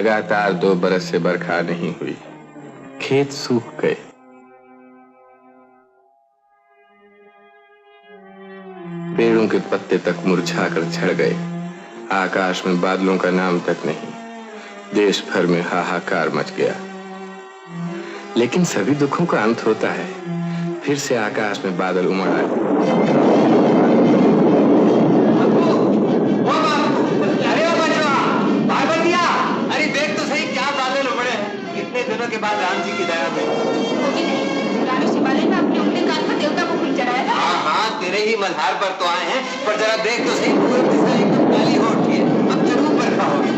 लगातार 2 बरस से बरखा नहीं हुई, खेत सूख गए। पेड़ों के पत्ते तक मुरझाकर झड़ गए। आकाश में बादलों का नाम तक नहीं। देश भर में हाहाकार मच गया। लेकिन सभी दुखों का अंत होता है। फिर से आकाश में बादल उमड़ आए। अरे देख तो सही क्या बादल उमड़े हैं। कितने दिनों के बाद राम जी की दया में। होगी नहीं, रामेश शिवालय में अपने उंगली कान पर देवता को फूल चढ़ाया था। हाँ हाँ, तेरे ही मल्हार पर तो आए हैं, पर जरा देख तो सही पूरब दिशा एकदम काली हो उठी है। अब जरूर बरखा होगी।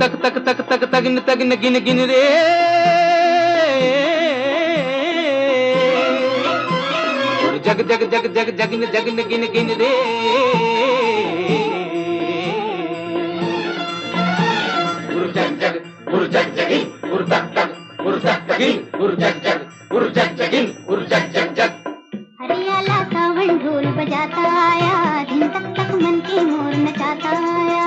तक तक तक तक तगिन तगिन गिन गिन रे जग जग जग जग जगिन जगिन गिन गिन रे जग जग जग जगिन तक तक तगिन जग जग जगिन जग जग जग। हरियाला सावन ढोल बजाता आया, दिन तक तक मन के मोर नचाता आया।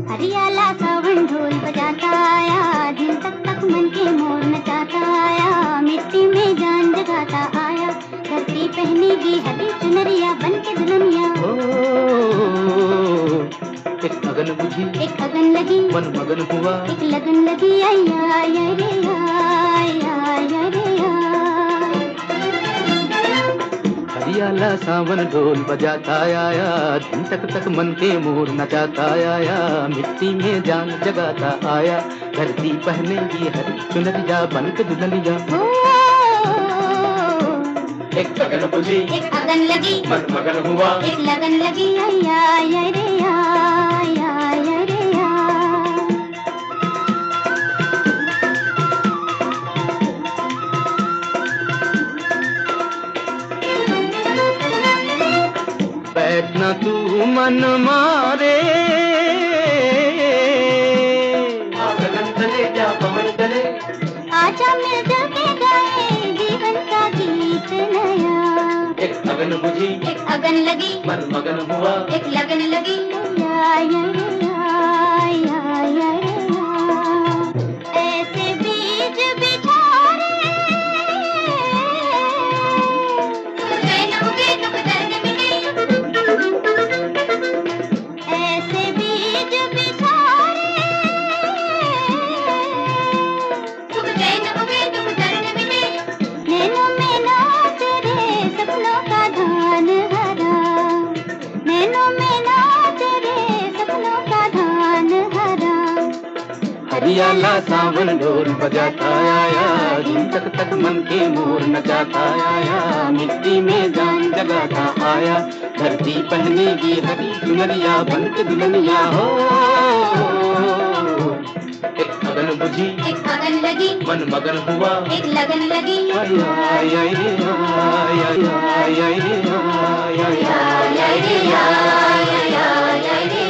हरियाला सावन ढोल बजाता आया, दिन तक तक मन के मोर नचाता आया। मिट्टी में जान जगाता आया, धरती पहनेगी हरी चुनरिया बन के दुल्हनिया। एक अगन बुझी एक अगन लगी मन मगन हुआ, एक लगन लगी आया आया रे आया आया रे हरियाला सावन ढोल बजाता आया, दिन तक तक मन के मोर नचाता आया। मिट्टी में जान जगाता आया, धरती पहनेगी हरी चुनरिया बन के दुल्हनिया। एक अगन बुझी एक अगन लगी मन मगन हुआ, एक लगन लगी आया आया रे आया आया रे बैठना तू मन मारे, आगन चले जा पवन चले, आजा मिलजुल के गाए जीवन का गीत नया। एक अगन बुझी एक अगन लगी मन मगन हुआ, एक लगन लगी आया रे आया आया रे ऐसे बीज बिछारे न उगे दुख दर्द मिटे। ऐसे बीज बिछारे दुख गए न उगे दुख दर्द मिटे। नैनों में नाच रे सपनों का धान हरा, नैनों में नाच रे सपनों का धान हरा। हरियाला सावन ढोल बजाता आया, दिन तक तक मन के मोर नचाता आया। मिट्टी में जान जगाता आया, धरती पहनेगी हरी चुनरिया बन के दुल्हनिया। हो एक अगन बुझी एक अगन लगी मन मगन हुआ, एक लगन लगी आया आया रे आया आया रे आया आया रे आया आया रे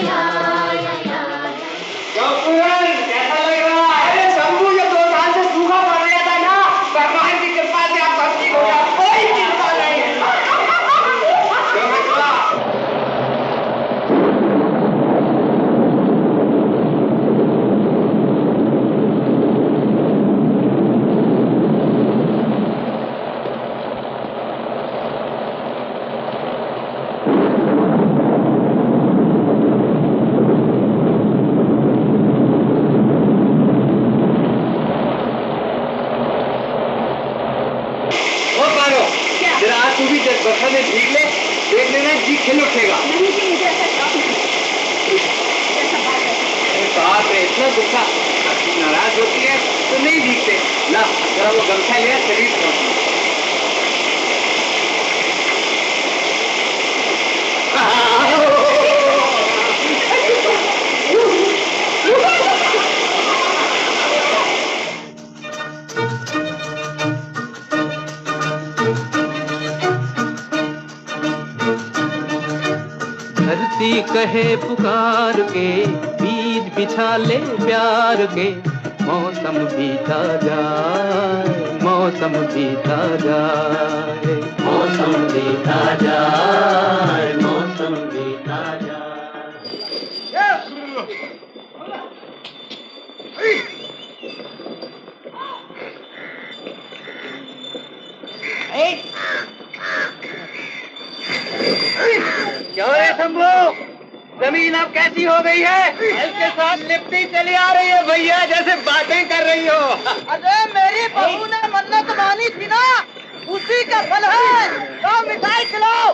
बरखा में भीग ले, देख लेना जी खिल उठेगा। नहीं जी, मुझे ऐसा शौक नहीं। बाप रे, इतना गुस्सा। नाराज होती है तो नहीं भीगते। ला जरा वो गमछा लिया, शरीर पहुंची। कहे पुकार के, बीज बिछा ले प्यार के। मौसम बीता जाए, मौसम बीता जाए, मौसम बीता जाए, मौसम बीता जाए। क्यों रे शंभू, जमीन अब कैसी हो गई है? इसके साथ लिपटी चली आ रही है भैया, जैसे बातें कर रही हो। अरे मेरी बहू ने मन्नत मानी थी ना, उसी का फल है। तो मिठाई खिलाओ।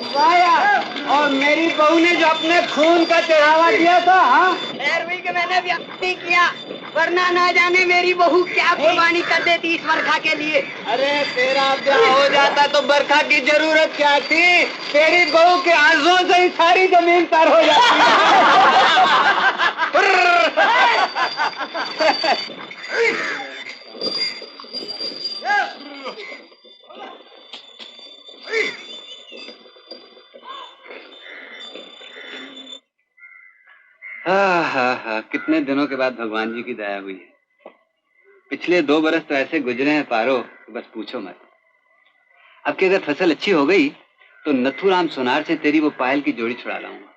और मेरी बहू ने जो अपने खून का चढ़ावा दिया था, खैरवी के मैंने व्यक्ति किया, वरना ना जाने मेरी बहू क्या कुर्बानी कर देती इस बरखा के लिए। अरे तेरा ब्याह हो जाता तो बरखा की जरूरत क्या थी? तेरी बहू के आंसुओं से ही सारी जमीन तर हो जाती। कितने दिनों के बाद भगवान जी की दया हुई है। पिछले 2 बरस तो ऐसे गुजरे हैं पारो, बस पूछो मत। अब की अगर फसल अच्छी हो गई तो नथुराम सोनार से तेरी वो पायल की जोड़ी छुड़ा लाऊंगा।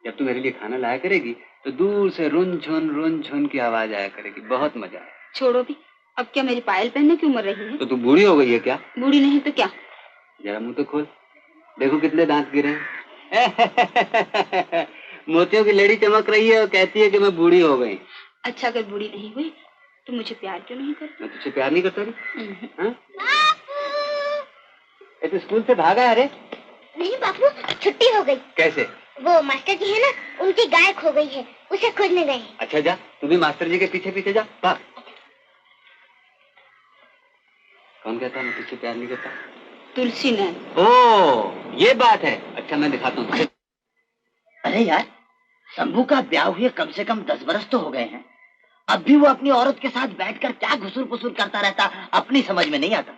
जब तू मेरे लिए खाना लाया करेगी तो दूर से रुन झुन की आवाज आया करेगी, बहुत मजा आए। छोड़ो भी, अब क्या मेरी पायल पहनने की उम्र रही है? तो तू बूढ़ी हो गई है क्या? बूढ़ी नहीं तो क्या। जरा मुंह तो खोल, देखो कितने दांत गिरे हैं। मोतियों की लड़ी चमक रही है और कहती है कि मैं बूढ़ी हो गई। अच्छा, अगर बूढ़ी नहीं हुई तो मुझे प्यार क्यों नहीं करती? मैं तुझसे प्यार नहीं करता? तो स्कूल से भागा है? अरे नहीं बापू, छुट्टी हो गई। कैसे? वो मास्टर जी है ना, उनकी गाय खो गई है, उसे खोजने गए। अच्छा जा, तू भी मास्टर जी के पीछे पीछे जा। भाग। कौन कहता है मैं तुझसे प्यार नहीं करता? तुलसी ने। ओ, ये बात है। अच्छा मैं दिखाता हूँ। अरे यार, शंभू का ब्याह हुए कम से कम 10 बरस तो हो गए हैं। अब भी वो अपनी औरत के साथ बैठकर क्या घुसुर पुसुर करता रहता, अपनी समझ में नहीं आता।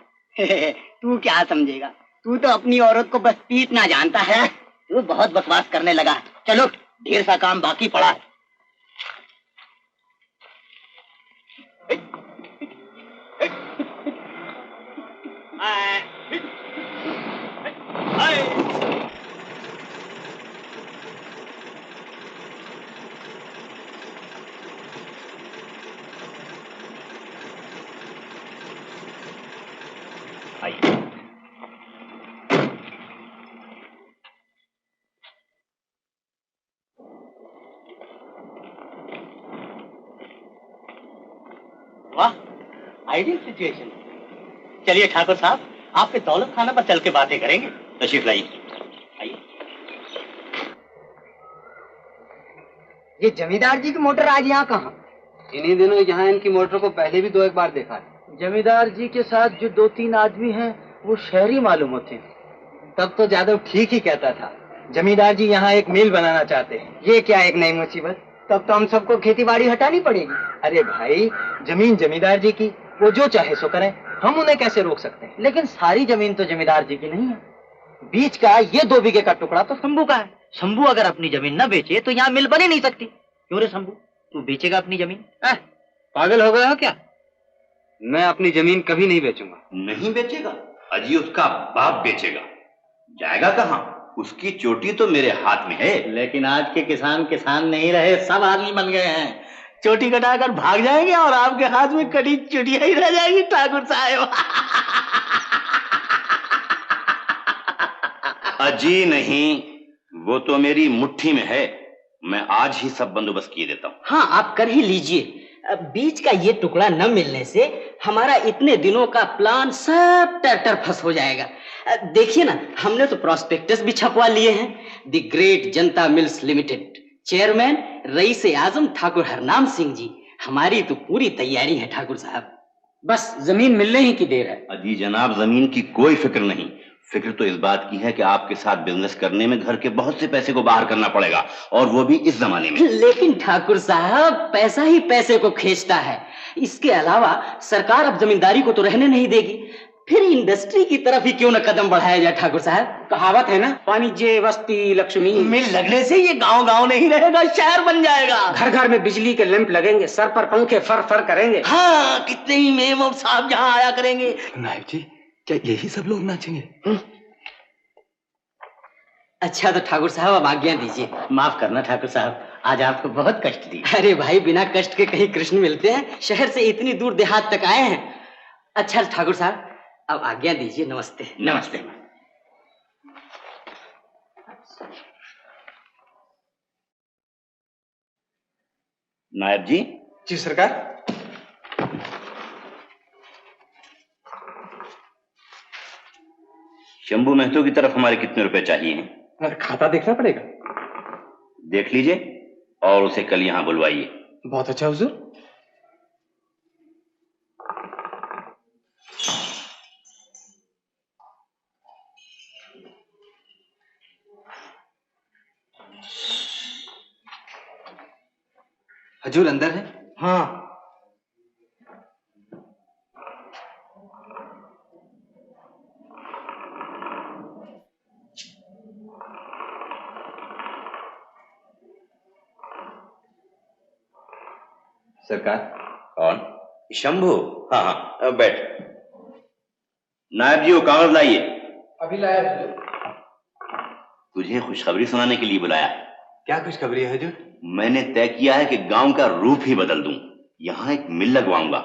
तू क्या समझेगा, तू तो अपनी औरत को बस पीटना जानता है। तू बहुत बकवास करने लगा। चलो, ढेर सा काम बाकी पड़ा है। वाह, आइडियल सिचुएशन। चलिए ठाकुर साहब, आपके दौलत खाना पर चल के बातें करेंगे। तशरीफ लाइए। आइए। ये जमींदार जी की मोटर आज यहाँ कहाँ? इन्हीं दिनों यहाँ इनकी मोटर को पहले भी 2-1 बार देखा है। जमींदार जी के साथ जो 2-3 आदमी हैं, वो शहरी मालूम होते हैं। तब तो जादव ठीक ही कहता था। जमींदार जी यहाँ एक मिल बनाना चाहते हैं। ये क्या एक नई मुसीबत? तब तो हम सबको खेती बाड़ी हटानी पड़ेगी। अरे भाई, जमीन जमींदार जी की, वो जो चाहे सो करें, हम उन्हें कैसे रोक सकते हैं? लेकिन सारी जमीन तो जमींदार जी की नहीं है। बीच का ये 2 बीघे का टुकड़ा तो शंभू का है। शंभू अगर अपनी जमीन न बेचे तो यहाँ मिल बन ही नहीं सकती। क्यों रे शंभू, तू बेचेगा अपनी जमीन? पागल हो गए हो क्या? मैं अपनी जमीन कभी नहीं बेचूंगा। नहीं बेचेगा? अजी उसका बाप बेचेगा। जाएगा कहाँ? उसकी चोटी तो मेरे हाथ में है। लेकिन आज के किसान किसान नहीं रहे, सब आदमी बन गए हैं। चोटी कटाकर भाग जाएंगे और आपके हाथ में कटी चुटिया ही रह जाएगी ठाकुर साहब। अजी नहीं, वो तो मेरी मुट्ठी में है। मैं आज ही सब बंदोबस्त किए देता हूँ। हाँ, आप कर ही लीजिए। बीच का ये टुकड़ा न मिलने से हमारा इतने दिनों का प्लान सब टर्टर फंस हो जाएगा। देखिए ना, हमने तो प्रॉस्पेक्टस भी छपवा लिए हैं। The great Janata mills limited, chairman rice आजम ठाकुर हरनाम सिंह जी। हमारी तो पूरी तैयारी है ठाकुर साहब, बस जमीन मिलने ही की देर है। अजी जनाब, जमीन की कोई फिक्र नहीं। फिक्र तो इस बात की है कि आपके साथ बिजनेस करने में घर के बहुत से पैसे को बाहर करना पड़ेगा, और वो भी इस जमाने में। लेकिन ठाकुर साहब, पैसा ही पैसे को खींचता है। इसके अलावा सरकार अब जमींदारी को तो रहने नहीं देगी। फिर इंडस्ट्री की तरफ ही क्यों न कदम बढ़ाया जाए ठाकुर साहब। कहावत है ना, वाणिज्य वस्ती लक्ष्मी। मिल लगने से ये गांव गांव नहीं रहेगा, शहर बन जाएगा। घर घर में बिजली के लैंप लगेंगे, सर पर पंखे फर फर करेंगे। हाँ, कितने ही मेम साहब यहाँ आया करेंगे। नायब जी, क्या यही सब लोग नाचेंगे? अच्छा तो ठाकुर साहब अब आज्ञा दीजिए। माफ करना ठाकुर साहब, आज आपको बहुत कष्ट दिया। अरे भाई, बिना कष्ट के कहीं कृष्ण मिलते हैं? शहर से इतनी दूर देहात तक आए हैं। अच्छा ठाकुर साहब, अब आज्ञा दीजिए। नमस्ते। नमस्ते। नायब जी। जी सरकार। शंभू महतो की तरफ हमारे कितने रुपए चाहिए हैं? खाता देखना पड़ेगा। देख लीजिए और उसे कल यहाँ बुलवाइए। बहुत अच्छा हुजूर। हजूर अंदर है? हाँ। सरकार। कौन? शंभू? हाँ हाँ, अब बैठ। नायब जी, वो कागज लाइए। अभी लाया हजूर। तुझे खुशखबरी सुनाने के लिए बुलाया है। क्या खुशखबरी है हजूर? मैंने तय किया है कि गांव का रूप ही बदल दूं। यहाँ एक मिल लगवाऊंगा,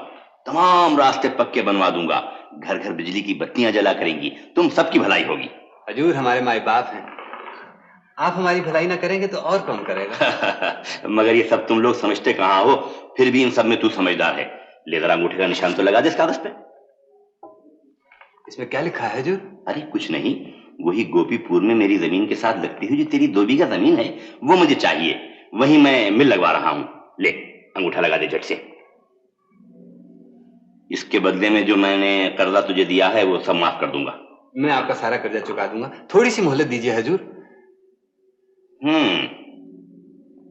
तमाम रास्ते पक्के बनवा दूंगा, घर घर बिजली की बत्तियां जला करेंगी, तुम सबकी भलाई होगी। हजूर, हमारे माई बाप हैं, आप हमारी भलाई ना करेंगे तो और कौन करेगा? मगर ये सब तुम लोग समझते कहाँ हो, फिर भी इन सब में तू समझदार है। ले जरा अंगूठे का निशान तो लगा दे इस कागज पे। इसमें क्या लिखा है हजूर? अरे कुछ नहीं, वही गोपीपुर में मेरी जमीन के साथ लगती हुई जो तेरी 2 बीघा जमीन है, वो मुझे चाहिए। वही मैं मिल लगवा रहा हूं। ले अंगूठा लगा दे झट से। इसके बदले में जो मैंने कर्जा तुझे दिया है वो सब माफ कर दूंगा। मैं आपका सारा कर्जा चुका दूंगा, थोड़ी सी मोहलत दीजिए हजूर।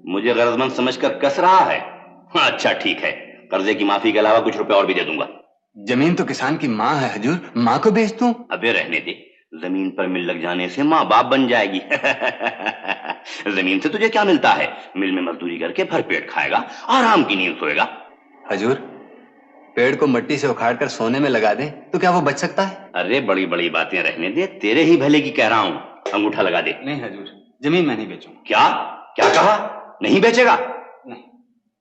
मुझे गरजमंद समझकर कस रहा है? हाँ, अच्छा ठीक है, कर्जे की माफी के अलावा कुछ रुपए और भी दे दूंगा। जमीन तो किसान की माँ है हजूर, माँ को बेच दूं? अबे रहने दे, जमीन पर मिल लग जाने से माँ बाप बन जाएगी। जमीन से तुझे क्या मिलता है? मिल में मजदूरी करके भर पेट खाएगा, आराम की नींद सोएगा। हजूर, पेड़ को मिट्टी से उखाड़कर सोने में लगा दे तो क्या वो बच सकता है? अरे बड़ी बड़ी बातें रहने दे, तेरे ही भले की कह रहा हूं। अंगूठा लगा दे। नहीं हजूर, जमीन मैं नहीं बेचूंगा। क्या क्या कहा? नहीं बेचेगा? नहीं।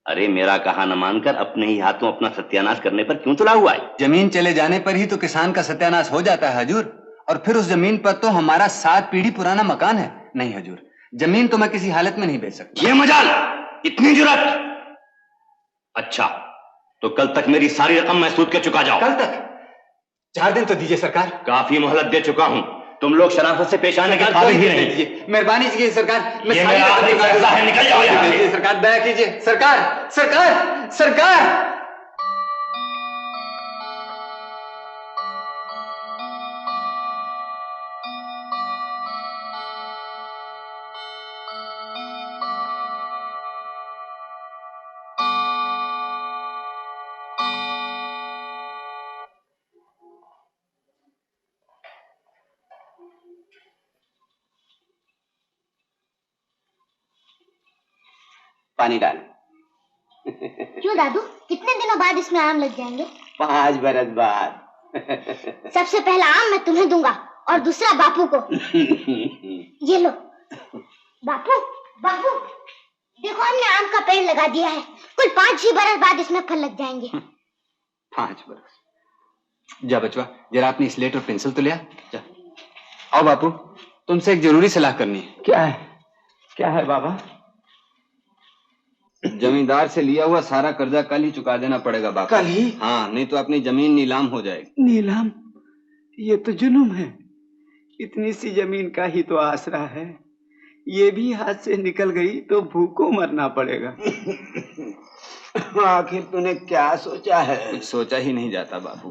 अरे मेरा कहा न मानकर अपने ही हाथों अपना सत्यानाश करने पर क्यों तुला हुआ है? जमीन चले जाने पर ही तो किसान का सत्यानाश हो जाता है हजूर, और फिर उस जमीन पर तो हमारा 7 पीढ़ी पुराना मकान है। नहीं हजूर, जमीन तो मैं किसी हालत में नहीं बेच सकता। ये मजाल, इतनी जुर्रत? अच्छा, तो कल तक मेरी सारी रकम मैं सूद के चुका जाओ। कल तक? 4 दिन तो दीजिए सरकार। काफी मोहलत दे चुका हूं, तुम लोग शराफत से पेश आने के काबिल ही नहीं। मेहरबानी कीजिए सरकार, मैं ये मेरा आखिरी फैसला है, निकल जाओ यहाँ से। सरकार दया कीजिए। सरकार सरकार सरकार। पानी डाल। क्यों दादू, कितने दिनों बाद इसमें आम लग जाएंगे? 5 बरस बाद। सबसे पहला आम मैं तुम्हें दूंगा और दूसरा बापू को। ये लो। बापू बापू, देखो हमने आम का पेड़ लगा दिया है, कुल 5-6 बरस बाद इसमें फल लग जाएंगे। 5 बरस? जा बचवा, जरा अपनी स्लेट और पेंसिल तो ले आ। जा। आओ बापू, तुमसे एक जरूरी सलाह करनी है। क्या है? क्या है बाबा? जमींदार से लिया हुआ सारा कर्जा कल ही चुका देना पड़ेगा बापू। कल ही? हाँ, नहीं तो अपनी जमीन नीलाम हो जाएगी। नीलाम? ये तो जुल्म है। इतनी सी जमीन का ही तो आसरा है, ये भी हाथ से निकल गई तो भूखों मरना पड़ेगा। आखिर तूने क्या सोचा है? कुछ सोचा ही नहीं जाता बापू,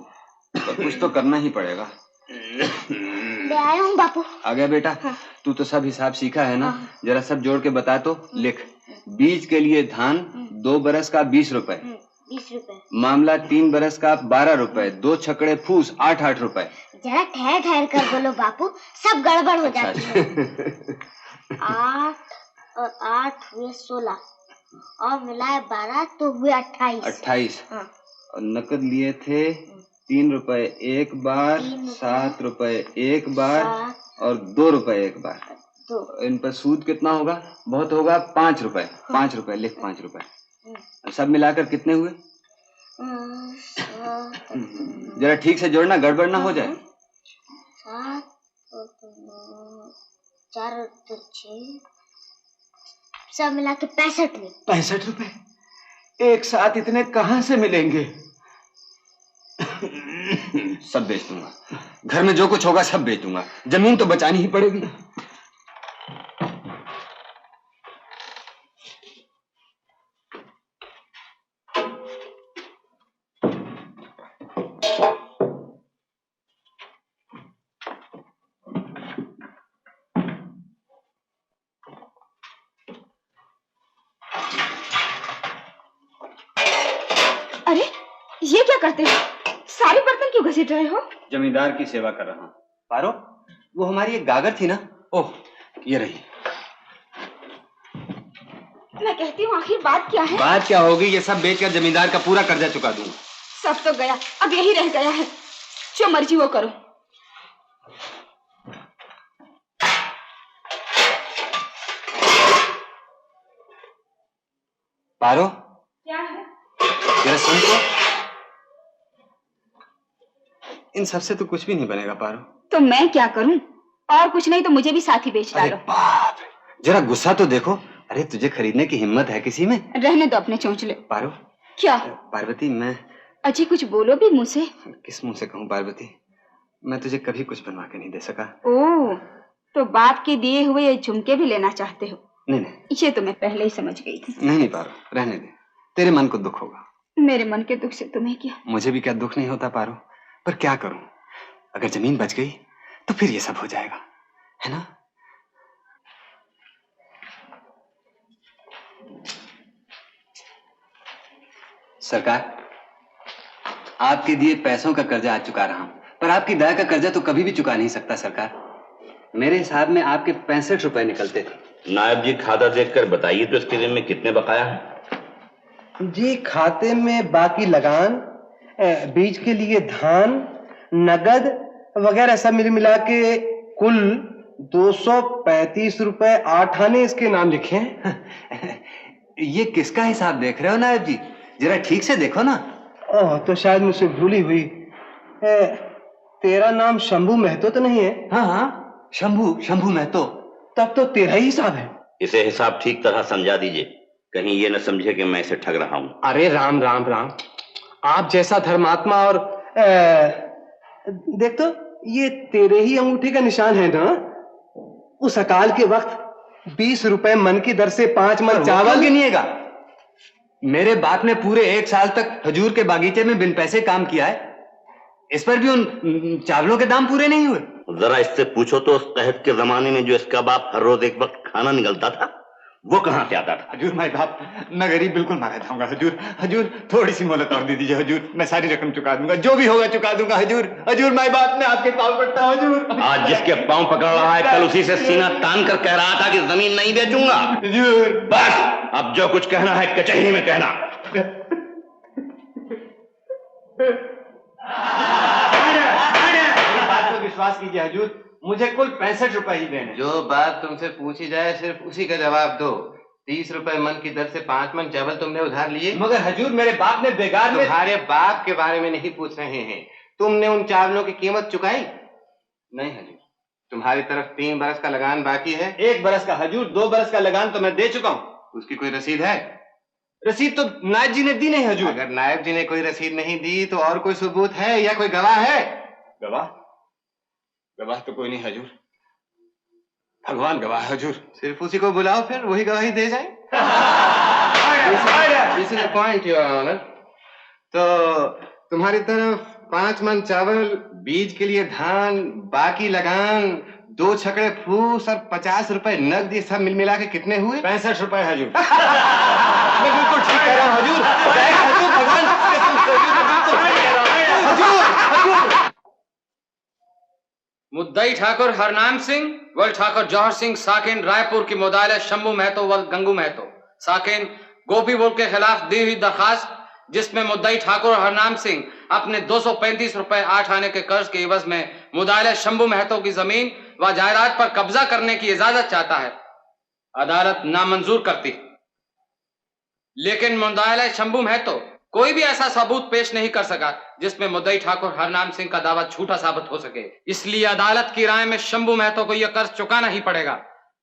पर कुछ तो करना ही पड़ेगा। ले आया हूँ बापू। आ गया बेटा? हाँ। तू तो सब हिसाब सीखा है ना? हाँ। जरा सब जोड़ के बता तो। लिख, बीज के लिए धान 2 बरस का 20 रुपए, 20 रुपए, मामला 3 बरस का 12 रुपए, 2 छकड़े फूस 8-8 रुपए। जरा ठहर ठहर कर बोलो बापू, सब गड़बड़ हो जाती है। 8 और 8 हुए 16 और मिलाए 12 तो हुए 28। हाँ। और नकद लिए थे 3 रुपए एक बार, 7 रुपए एक बार और 2 रुपए एक बार। तो इन पर सूद कितना होगा? बहुत होगा 5 रुपए। 5 रुपए लिख, 5 रुपए। सब मिलाकर कितने हुए? जरा ठीक से जोड़ना, गड़बड़ ना हो जाए। 7 और 4 और 6 सब मिला के 65 65 रुपए एक साथ इतने कहां से मिलेंगे? सब बेच दूंगा, घर में जो कुछ होगा सब बेच दूंगा, जमीन तो बचानी ही पड़ेगी। अरे ये क्या करते हो? सारे बर्तन क्यों घसीट रहे हो? जमींदार की सेवा कर रहा हूँ। पारो, वो हमारी एक गागर थी ना, ओह ये रही। मैं कहती हूँ आखिर बात क्या है? बात क्या होगी? ये सब बेचकर जमींदार का पूरा कर्जा चुका दूंगा। सब तो गया, अब यही रह गया है। जो मर्जी वो करो। पारो, क्या है? जरा सुन तो, इन सबसे तो कुछ भी नहीं बनेगा पारो। तो मैं क्या करूं? और कुछ नहीं तो मुझे भी साथ ही बेच डालो। बाप, जरा गुस्सा तो देखो। अरे तुझे खरीदने की हिम्मत है किसी में? रहने दो अपने चोंचले। पारो, क्या? पार्वती, मैं अजी कुछ बोलो भी मुझसे। किस मुंह से कहूँ पार्वती, मैं तुझे कभी कुछ बनवा के नहीं दे सका। ओह, तो बाप के दिए हुए ये झुमके भी लेना चाहते हो? नहीं नहीं, ये तो मैं पहले ही समझ गई थी। नहीं पारो, रहने दे, तेरे मन को दुख होगा। मेरे मन के दुख से तुम्हें क्या? मुझे भी क्या दुख नहीं होता पारो, पर क्या करूं, अगर जमीन बच गई तो फिर ये सब हो जाएगा, है ना? सरकार, आपके दिए पैसों का कर्जा आज चुका रहा हूं, पर आपकी दया का कर्जा तो कभी भी चुका नहीं सकता सरकार। मेरे हिसाब में आपके 65 रुपए निकलते थे। नायब जी, खाता देखकर बताइए तो इसके दिन में कितने बकाया है? जी, खाते में बाकी लगान, बीज के लिए धान, नगद वगैरह सब मिला के कुल 235 रुपए 8 आने इसके नाम लिखे हैं। ये किसका हिसाब देख रहे हो नायब जी? जरा ठीक से देखो ना। ओह, तो शायद मुझसे भूली हुई। तेरा नाम शंभू महतो तो नहीं है? हाँ हाँ, शंभू महतो। तब तो तेरा ही हिसाब है। इसे हिसाब ठीक तरह समझा दीजिए, कहीं ये न समझे कि मैं इसे ठग रहा हूं। अरे राम राम राम, आप जैसा धर्मात्मा। और देख तो, ये तेरे ही अंगूठे का निशान है ना? उस अकाल के वक्त 20 रुपए मन की दर से 5 मन चावल गिनिएगा। मेरे बाप ने पूरे 1 साल तक हजूर के बागीचे में बिन पैसे काम किया है, इस पर भी उन चावलों के दाम पूरे नहीं हुए। जरा इससे पूछो तो, उस तहत के जमाने में जो इसका बाप हर रोज एक वक्त खाना निकलता था, वो कहां से आता था? हजूर, मैं बाप, मैं गरीब बिल्कुल मारा जाऊंगा। हजूर थोड़ी सी मोहलत और दे दीजिए हजूर, मैं सारी रकम चुका दूंगा, जो भी होगा चुका दूंगा हजूर, मैं बाप, मैं आपके पांव पड़ता हूं हजूर। आज जिसके पांव पकड़ रहा है, कल उसी से सीना तान कर कह रहा था कि जमीन नहीं बेचूंगा। हजूर बस, अब जो कुछ कहना है कचहरी में कहना। बात पर विश्वास कीजिए हजूर, मुझे कुल 65 रुपए ही देने। जो बात तुमसे पूछी जाए सिर्फ उसी का जवाब दो। 30 रुपए मन की दर से 5 मन चावल तुमने उधार लिए? मगर हजूर, मेरे बाप ने बेगार में। तुम्हारे बाप के बारे में नहीं पूछ रहे हैं, तुमने उन चावलों की कीमत चुकाई? नहीं हजूर। तुम्हारी तरफ 3 बरस का लगान बाकी है। 1 बरस का हजूर, 2 बरस का लगान तो मैं दे चुका हूँ। उसकी कोई रसीद है? रसीद तो नायब जी ने दी नहीं हजूर। अगर नायब जी ने कोई रसीद नहीं दी तो और कोई सबूत है या कोई गवाह है? गवाह तो कोई नहीं हजूर, भगवान गवाह हजूर। सिर्फ उसी को बुलाओ, फिर वही गवाही दे जाए। This is the point, Your Honor. तो तुम्हारी तरफ 5 मन चावल, बीज के लिए धान, बाकी लगान, 2 छकड़े फूस और 50 रुपए नकद, ये सब मिला के कितने हुए? 65 रुपए हजूर। मैं बिल्कुल ठीक कह रहा हूँ हजूर, भगवान मुद्दई ठाकुर हरनाम सिंह व ठाकुर जौहर सिंह साकिन रायपुर की मुदाले शंभू महतो व गंगू महतो साकिन गोपीपुर के खिलाफ दी हुई दरखास्त जिसमें मुद्दई ठाकुर हरनाम सिंह अपने 235 रुपए 8 आने के कर्ज के एवज में मुदाले शंभू महतो की जमीन व जायदाद पर कब्जा करने की इजाजत चाहता है। अदालत नामंजूर करती, लेकिन मुदाले शंभू महतो कोई भी ऐसा सबूत पेश नहीं कर सका जिसमें मुद्दई ठाकुर हरनाम सिंह का दावा झूठा साबित हो सके। इसलिए अदालत की राय में शंभू महतो को यह कर्ज चुकाना ही पड़ेगा,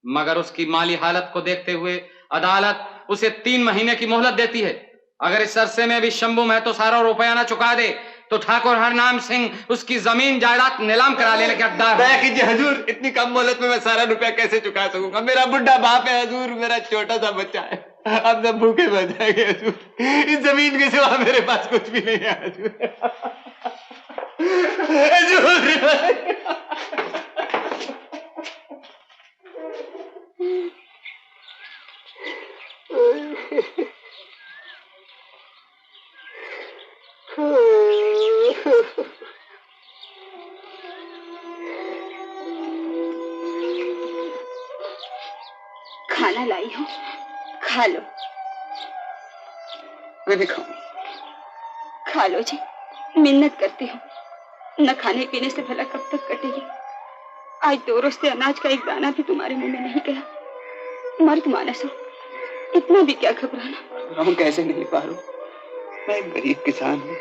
मगर उसकी माली हालत को देखते हुए अदालत उसे 3 महीने की मोहलत देती है। अगर इस अरसे में भी शंभू महतो सारा रुपया ना चुका दे तो ठाकुर हरनाम सिंह उसकी जमीन जायदाद नीलाम करा लेने के हकदार है। कीजिए हजूर, इतनी कम मोहलत में मैं सारा रुपया कैसे चुका सकूंगा? मेरा बुढ़ा बाप है हजूर, मेरा छोटा सा बच्चा है, अब सब भूखे मर जाएंगे हजूर। इस जमीन के सिवा मेरे पास कुछ भी नहीं है हजूर। खाना लाई हूँ, खा लो। मैं नहीं खाऊंगी। खा लो जी, मिन्नत करती हूँ। न खाने पीने से भला कब तक कटेगी। आज 2 रोज से अनाज का एक दाना भी तुम्हारे मुंह में नहीं गया। मर्द मानस हो, इतना भी क्या घबराना। मैं कैसे नहीं पा रहा, मैं एक गरीब किसान हूँ।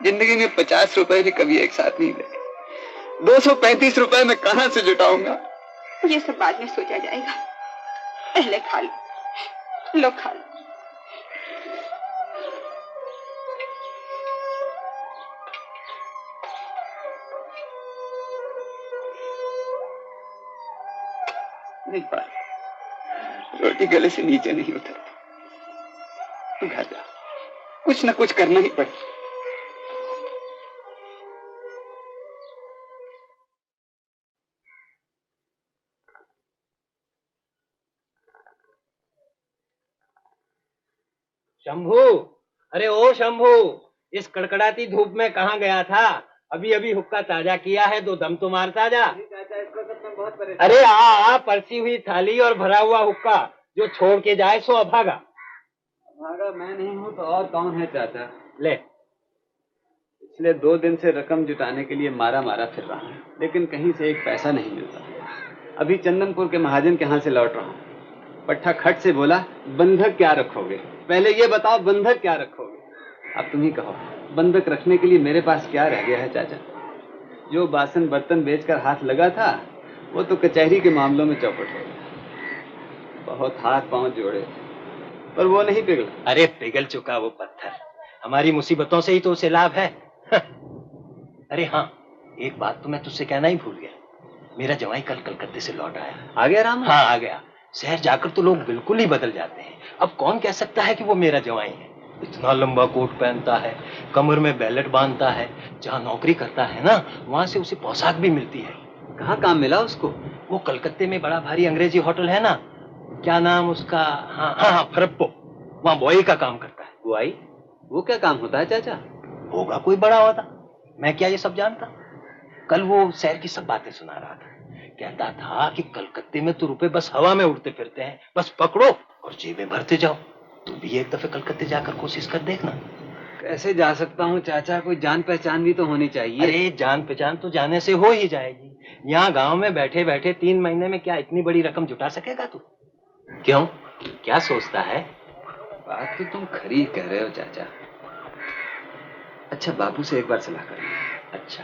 जिंदगी में 50 रुपए भी कभी एक साथ नहीं लगे। 235 रुपए मैं कहाँ से जुटाऊंगा? ये सब बाद में सोचा जाएगा, पहले खा लो। लो खा लो। नहीं पा रहा, रोटी गले से नीचे नहीं उतरती। तू घर जा, कुछ न कुछ करना ही पड़ेगा। शंभू, अरे ओ शंभू, इस कड़कड़ाती धूप में कहाँ गया था? अभी अभी हुक्का ताजा किया है, 2 दम तो मारता जा। अरे आ परसी हुई थाली और भरा हुआ हुक्का, जो छोड़ के जाए सो अभागा। अभागा मैं नहीं हूँ तो और कौन है चाचा? ले, पिछले 2 दिन से रकम जुटाने के लिए मारा मारा फिर रहा हूँ, लेकिन कहीं से एक पैसा नहीं मिलता। अभी चंदनपुर के महाजन के यहाँ से लौट रहा हूँ। पट्टा खट से बोला, बंधक क्या रखोगे? पहले ये बताओ, बंधक क्या रखोगे? अब तुम ही कहो, बंधक रखने के लिए मेरे पास क्या रह गया है चाचा? जो बासन बर्तन बेचकर हाथ लगा था वो तो कचहरी के मामलों में चौपट हो गया। बहुत हाथ पांव जोड़े पर वो नहीं पिघला। अरे पिघल चुका वो पत्थर, हमारी मुसीबतों से ही तो उसे लाभ है। अरे हाँ, एक बात तो मैं तुझसे कहना ही भूल गया। मेरा जवाई कल कलकत्ते से लौट आया। आ गया राम? हाँ आ गया। शहर जाकर तो लोग बिल्कुल ही बदल जाते हैं। अब कौन कह सकता है कि वो मेरा जवाई है? इतना लंबा कोट पहनता है, कमर में बैलेट बांधता है, जहाँ नौकरी करता है ना वहां से उसे पोशाक भी मिलती है। कहाँ काम मिला उसको? वो कलकत्ते में बड़ा भारी अंग्रेजी होटल है ना, क्या नाम उसका, हाँ फरप्पो, वहाँ बॉय का काम करता है। बुआई? वो क्या काम होता है चाचा? होगा कोई बड़ा होता, मैं क्या ये सब जानता? कल वो शहर की सब बातें सुना रहा था, कहता था कि कलकत्ते में तो रुपए बस हवा में उड़ते फिरते हैं, बस पकड़ो और जेबें भरते जाओ। तुम भी एक दफे कलकत्ते जाकर कोशिश कर देखना। कैसे जा सकता हूँ चाचा? कोई जान पहचान भी तो होनी चाहिए। अरे जान पहचान तो जाने से हो ही जाएगी। यहाँ गांव में बैठे बैठे 3 महीने में क्या इतनी बड़ी रकम जुटा सकेगा तू? क्यों, क्या सोचता है? बात तो तुम खरी कह रहे हो चाचा। अच्छा, बापू से एक बार सलाह कर। अच्छा,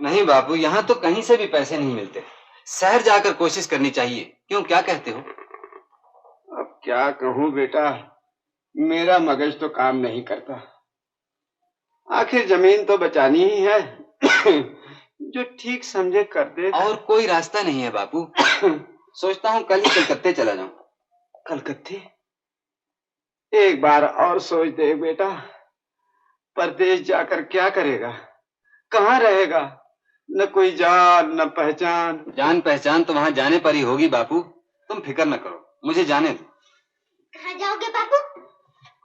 नहीं बापू, यहाँ तो कहीं से भी पैसे नहीं मिलते। शहर जाकर कोशिश करनी चाहिए। क्यों, क्या कहते हो? अब क्या कहूँ बेटा, मेरा मगज तो काम नहीं करता। आखिर जमीन तो बचानी ही है। जो ठीक समझे कर दे। और कोई रास्ता नहीं है बापू। सोचता हूँ कल ही कलकत्ते चला जाऊं। कलकत्ते? एक बार और सोच दे बेटा, परदेश जाकर क्या करेगा, कहाँ रहेगा? न कोई जान न पहचान। जान पहचान तो वहां जाने पर ही होगी बापू, तुम फिक्र न करो, मुझे जाने दो। कहाँ जाओगे बापू?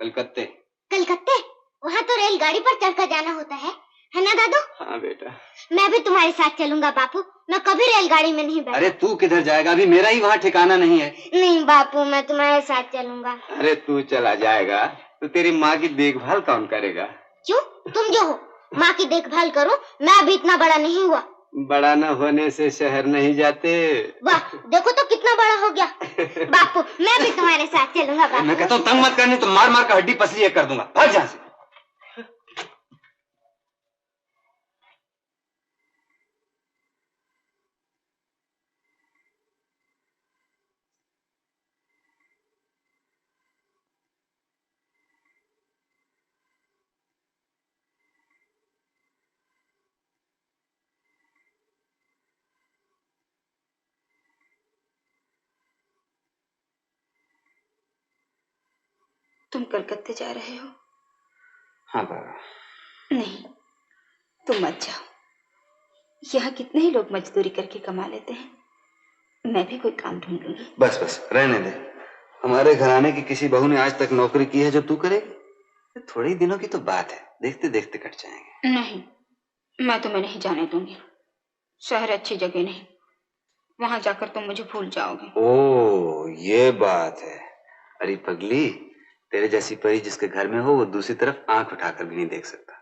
कलकत्ते। कलकत्ते? वहाँ तो रेलगाड़ी पर चढ़कर जाना होता है ना दादू? हाँ बेटा। मैं भी तुम्हारे साथ चलूंगा बापू। मैं कभी रेलगाड़ी में नहीं बैठा। अरे तू किधर जाएगा? अभी मेरा ही वहाँ ठिकाना नहीं है। नहीं बापू, मैं तुम्हारे साथ चलूंगा। अरे तू चला जाएगा तो तेरी माँ की देखभाल कौन करेगा? क्यों? तुम जो हो माँ की देखभाल करो। मैं अभी इतना बड़ा नहीं हुआ। बड़ा न होने से शहर नहीं जाते। वाह, देखो तो कितना बड़ा हो गया। बापू मैं भी तुम्हारे साथ चलूंगा बापू। मैं कहता हूँ तंग मत करनी तो मार मार कर हड्डी पसली कर दूंगा। भाग यहाँ से। तुम कलकत्ते जा रहे हो? हाँ बाबा। नहीं, तुम मत जाओ। यहाँ कितने ही लोग मजदूरी करके कमा लेते हैं। मैं भी कोई काम ढूंढ लूंगी। बस बस रहने दे। हमारे घराने की किसी बहू ने आज तक नौकरी की है जो तू करेगी? थोड़े ही दिनों की तो बात है, देखते देखते कट जाएंगे। नहीं, मैं तुम्हें नहीं जाने दूंगी। शहर अच्छी जगह नहीं, वहां जाकर तुम मुझे भूल जाओगे। ओ ये बात है। अरे पगली, तेरे जैसी परी जिसके घर में हो वो दूसरी तरफ आंख उठाकर भी नहीं देख सकता।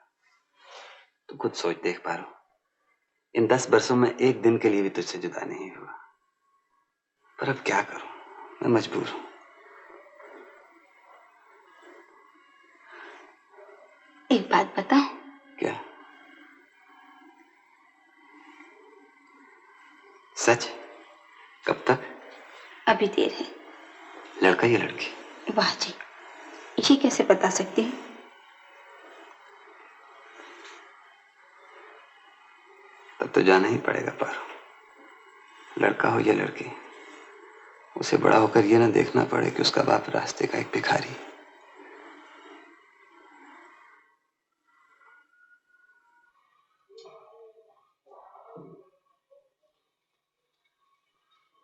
तू खुद सोच देख पा रहा, इन 10 वर्षों में एक दिन के लिए भी तुझसे जुदा नहीं हुआ। पर अब क्या करूं, मैं मजबूर हूं। एक बात बताओ। क्या? सच? कब तक? अभी देर है। लड़का या लड़की? वाह जी, ये कैसे बता सकती हूँ? तब तो जाना ही पड़ेगा पारो। लड़का हो या लड़की, उसे बड़ा होकर ये ना देखना पड़े कि उसका बाप रास्ते का एक भिखारी।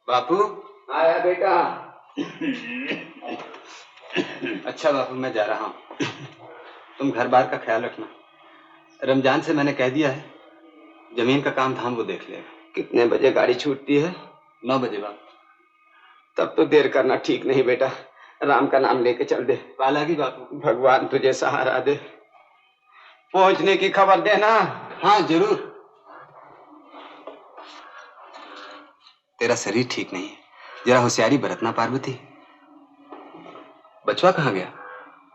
बापू आया बेटा। अच्छा बापू, मैं जा रहा हूँ। तुम घर बार का ख्याल रखना। रमजान से मैंने कह दिया है, जमीन का काम धाम वो देख लेगा। कितने बजे गाड़ी छूटती है? 9 बजे बापू। तब तो देर करना ठीक नहीं बेटा। राम का नाम लेके चल दे। पालागी बापू। भगवान तुझे सहारा दे। पहुंचने की खबर देना। हाँ जरूर। तेरा शरीर ठीक नहीं है, जरा होशियारी बरतना पार्वती। बचवा कहाँ गया?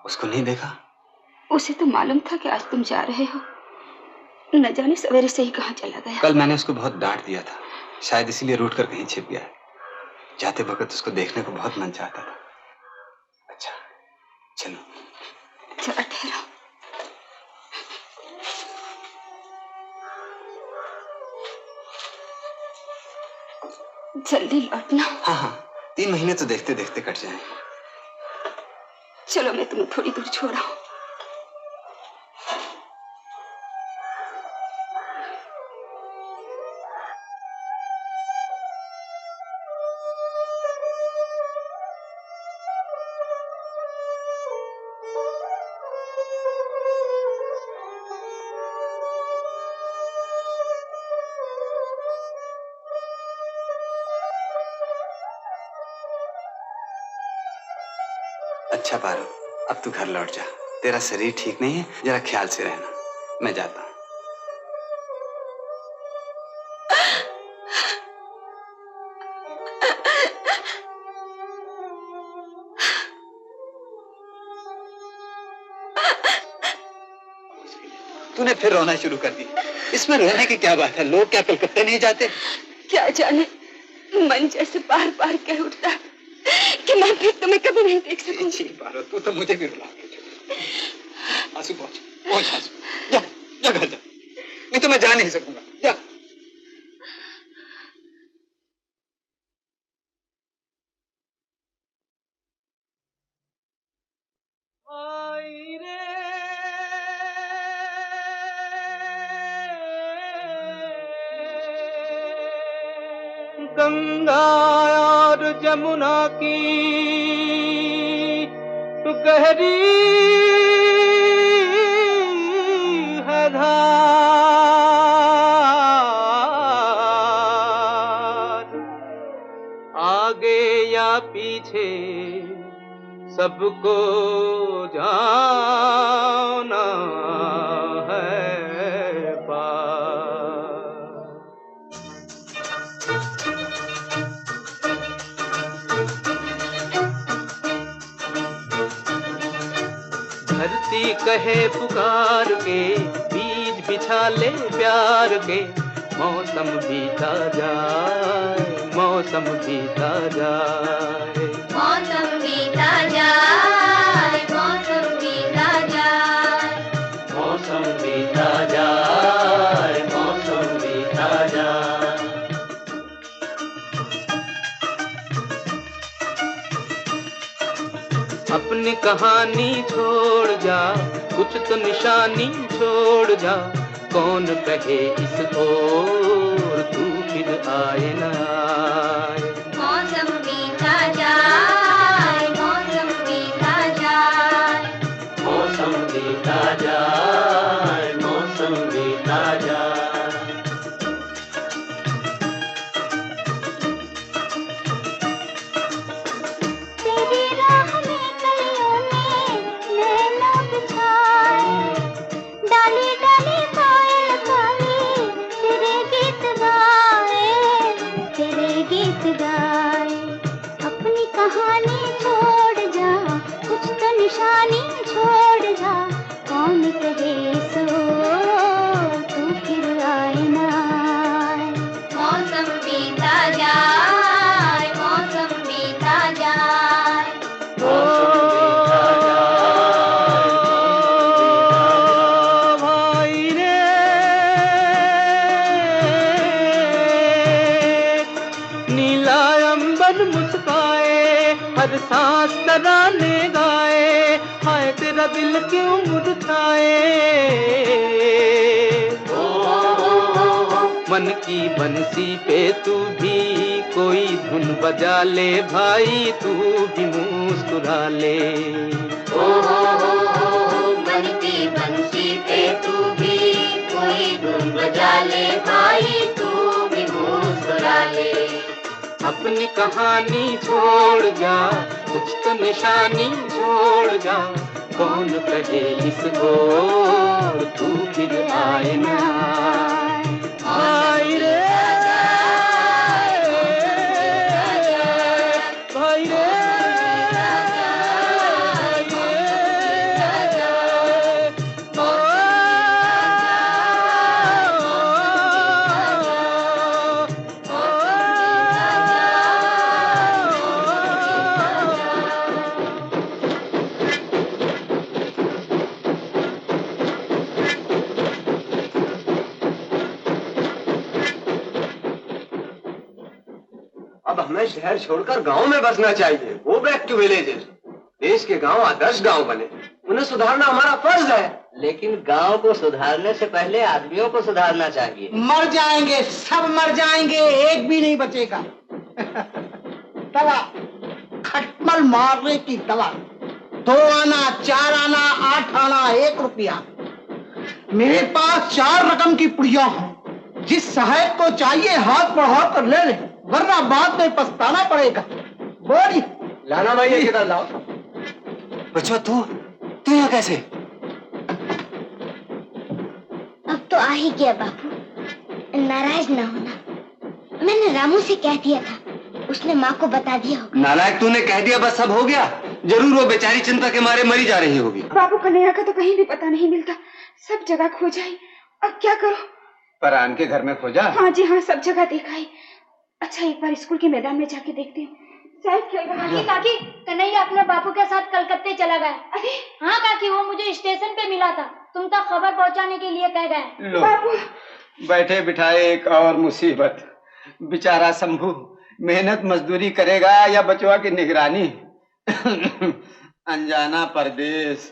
उसको नहीं देखा? उसे तो मालूम था कि आज तुम जा रहे हो, न जाने सवेरे से ही कहाँ चला गया। कल मैंने उसको बहुत डांट दिया था, शायद इसीलिए रूठ कर कहीं छिप गया है। जाते वक्त उसको देखने को बहुत मन चाहता था। अच्छा चलो। जरा ठहरो। जल्दी लौटना। हाँ हाँ, 3 महीने तो देखते देखते कट जाएंगे। चलो मैं तुम्हें थोड़ी दूर छोड़ आऊं। अच्छा पारो, अब तू घर लौट जा। तेरा शरीर ठीक नहीं है, जरा ख्याल से रहना। मैं जाता हूँ। तूने फिर रोना शुरू कर दी। इसमें रोने की क्या बात है? लोग क्या कलकत्ते नहीं जाते? क्या जाने, मन जैसे बार बार कह उठता है कि मैं फिर तुम्हें कभी नहीं देख सकूंगी। पारो, तू तो मुझे भी रुला के। आंसू पहुंच आंसू। जा जा घर जा, नहीं तो मैं जा नहीं सकूंगा। जा। गंगा और जमुना की गहरी है धार, आगे या पीछे सबको जाना है पार। धरती कहे पुकार के, बीज बिछा ले प्यार के, मौसम बीता जाए, मौसम बीता जाए, मौसम बीता जाए, मौसम बीता जाए, मौसम बीता जाए, मौसम बीता जाए। अपनी कहानी छोड़ जा, कुछ तो निशानी छोड़ जा, कौन कहे इस ओर तू फिर आए ना आए। मौसम बीता जाए, मौसम बीता जाए, मौसम बीता जाए, मौसम बीता जाए। तेरी राह में कलियों में नैना बिछाए, डाली डाली कोयल काली तेरे गीत गाए, तेरे गीत गाए। अपनी कहानी छोड़ जा, कुछ तो निशानी छोड़ जा, कौन कहे सो तू फिर आए ना आए। मौसम बीता जाए, मौसम बीता जाए, भाई रे नीला अंबर मुस्काए, हर सांस तराने गाए, हाय तेरा दिल क्यों मुरझाए। मन की बंसी पे तू भी कोई धुन बजा ले भाई, तू भी मुस्कुरा ले। मन की बंसी पे तू भी कोई धुन बजा ले भाई, तू भी मुस्कुरा ले। अपनी कहानी छोड़ जा, कुछ तो निशानी छोड़ जा, कौन कहे इस ओर तू फिर आए ना आए रे भाई रे। अब हमें शहर छोड़कर गांव में बसना चाहिए। Go back to villages. देश के गांव आदर्श गांव बने, उन्हें सुधारना हमारा फर्ज है। लेकिन गांव को सुधारने से पहले आदमियों को सुधारना चाहिए। मर जाएंगे, सब मर जाएंगे, एक भी नहीं बचेगा। दवा, खटमल मारने की दवा, 2 आना, 4 आना, 8 आना, 1 रुपया। मेरे पास 4 रकम की पुड़िया है, जिस सहायक को चाहिए हाथ बढ़ा कर ले ले, वरना बाद में पछताना पड़ेगा। बोली लाना भाई, ये किधर लाओ। बच्चों तू यहाँ कैसे? अब तो आ ही गया बापू, नाराज ना होना। मैंने रामू से कह दिया था, उसने माँ को बता दिया होगा। नालायक, तूने कह दिया बस सब हो गया। जरूर वो बेचारी चिंता के मारे मरी जा रही होगी। बाबू कन्हैया का तो कहीं भी पता नहीं मिलता, सब जगह खोजा। अब क्या करो? परान के घर में खोजा? हाँ जी हाँ, सब जगह देखा है। अच्छा एक बार स्कूल के मैदान में जाके देखती हूँ, शायद खेल रहा है। काकी, कन्हैया अपने बापू के साथ कलकत्ते चला गया। अरे हाँ काकी, वो मुझे स्टेशन पे मिला था, तुम तक खबर पहुंचाने के लिए कह गए। लो, बाबू बैठे बिठाए एक और मुसीबत। बेचारा शंभू मेहनत मजदूरी करेगा या बचवा की निगरानी। अनजाना परदेश।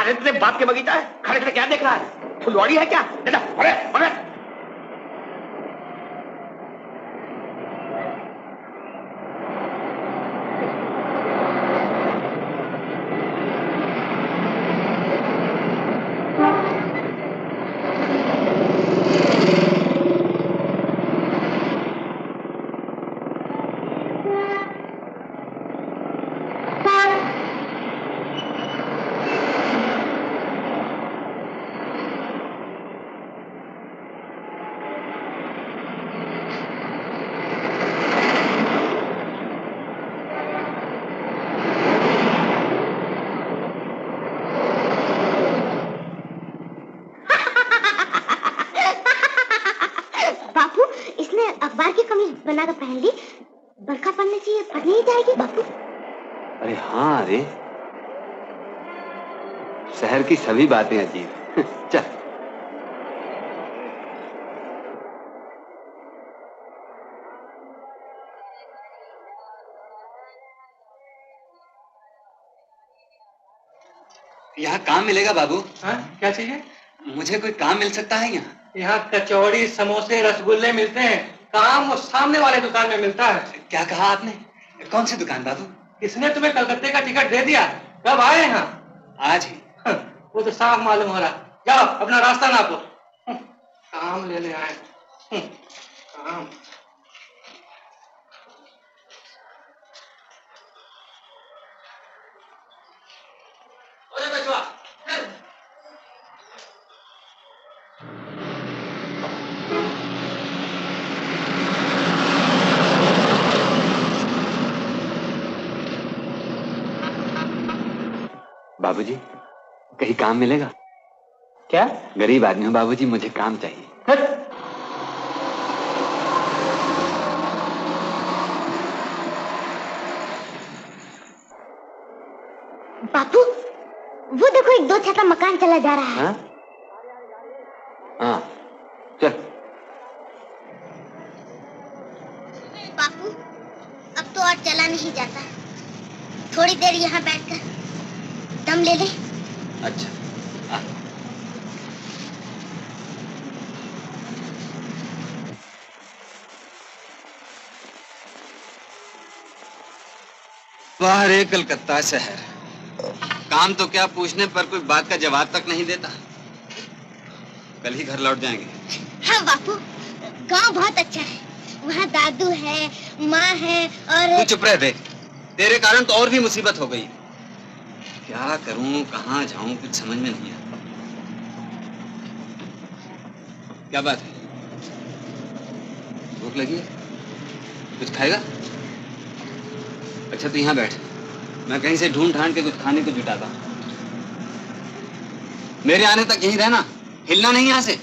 अरे तेरे बाप के बगीचा है, खड़े खड़े क्या देख रहा है? फुलवाड़ी है क्या? बेटा अरे अरे अखबार की कमीज बनाकर पहन ली, बरखा पड़ने से ये फट नहीं जाएगी बापू? अरे हाँ, अरे शहर की सभी बातें अजीब। चल यहाँ काम मिलेगा बाबू? हाँ, क्या चाहिए? मुझे कोई काम मिल सकता है यहाँ? यहाँ कचौड़ी, समोसे, रसगुल्ले मिलते हैं। काम वो सामने वाले दुकान में मिलता है। क्या कहा आपने? कौन सी दुकान बाबू? किसने तुम्हें कलकत्ते का टिकट दे दिया? कब आए यहाँ? आज ही। वो तो साफ मालूम हो रहा। जाओ अपना रास्ता नापो। काम ले आए। काम। बाबूजी, कहीं काम मिलेगा? क्या? गरीब आदमी हूँ बाबूजी, मुझे काम चाहिए। बापू, वो देखो एक दो छत मकान चला जा रहा है। हाँ, चल। बापू, अब तो और चला नहीं जाता। थोड़ी देर यहाँ बैठकर दम ले ले। अच्छा। बाहर है कलकत्ता शहर, काम तो क्या पूछने पर कोई बात का जवाब तक नहीं देता। कल ही घर लौट जाएंगे। हाँ बापू, गांव बहुत अच्छा है। वहाँ दादू है, माँ है और तू चुप रह बे, तेरे कारण तो और भी मुसीबत हो गई। क्या करूं, कहाँ जाऊं, कुछ समझ में नहीं आता। क्या बात है? भूख लगी है? कुछ खाएगा? अच्छा तू यहाँ बैठ, मैं कहीं से ढूंढ ढांड के कुछ खाने को जुटाता हूँ। मेरे आने तक यहीं रहना, हिलना नहीं यहाँ से।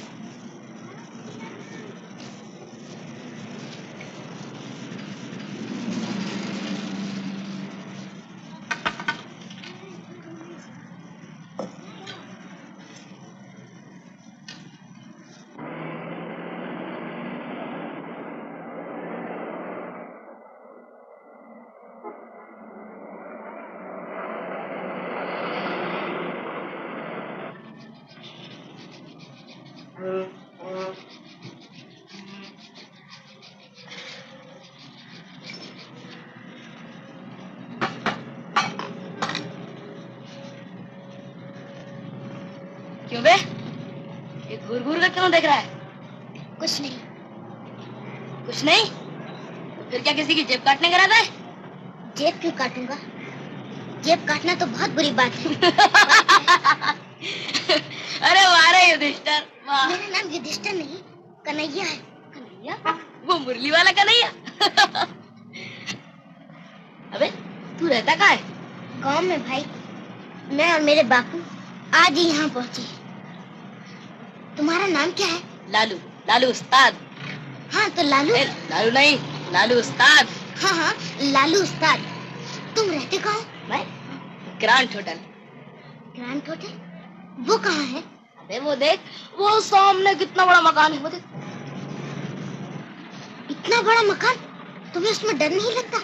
क्यों बे? ये घूर घूर कर क्यों देख रहा है? कुछ नहीं। कुछ नहीं? तो फिर क्या किसी की जेब काटने का इरादा है? जेब क्यों काटूंगा? जेब काटना तो बहुत बुरी बात है। अरे वाह रे युधिष्ठिर, वाह। मेरा नाम युधिष्ठिर नहीं, कन्हैया है। कन्हैया? वो मुरली वाला कन्हैया? अबे तू रहता कहाँ है? गांव में भाई। मैं और मेरे बापू आज ही यहाँ पहुँचे। तुम्हारा नाम क्या है? लालू। लालू उस्ताद। हाँ तो लालू? लालू नहीं, लालू उस्ताद। हाँ हाँ, लालू उस्ताद। तुम रहते कहाँ हो? मैं ग्रांट होटल। Grant hotel? वो कहाँ है? अबे वो देख, वो सामने कितना बड़ा मकान है, वो देख। इतना बड़ा मकान? तुम्हें उसमें डर नहीं लगता?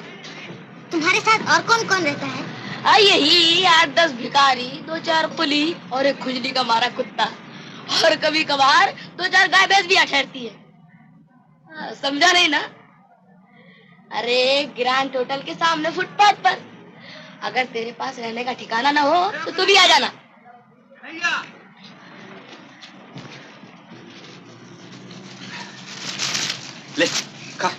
तुम्हारे साथ और कौन कौन रहता है? यही 8-10 भिखारी, 2-4 कुली और एक खुजली का मारा कुत्ता, और कभी कभार 2-4 गाय भैंस भी आ ठहरती है। समझा नहीं ना? अरे ग्रैंड होटल के सामने फुटपाथ पर। अगर तेरे पास रहने का ठिकाना ना हो तो तू भी आ जाना। ले खा।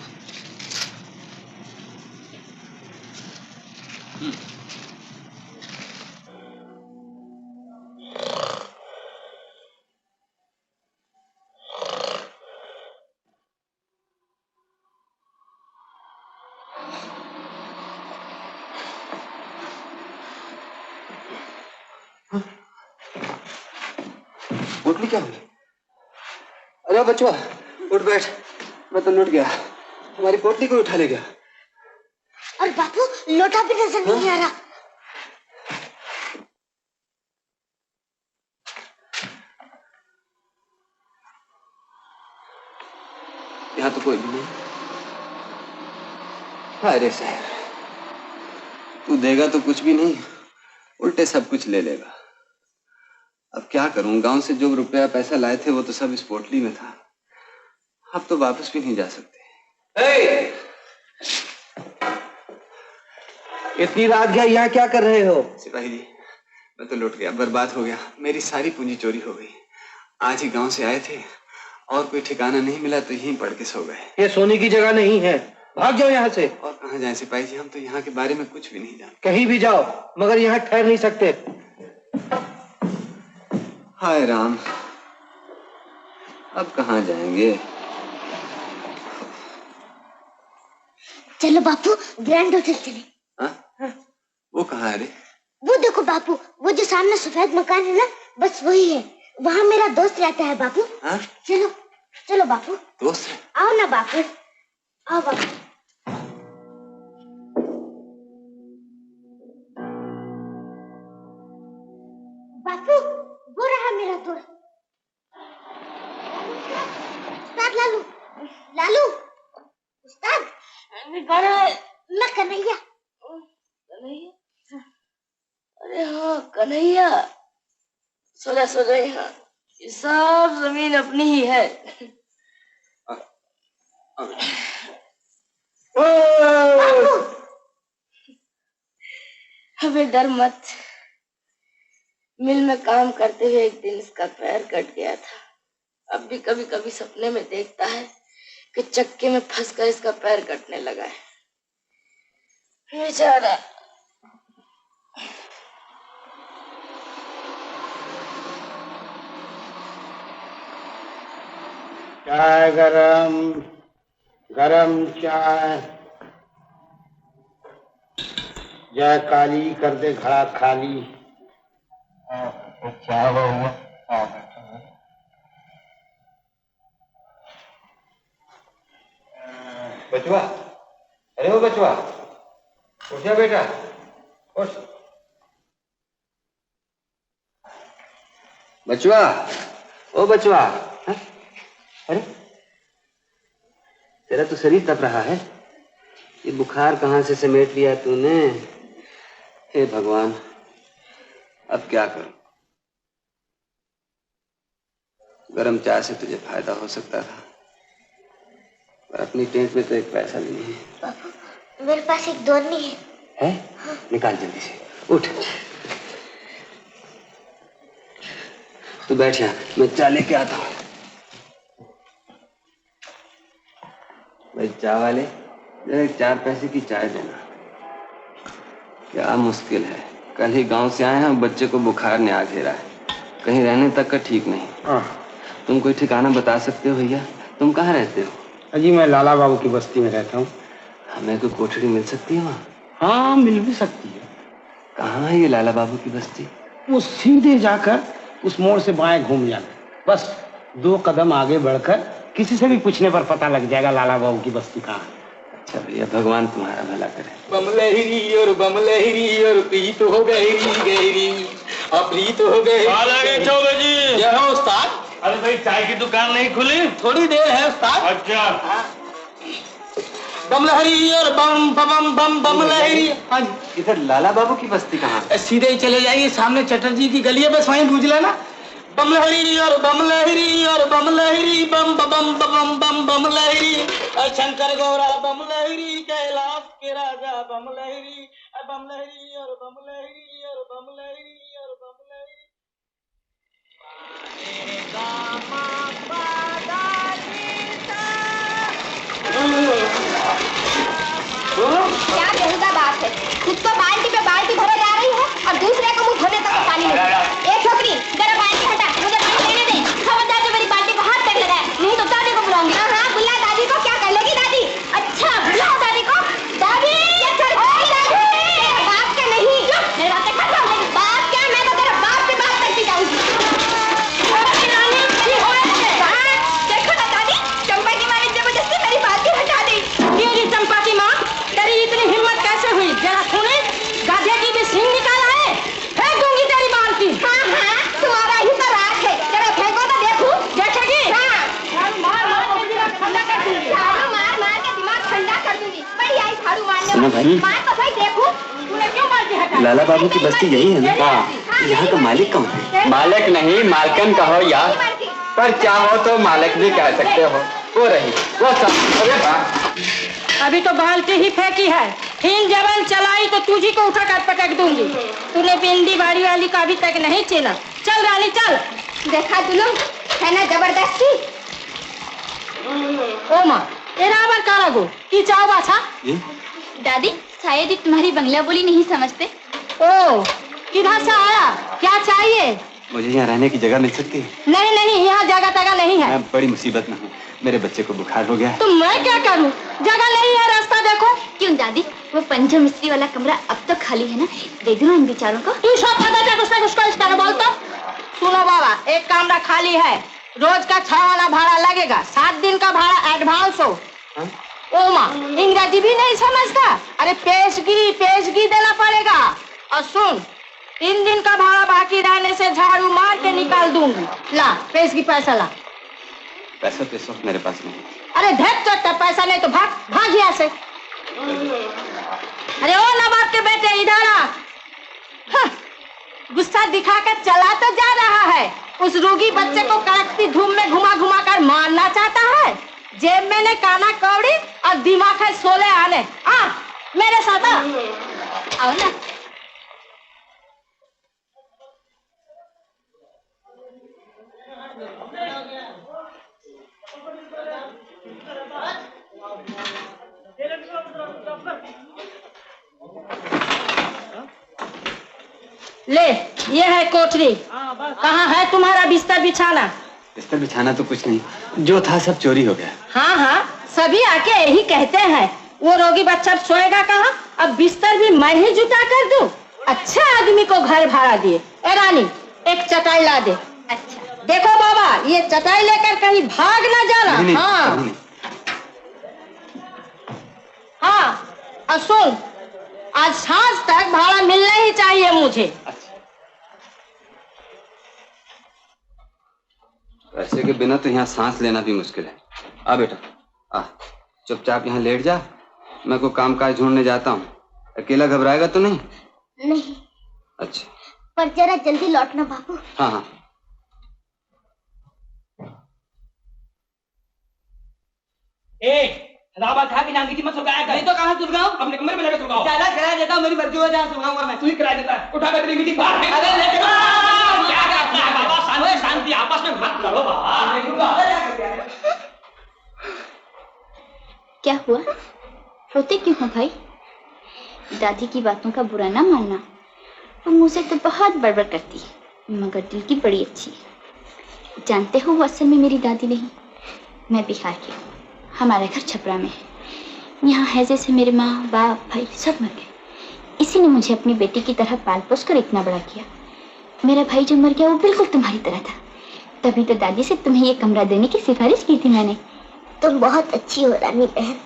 पोटली क्या हुई? अरे बचवा उठ बैठ, मैं तो लुट गया। हमारी पोटली को उठा ले गया। और बापू लोटा भी नजर नहीं आ रहा। यहाँ तो कोई भी नहीं। अरे साहब, तू देगा तो कुछ भी नहीं, उल्टे सब कुछ ले लेगा। अब क्या करूं, गांव से जो रुपया पैसा लाए थे वो तो सब इस पोटली में था। अब तो वापस भी नहीं जा सकते। इतनी रात गया, यहाँ क्या कर रहे हो? सिपाही जी, मैं तो लुट गया, बर्बाद हो गया। मेरी सारी पूंजी चोरी हो गई। आज ही गांव से आए थे और कोई ठिकाना नहीं मिला तो यहीं पड़ के सो गए। ये सोने की जगह नहीं है, भाग जाओ यहाँ से। और कहाँ जाए सिपाही जी, हम तो यहाँ के बारे में कुछ भी नहीं जानते। कहीं भी जाओ मगर यहाँ ठहर नहीं सकते। हाय राम, अब कहाँ जाएंगे? चलो बापू ग्रैंड होटल चले। वो कहाँ है रे? वो देखो बापू, वो जो सामने सफेद मकान है ना, बस वही है। वहाँ मेरा दोस्त रहता है बापू। चलो चलो बापू। दोस्त है? आओ ना बापू, आओ बापू। बापू वो रहा मेरा दोस्त उस्ताद लालू। लालू उस्ताद, मैं कन्हैया। कन्हैया? अरे हाँ कन्हैया, सोजा सोजा यहाँ, ये सब जमीन अपनी ही है। हमें डर मत, मिल में काम करते हुए एक दिन इसका पैर कट गया था। अब भी कभी कभी सपने में देखता है कि चक्के में फंसकर इसका पैर कटने लगा है। बेचारा। चाय गरम, गरम चाय। जय काली कर दे घड़ा खाली। चाय हुआ। बचवा, अरे वो बचवा, उठ जा बेटा, उठ। बचवा, ओ बचवा, अरे तेरा तो शरीर तप रहा है, ये बुखार कहाँ से समेट लिया तूने? हे भगवान, अब क्या करूं? गरम चाय से तुझे फायदा हो सकता था, पर अपनी टेंट में तो एक पैसा भी नहीं है। बापू मेरे पास एक दोनी है। है? निकाल जल्दी से, उठ। तू बैठ यहाँ, मैं चाय लेके आता हूँ। भाई चाय वाले, जरा 4 पैसे की चाय देना। क्या मुश्किल है, कल ही गांव से आए हैं, बच्चे को बुखार ने आ घेरा है, कहीं रहने तक का ठीक नहीं। तुम कोई ठिकाना बता सकते हो भैया? तुम कहाँ रहते हो? अजी मैं लाला बाबू की बस्ती में रहता हूँ। हमें कोई कोठड़ी मिल सकती है वहाँ? हाँ मिल भी सकती है। कहाँ है ये लाला बाबू की बस्ती? वो सीधे जाकर उस मोड़ से बाएं घूम जाना, बस 2 कदम आगे बढ़कर किसी से भी पूछने पर पता लग जाएगा लाला बाबू की बस्ती कहाँ है। अच्छा भैया, भगवान तुम्हारा भला करे। बम लहरी और प्रीत हो गहरी प्रीत हो गई। जी क्या है उस्ताद? अरे भाई चाय की दुकान नहीं खुली? थोड़ी देर है उस्ताद। अच्छा। बम लहरी और बम बम बम बम लहरी। हाँ जी। इधर लाला बाबू की बस्ती कहाँ है? सीधे ही चले जाइए, सामने चटर्जी की गली है, बस वहीं पूछ लेना। बम लहरी और बम लहरी और बम लहरी बम बम बम बम बम लहरी, शंकर गौरा बम लहरी, कैलाश के राजा बम लहरी, बम लहरी और बम लहरी और बम लहरी और बम लहरी। क्या बेहुदा बात है, खुद तो बाल्टी पे बाल्टी भरे जा रही है और दूसरे को मुंह धोने तक पानी नहीं। ए छोकरी, जरा बाल्टी हटा, मुझे पानी लेने दे। खबरदार जो मेरी बाल्टी को हाथ तक लगाए, नहीं तो दादी को बुलाऊंगी। हाँ, बुला दादी को। क्या कर लेगी दादी? अच्छा, बुलाओ दादी को। दादी, तेरे बाप का नहीं, मेरे बाप का खत्म है। बाप क्या, मैं तो तेरे बाप से बात करती जाऊंगी। देखो ना दादी, चंपा की माँ ने जबरदस्ती मेरी बाल्टी हटा दी। चंपा की माँ, तेरी इतनी हिम्मत कैसे हुई? जरा सुने, गाधे की भी सींग निकाला है, फेंक दूंगी तेरी बाल्टी। हाँ हाँ, तुम्हारा ही तो राज है, जरा फेंको तो देखूं। देखेगी? हाँ, मार मार के दिमाग ठंडा कर दूंगी। झाड़ू मार मार के दिमाग ठंडा कर दूंगी। बड़ी आई झाड़ू मारने वाली। मार तो सही, देखूं तूने क्यों बाल्टी हटाई? लाला बाबू की बस्ती यही है ना? हाँ। यहाँ का मालिक कौन है? मालिक नहीं, मालकन कहो यार, पर चाहो तो मालिक भी कह सकते हो। वो रही वो सब। अरे वाह, अभी तो बाल्टी ही फेंकी है, हिल जबन चलाई तो तुझी को उठा कर पटक दूंगी। तूने भिंडी बाड़ी वाली का अभी तक नहीं चीना। चल रानी चल। देखा दुलू, है ना जबरदस्ती। ओ माँ, तेरा आवर कारागो की चाव बाछा? दादी, शायद ही तुम्हारी बंगला बोली नहीं समझते। ओ, किधर से आया? क्या चाहिए? मुझे यहाँ रहने की जगह मिल सकती है? नहीं नहीं, यहाँ जगह तगह नहीं है। मैं बड़ी मुसीबत में हूँ, मेरे बच्चे को बुखार हो गया है। तो मैं क्या करूँ? जगह नहीं है, रास्ता देखो। क्यों दादी, वो पंचम मिस्त्री वाला कमरा अब तक खाली है ना, दे दो इन बेचारों को। तू सब पता है उसने उसको इस तरह बोलता। सुनो बाबा, एक कमरा खाली है, रोज का 6 आना भाड़ा लगेगा, 7 दिन का भाड़ा एडवांस हो। ओ माँ, इंग्रेजी भी नहीं समझता? अरे पेशगी देना पड़ेगा। और सुन, 3 दिन का भाड़ा बाकी रहने से झाड़ू मार के निकाल दूंगी। ला पेशगी पैसा ला। पैसा तो इस वक्त मेरे पास नहीं। अरे धक चट्टा, पैसा नहीं तो भाग यहाँ से। अरे ओ नवाब के बेटे, इधर आ। हाँ, गुस्सा दिखाकर चला तो जा रहा है, उस रोगी बच्चे को कड़कती धूप में घुमा घुमा कर मारना चाहता है। जेब में ने काना कौड़ी और दिमाग है 16 आने। आ मेरे साथ आओ ना। ले, ये है कोठरी। कहाँ है तुम्हारा बिस्तर बिछाना? बिस्तर बिछाना तो कुछ नहीं, जो था सब चोरी हो गया। हाँ हाँ, सभी आके यही कहते हैं। वो रोगी बच्चा सोएगा कहाँ? अब बिस्तर भी मैं ही जुटा कर दूं? अच्छा आदमी को घर भाड़ा दिए। ए रानी, एक चटाई ला दे। अच्छा देखो बाबा, ये चटाई लेकर कहीं भाग ना जाना। नहीं, हाँ नहीं। हाँ, और सुन, आज सांझ तक भाड़ा मिलना ही चाहिए मुझे। पैसे के बिना तो यहाँ सांस लेना भी मुश्किल है। आ बेटा, आ चुपचाप यहाँ लेट जा, मैं कोई काम काज ढूंढने जाता हूँ। अकेला घबराएगा तो नहीं? नहीं। अच्छा, पर जरा जल्दी लौटना बाबू। हाँ हाँ। रावत खा के नाम की मत सुलगाया कर। नहीं तो कहाँ सुलगाऊं? अपने कमरे में जाकर सुलगाओ। ज्यादा किराया देता हूँ, मेरी मर्जी हो, जहाँ सुलगाऊंगा मैं। तू ही किराया देता है। उठा कर तेरी मीटिंग बाहर है। अरे लेकिन क्या करता है बाबा? शांति आपस में मत करो बाबा। क्या हुआ? रोते क्यों हो भाई? दादी की बातों का बुरा ना मानना, वो मुझसे तो बहुत बड़बड़ करती है, मगर दिल की बड़ी अच्छी है। जानते हो वो असल में मेरी दादी नहीं, मैं बिहार की हूँ। हमारा घर छपरा में है। यहाँ हैजे से मेरे माँ बाप भाई सब मर गए। इसी ने मुझे अपनी बेटी की तरह पाल पोस कर इतना बड़ा किया। मेरा भाई जो मर गया वो बिल्कुल तुम्हारी तरह था, तभी तो दादी से तुम्हें ये कमरा देने की सिफारिश की थी मैंने। तुम बहुत अच्छी हो रानी बहन।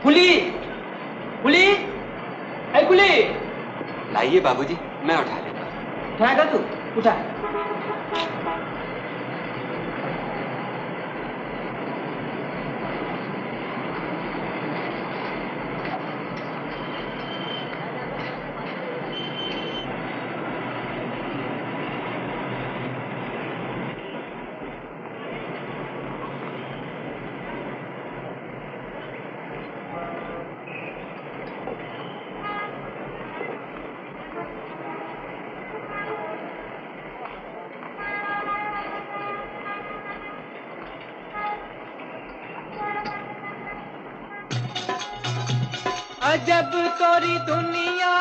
फुली फुली आइए बाबूजी, मैं उठा लेता। उठाएगा तू? उठा। अजब तोरी दुनिया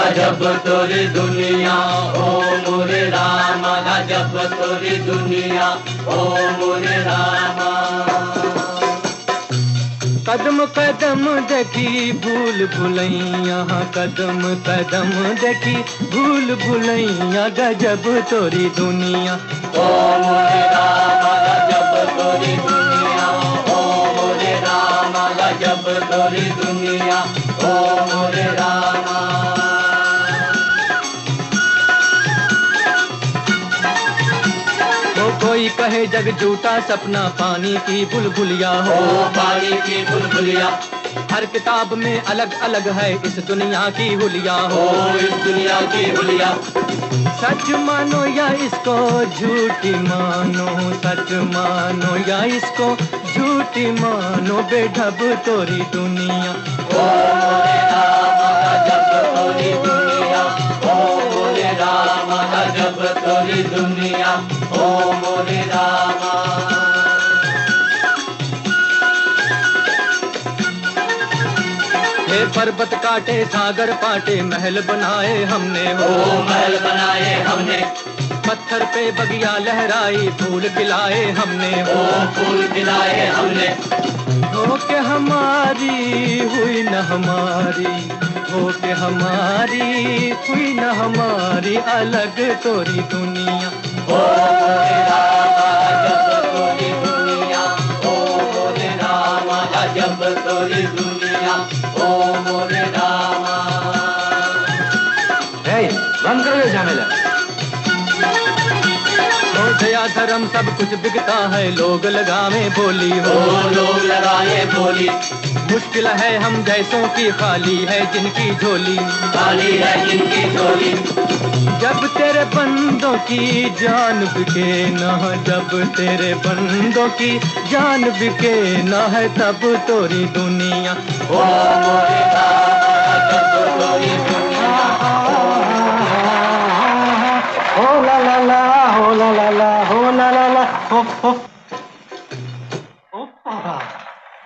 अजब तोरी दुनिया ओ मोरे रामा अजब तोरी दुनिया ओ मोरे रामा कदम कदम देखी भूल भुलैया कदम कदम देखी भूल भुलैया गजब तोरी दुनिया ओ मोरे रामा गजब तोरी दुनिया ओ मोरे रामा गजब तोरी दुनिया ओ मोरे रामा कोई कहे जग झूठा सपना पानी की बुलबुलिया हो पानी की बुलबुलिया हर किताब में अलग अलग है इस दुनिया की हुलिया हो इस दुनिया की हुलिया सच मानो या इसको झूठी मानो सच मानो या इसको झूठी मानो बेढब तोरी दुनिया ओ मोरे रामा गजब तोरी दुनिया ओ मोरे रामा गजब तोरी दुनिया ओ मोरे रामा हे पर्वत काटे सागर पाटे महल बनाए हमने हो महल बनाए हमने पत्थर पे बगिया लहराई फूल खिलाए हमने हो फूल खिलाए हमने हो के हमारी हुई न हमारी हो के हमारी हुई न हमारी अलग तोरी दुनिया ओ मोरे रामा गजब तोरी दुनिया ओ मोरे रामा गजब तोरी दुनिया ओ मोरे रामा बंद करो ये झमेला दया धर्म सब कुछ बिकता है लोग लगावे बोली हो लोग लगाए बोली मुश्किल है हम जैसों की खाली है जिनकी झोली खाली है जिनकी झोली जब तेरे बंदों की जान बिके ना जब तेरे बंदों की जान बिके ना है तब तोरी दुनिया ओ मोरे रामा जब तोरी दुनिया हो ला ला ला हो ला ला ला हो ला ला ला हो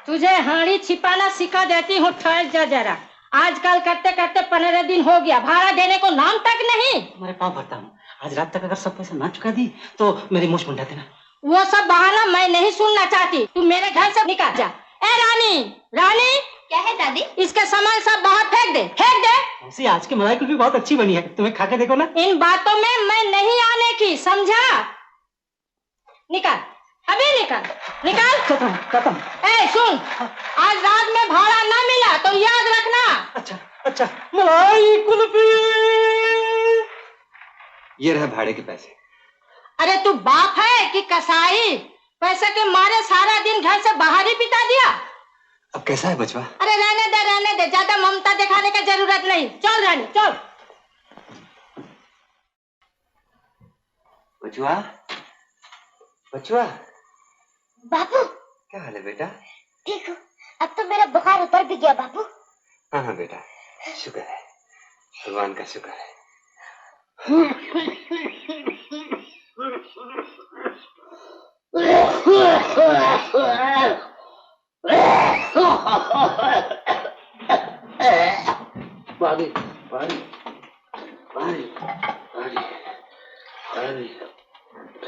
तुझे हाड़ी छिपाना सिखा देती हूँ ठहर जा जरा आजकल करते करते 15 दिन हो गया भाड़ा देने को नाम तक नहीं तुम्हारे पाँव भरता हूँ आज रात तक अगर सब पैसा ना चुका दी तो मेरी मुझ मुंडा देना वो सब बहाना मैं नहीं सुनना चाहती तू मेरे घर से निकल जा ए रानी रानी क्या है दादी? इसके सामान सब बाहर फेंक दे उसी आज की मलाई कुल्फी बहुत अच्छी बनी है तुम्हें खा के देखो ना इन बातों में मैं नहीं आने की समझा निकल अभी निकल खत्म ए सुन आज रात में भाड़ा ना मिला तो याद रखना अच्छा मलाई कुल्फी ये रहे भाड़े के पैसे अरे तू बाप है कि कसाई पैसे के मारे सारा दिन घर से बाहर ही बिता दिया अब कैसा है बचवा अरे रहने दे ज्यादा ममता दिखाने का जरूरत नहीं चल रानी चल बचवा बचवा बापू क्या हाल है बेटा ठीक हूँ अब तो मेरा बुखार उतर भी गया बापू हाँ बेटा शुक्र है भगवान का शुक्र है पानी पानी पानी पानी पानी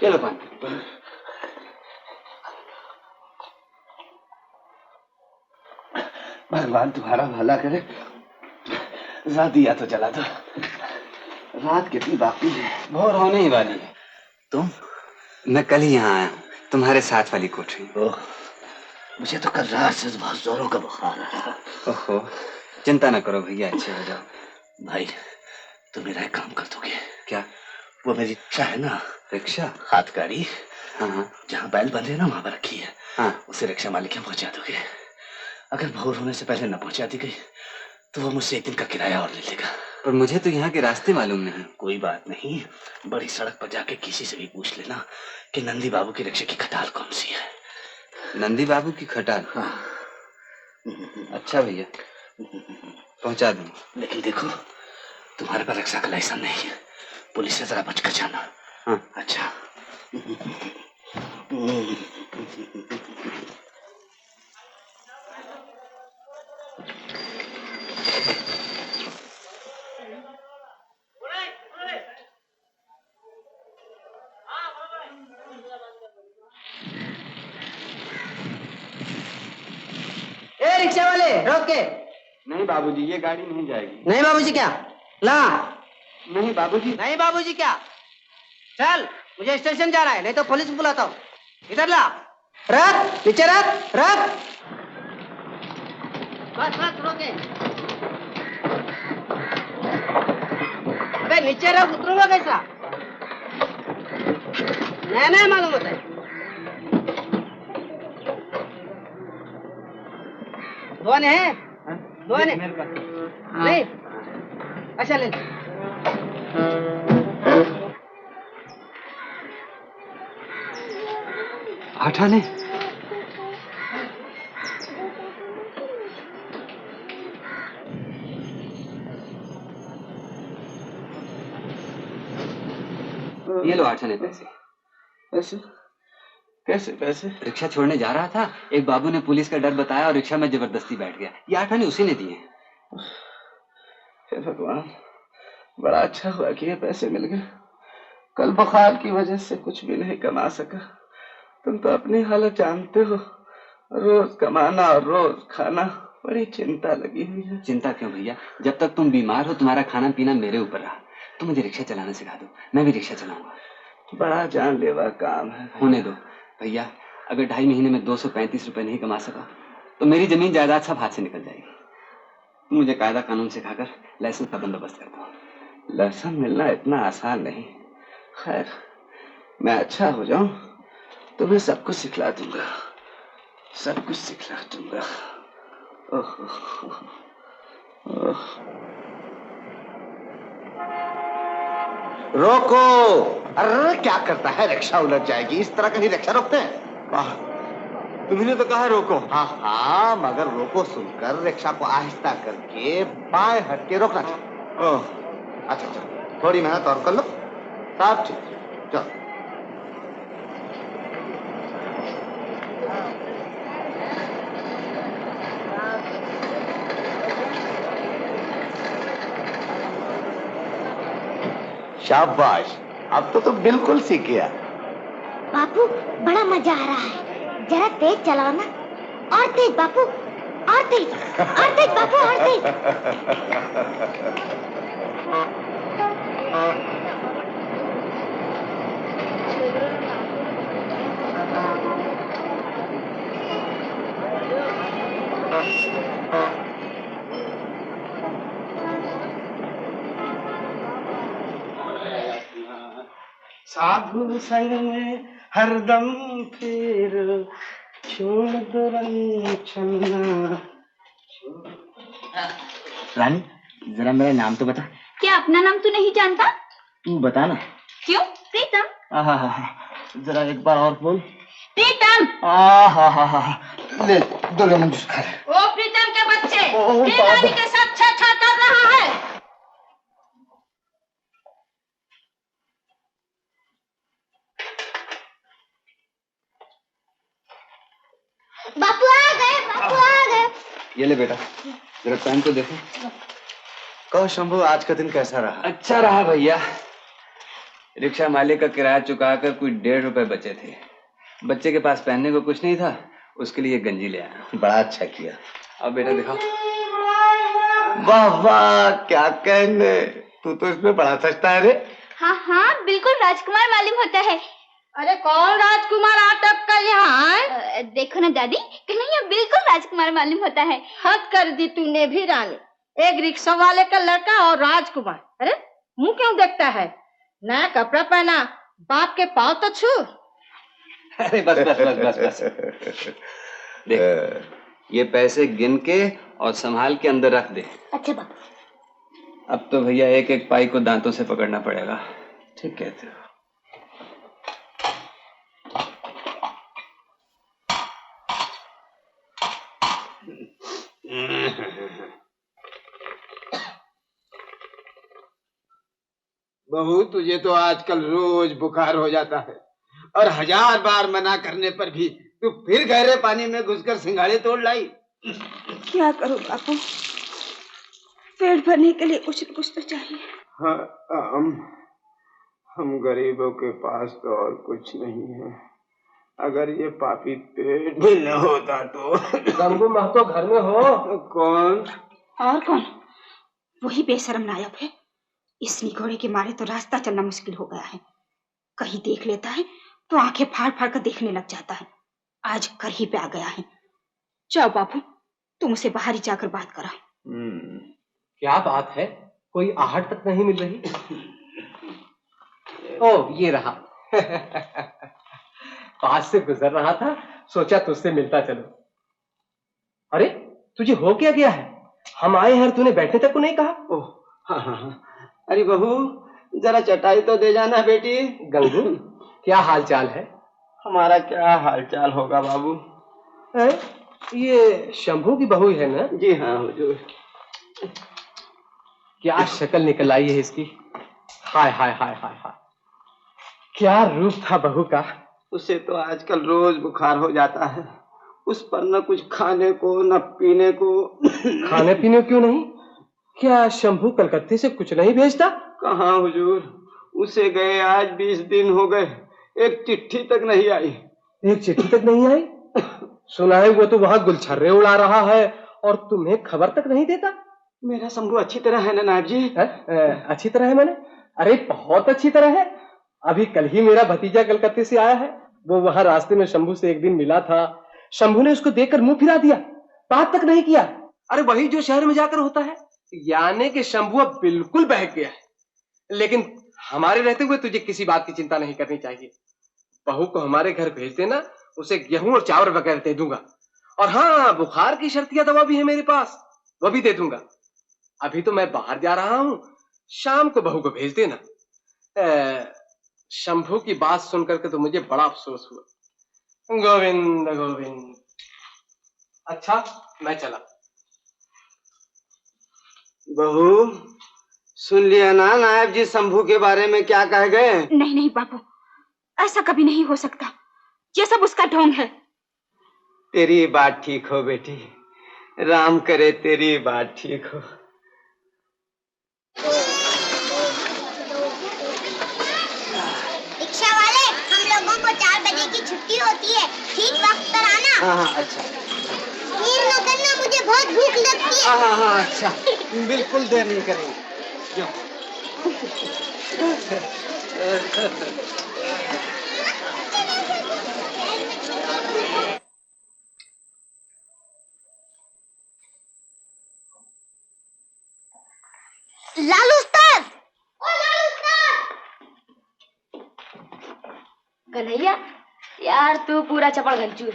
चलो पानी भगवान तुम्हारा भला करे रात दिया तो जला दो रात कितनी बाकी है भोर होने ही वाली है तुम मैं कल ही यहाँ आया हूँ तुम्हारे साथ वाली कोठरी मुझे तो कल रात से बहुत जोरों का बुखार है। ओहो, चिंता ना करो भैया, अच्छे हो जाओ। भाई तुम मेरा एक काम कर दोगे क्या? वो मेरी रिक्शा है ना, रिक्शा? हाथ गाड़ी, हाँ, जहाँ बैल बंधे ना वहां पर रखी है, हाँ। उसे रिक्शा मालिक के पहुंचा दोगे। अगर भोर होने से पहले न पहुंचा दी गई तो वो मुझसे 1 दिन का किराया और ले लेगा। पर मुझे तो यहाँ के रास्ते मालूम नहीं। कोई बात नहीं, बड़ी सड़क पर जाके किसी से भी पूछ लेना कि नंदी बाबू की रिक्शे की खटाल कौन सी है। नंदी बाबू की खटाल? हाँ। अच्छा भैया, पहुंचा दूंगा। लेकिन देखो, तुम्हारे पर रिक्शा का लाइसेंस नहीं है, पुलिस से जरा बच कर जाना। हाँ। अच्छा। ए रिक्शा वाले, रोक के। नहीं बाबूजी, ये गाड़ी नहीं जाएगी। नहीं बाबूजी क्या? ला। नहीं बाबूजी। नहीं बाबूजी क्या? चल, मुझे स्टेशन जाना है, नहीं तो पुलिस बुलाता हूँ। इधर ला। रख, नीचे रख, रख। बस बस, रोके। अबे नीचे रख, उतरूंगा कैसा? नहीं मालूम होता है। धोने है? धोने? नहीं? अच्छा ले। हटा ले। ये लो 8 आने पैसे। पैसे? कैसे पैसे? रिक्शा छोड़ने जा रहा था, एक बाबू ने पुलिस का डर बताया और रिक्शा में जबरदस्ती बैठ गया। ये 8 आने उसी ने दिए। हे भगवान, बड़ा अच्छा हुआ कि ये पैसे मिल गए। कल बुखार की वजह से कुछ भी नहीं कमा सका। तुम तो अपनी हालत जानते हो, रोज कमाना और रोज खाना, बड़ी चिंता लगी हुई है। चिंता क्यों भैया, जब तक तुम बीमार हो तुम्हारा खाना पीना मेरे ऊपर रहा। तुम मुझे रिक्शा चलाना सिखा दो, मैं भी रिक्शा चलाऊंगा। बड़ा जानलेवा काम है। होने दो भैया, अगर 2.5 महीने में 235 रुपए नहीं कमा सका तो मेरी जमीन जायदाद सब हाथ से निकल जाएगी। तुम मुझे कायदा कानून सिखाकर लाइसेंस का बंदोबस्त कर दो। लाइसेंस मिलना इतना आसान नहीं। खैर, मैं अच्छा हो जाऊं तो मैं सब कुछ सिखला दूंगा, सब कुछ सिखला दूंगा। ओह, ओह। रोको! अरे क्या करता है, रिक्शा उलट जाएगी। इस तरह कहीं रिक्शा रोकते हैं? वाह, तुमने तो कहा रोको। हाँ हाँ, मगर रोको सुनकर रिक्शा को आहिस्ता करके बाएं हट के रोकना चाहिए। ओह, अच्छा अच्छा, थोड़ी मेहनत और कर लो, सब ठीक। चलो। शाबाश, अब तो तुम बिल्कुल सीख गया। बापू बड़ा मजा आ रहा है, जरा तेज चलाओ ना। और तेज बापू, और तेज, और तेज बापू, और तेज। साधु संग में हरदम फिर छोड़ दो रंग छलना। रानी, जरा मेरा नाम तो बता। क्या अपना नाम तू नहीं जानता? तू बता ना। क्यों? प्रीतम। आहा, जरा एक बार और बोल। प्रीतम। ले, दो लेमन जूस खा ले। ओ प्रीतम के बच्चे, ओ, ये रानी के साथ छेड़छाड़ कर रहा है। बापू आ गए, बापू आ गए। ये ले बेटा, जरा टाइम तो देखो। कहो शंभू, आज का दिन कैसा रहा? अच्छा रहा भैया। रिक्शा मालिक का किराया चुकाकर कुछ 1.5 रुपए बचे थे। बच्चे के पास पहनने को कुछ नहीं था, उसके लिए गंजी ले आया। बड़ा अच्छा किया। अब बेटा दिखाओ। वाह वाह, क्या कहने, तू तो इसमें बड़ा सस्ता है रे। हाँ हाँ, बिल्कुल राजकुमार मालूम होता है। अरे कौन राजकुमार आटप का यहाँ? देखो ना दादी, कन्हैया बिल्कुल राजकुमार मालूम होता है। हद कर दी तूने भी रानी, एक रिक्शा वाले का लड़का और राजकुमार। अरे मुंह क्यों देखता है? नया कपड़ा पहना, बाप के पाँव तो छू। अरे बस बस बस बस बस देख, ये पैसे गिन के और संभाल के अंदर रख दे। अच्छा बाबू। अब तो भैया एक एक पाई को दांतों से पकड़ना पड़ेगा। ठीक कहते हो। बहू, तुझे तो आजकल रोज बुखार हो जाता है और 1000 बार मना करने पर भी तू फिर गहरे पानी में घुसकर सिंघाड़े तोड़ लाई। क्या करूं बापू, पेट भरने के लिए कुछ न कुछ तो चाहिए। हाँ, हम गरीबों के पास तो और कुछ नहीं है। अगर ये पापी पेट भी न होता तो। गंगू महतो घर में हो? कौन? और कौन? वही बेशरम नायब है। इस निगोड़े के मारे तो रास्ता चलना मुश्किल हो गया है। कहीं देख लेता है तो आंखें फाड़ फाड़ कर देखने लग जाता है। आज घर ही पे आ गया है। जाओ बापू, तुम उसे बाहर ही जाकर बात करा। क्या बात है? कोई आहट तक नहीं मिल रही? ओ ये रहा। पास से गुजर रहा था, सोचा तुझसे मिलता चलो। अरे तुझे हो क्या गया है? हम आए हैं, तूने बैठने तक को नहीं कहा। ओह हाँ हाँ हाँ। अरे बहू, जरा चटाई तो दे जाना बेटी। गंगू, क्या हाल चाल है? हमारा क्या हाल चाल होगा बाबू। ये शंभू की बहू है ना? जी हाँ हुजूर। क्या शक्ल निकल आई है इसकी। हाय हाय हाय हाय हाय, क्या रूप था बहू का। उसे तो आजकल रोज बुखार हो जाता है। उस पर न कुछ खाने को न पीने को। खाने पीने क्यों नहीं? क्या शंभू कलकत्ते से कुछ नहीं भेजता? कहाँ हुजूर, उसे गए आज 20 दिन हो गए, एक चिट्ठी तक नहीं आई। एक चिट्ठी तक नहीं आई? सुना है वो तो वहाँ गुलछर्रे उड़ा रहा है और तुम्हें खबर तक नहीं देता। मेरा शंभू अच्छी तरह है ना नायब जी? अच्छी तरह है मैंने? अरे बहुत अच्छी तरह है। अभी कल ही मेरा भतीजा कलकत्ते से आया है। वो वहां रास्ते में शंभू से एक दिन मिला था। शंभू ने उसको देखकर मुंह फिरा दिया, बात तक नहीं किया। अरे वही जो शहर में जाकर होता है। यानी कि शंभू अब बिल्कुल बहक गया है। लेकिन हमारे रहते हुए तुझे किसी बात की चिंता नहीं करनी चाहिए। बहू को हमारे घर भेज देना, उसे गेहूं और चावल वगैरह दे दूंगा। और हाँ, बुखार की शर्तिया दवा भी है मेरे पास, वो भी दे दूंगा। अभी तो मैं बाहर जा रहा हूँ, शाम को बहू को भेज देना। शंभू की बात सुनकर के तो मुझे बड़ा अफसोस हुआ। गोविंद गोविंद। अच्छा मैं चला। बहू, सुन लिया ना नायब जी शंभू के बारे में क्या कह गए? नहीं नहीं बाबू, ऐसा कभी नहीं हो सकता। ये सब उसका ढोंग है। तेरी बात ठीक हो बेटी, राम करे तेरी बात ठीक हो। रिक्शा वाले, हम लोगों को 4 बजे की छुट्टी होती है, ठीक वक्त पर आना। हाँ हाँ अच्छा। देर न करना, मुझे बहुत भूख लगती है। हाँ हाँ अच्छा, बिल्कुल देर नहीं करेंगे। जो। लालू उस्ताद! ओ लालू उस्ताद! कन्हैया, यार तू पूरा चपड़ घंचू।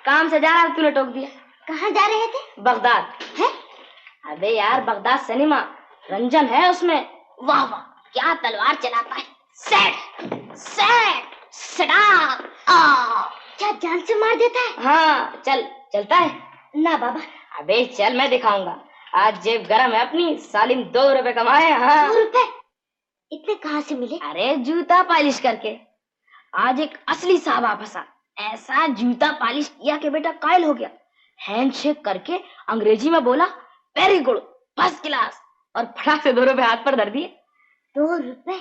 काम से जा रहा था, तूने टोक दिया। कहाँ जा रहे थे? बगदाद है? अबे यार, बगदाद सिनेमा रंजन है उसमें। वाह वाह, क्या तलवार चलाता है। सेट सेट सड़ा। क्या जान से मार देता है? हाँ चल, चलता है ना बाबा। अबे चल, मैं दिखाऊंगा। आज जेब गरम है अपनी, सालिम 2 रुपए कमाए। हाँ 2 रुपए? इतने कहाँ से मिले? अरे जूता पॉलिश करके। आज एक असली साहब फंसा, ऐसा जूता पॉलिश किया कि बेटा कायल हो गया। हैंडशेक करके अंग्रेजी में बोला वेरी गुड, फर्स्ट क्लास, और फटाक से 2 रुपए हाथ पर धर दिए। 2 रुपए?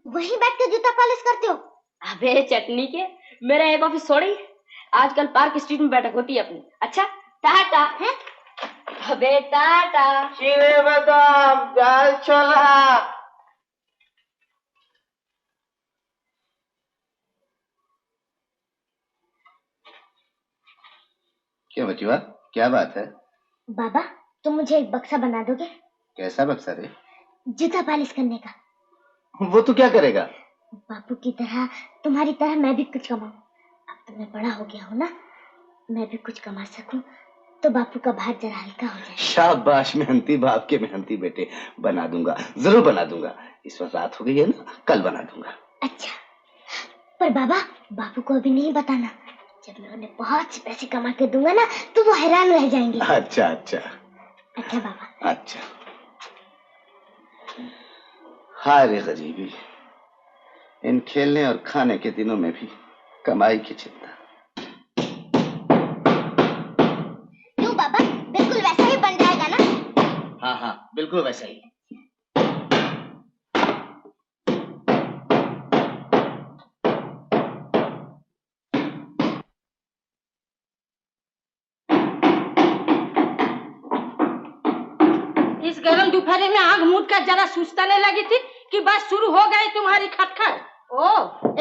वही बैठ के जूता पॉलिश करते हो? अबे चटनी के, मेरा एक ऑफिस छोड़ी, आजकल पार्क स्ट्रीट में बैठक होती है अपनी। अच्छा टाटा है? अबे टाटा। चीनी बादाम, दाल छोला। क्यों बचुआ, क्या बात है? बाबा तुम मुझे एक बक्सा बना दोगे? कैसा बक्सा रे? जूता पॉलिश करने का। वो तू क्या करेगा? बापू की तरह, तुम्हारी तरह मैं भी कुछ कमाऊं। अब तो मैं बड़ा हो गया हूँ ना, मैं भी कुछ कमा सकूं तो बापू का भार जरा हल्का हो जाए। शाबाश मेहनती बाप के मेहनती बेटे, बना दूंगा, जरूर बना दूंगा। इस वक्त रात हो गई है ना, कल बना दूंगा। अच्छा, पर बाबा बापू को अभी नहीं बताना। जब मैं उन्हें बहुत से पैसे कमा के दूंगा ना तो वो हैरान रह जाएंगे। अच्छा अच्छा अच्छा बाबा। अच्छा। हाय रे गरीबी, इन खेलने और खाने के दिनों में भी कमाई की चिंता। क्यों बाबा, बिल्कुल वैसा ही बन जाएगा ना? हाँ हाँ बिल्कुल वैसा ही। इस गर्म दोपहर में आग मूद का जरा सुस्ताने लगी थी कि बस शुरू हो गई तुम्हारी खटखट। ओ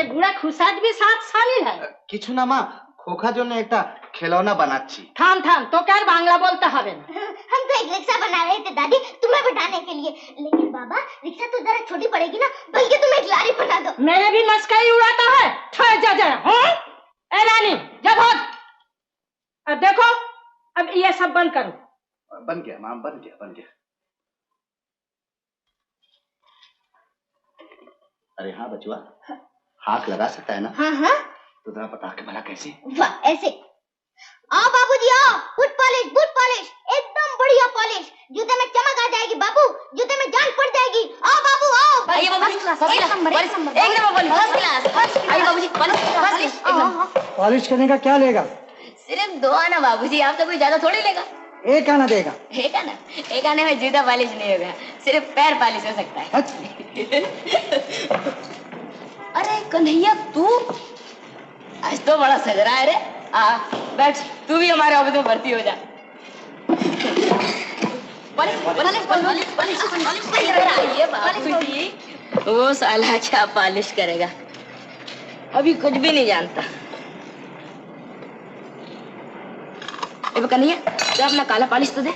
एक गुड़ा खुशाद भी साथ शामिल है। किछु ना माँ, खोखा जो ने एकटा खिलौना बनाची। थाम थाम तो क्या बांग्ला बोलता हवे। हम तो एक रिक्शा बना रहे थे दादी तुम्हें बिठाने के लिए, लेकिन बाबा रिक्शा तो जरा छोटी पड़ेगी ना, बल्कि तुम एक लारी बना दो। मेरे भी मस्करी उड़ाता है। ठहर जा जा। ए रानी जा भाग। अब देखो, अब ये सब बंद करो। बन गया माँ, बन गया बन गया। अरे हाँ बचुआ, हाथ लगा सकता है ना? हाँ हाँ। तो जरा बता के भला कैसे? वाह ऐसे। आओ बाबूजी आओ, बूट पॉलिश एकदम बढ़िया पॉलिश। जूते में चमक आ जाएगी बाबू, जूते में जान पड़ जाएगी। आओ बाबू आओ। आइए बाबूजी, पॉलिश करने का क्या लेगा? सिर्फ 2 आना बाबूजी, आप तो कोई ज्यादा थोड़ी लेगा। एक आना देगा? एक आने में जूता पॉलिश नहीं होगा, सिर्फ पैर पॉलिश हो सकता है। अरे कन्हैया तू आज तो बड़ा सज रहा है रे। बैठ, तू भी हमारे ऑफिस में भर्ती हो जा। वो साला क्या पॉलिश करेगा, अभी कुछ भी नहीं जानता। कन्हैया तो अपना काला पॉलिश तो दे।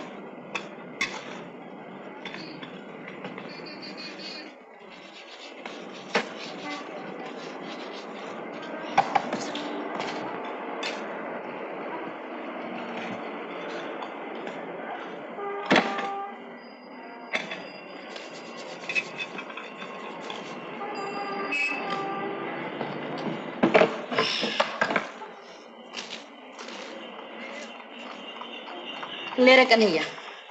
ले रे कन्हैया,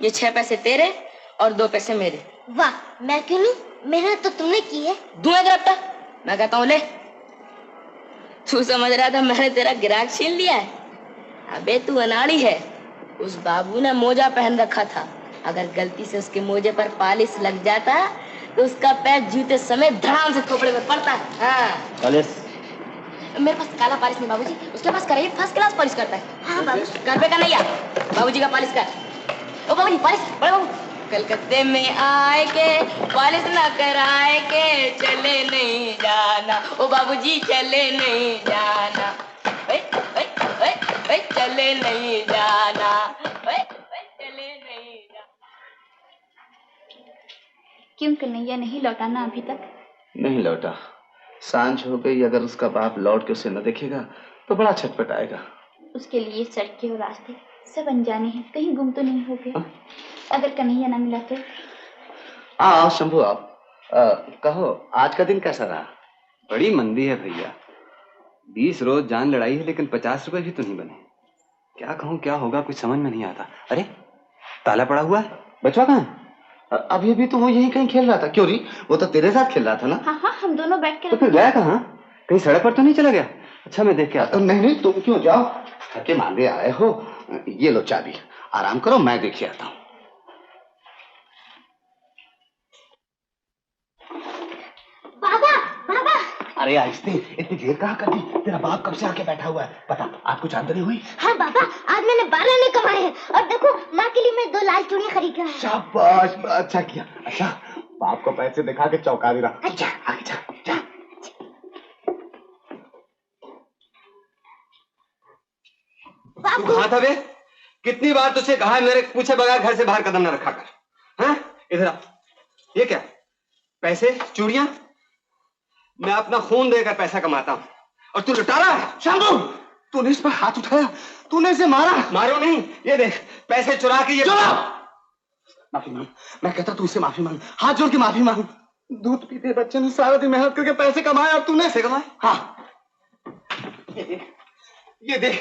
ये 6 पैसे तेरे और 2 पैसे मेरे। वाह, मैं क्यों नहीं, मेहनत तो तुमने की है। दूंगा ग्रफ्ता, मैं कहता हूँ ले। तू समझ रहा था मैंने तेरा गिराक छीन लिया है? अबे तू अनाड़ी है। उस बाबू ने मोजा पहन रखा था, अगर गलती से उसके मोजे पर पॉलिश लग जाता तो उसका पैर जूते समेत धड़ाम से खोपड़े में पड़ता। हाँ पॉलिश मेरे पास काला पॉलिश नहीं बाबूजी, उसके पास कराइए, फर्स्ट क्लास पॉलिश करता है। हाँ बाबू, घर पे का नहीं यार, बाबूजी का पॉलिश कर। ओ बाबूजी पॉलिश, बड़े बाबू। कलकत्ते में आए के पॉलिश ना कराए के चले नहीं जाना, ओ बाबूजी चले नहीं जाना, ओए ओए ओए ओए चले नहीं जाना, ओए ओए चले नहीं जाना। क्यों कन्हैया नहीं लौटाना अभी तक? नहीं लौटा। सांझ हो गई, अगर उसका बाप लौट के उसे न देखेगा तो बड़ा छटपटाएगा। उसके लिए सड़कें और रास्ते सब अनजाने हैं, कहीं गुम तो नहीं हो गया? अगर कन्हैया ना मिला तो? आओ शंभू आओ। कहो आज का दिन कैसा रहा? बड़ी मंदी है भैया, 20 रोज जान लड़ाई है लेकिन 50 रुपए भी तो नहीं बने। क्या कहूँ क्या होगा कुछ समझ में नहीं आता। अरे ताला पड़ा हुआ है, बचवा कहाँ है? अभी अभी तो वो यहीं कहीं खेल रहा था। क्यों री, वो तो तेरे साथ खेल रहा था ना? हाँ हाँ हम दोनों बैठ के। तो फिर गया कहाँ? कहीं सड़क पर तो नहीं चला गया? अच्छा मैं देख के आता हूँ। नहीं नहीं तुम क्यों जाओ, थके मांगे आए हो। ये लो चाबी, आराम करो, मैं देख के आता हूँ। बाबा बाबा। अरे आहिस्ते, इतनी देर कहाँ कर दी? तेरा बाप कब से आके बैठा हुआ है? बता, आज कुछ आमदनी हुई? हाँ बाबा, आज मैंने 12 आने कमाए हैं, और देखो माँ के लिए मैं 2 लाल चूड़ियां खरीद रहा हूँ। शाबाश, अच्छा किया। अच्छा बाप को पैसे दिखा के चौंका दे रहा। अच्छा आगे जा जा। बाबू कहाँ था बे? कितनी बार तुझे कहा है मेरे पूछे बगैर घर से बाहर कदम न रखा कर। हैं? इधर आ। ये क्या? पैसे, चूड़ियां? मैं अपना खून देकर पैसा कमाता हूं और तू लुटा रहा है। शंभू, तूने इस पर हाथ उठाया, तूने इसे मारा। मारो नहीं, ये देख पैसे चुरा के ये। माफी मांग, मैं कहता तू इसे माफी मांग, हाथ जोड़ के माफी मांग। दूध पीते बच्चे ने सारा दिन मेहनत करके पैसे कमाए और तूने ऐसे कमाए। हाँ, ये देख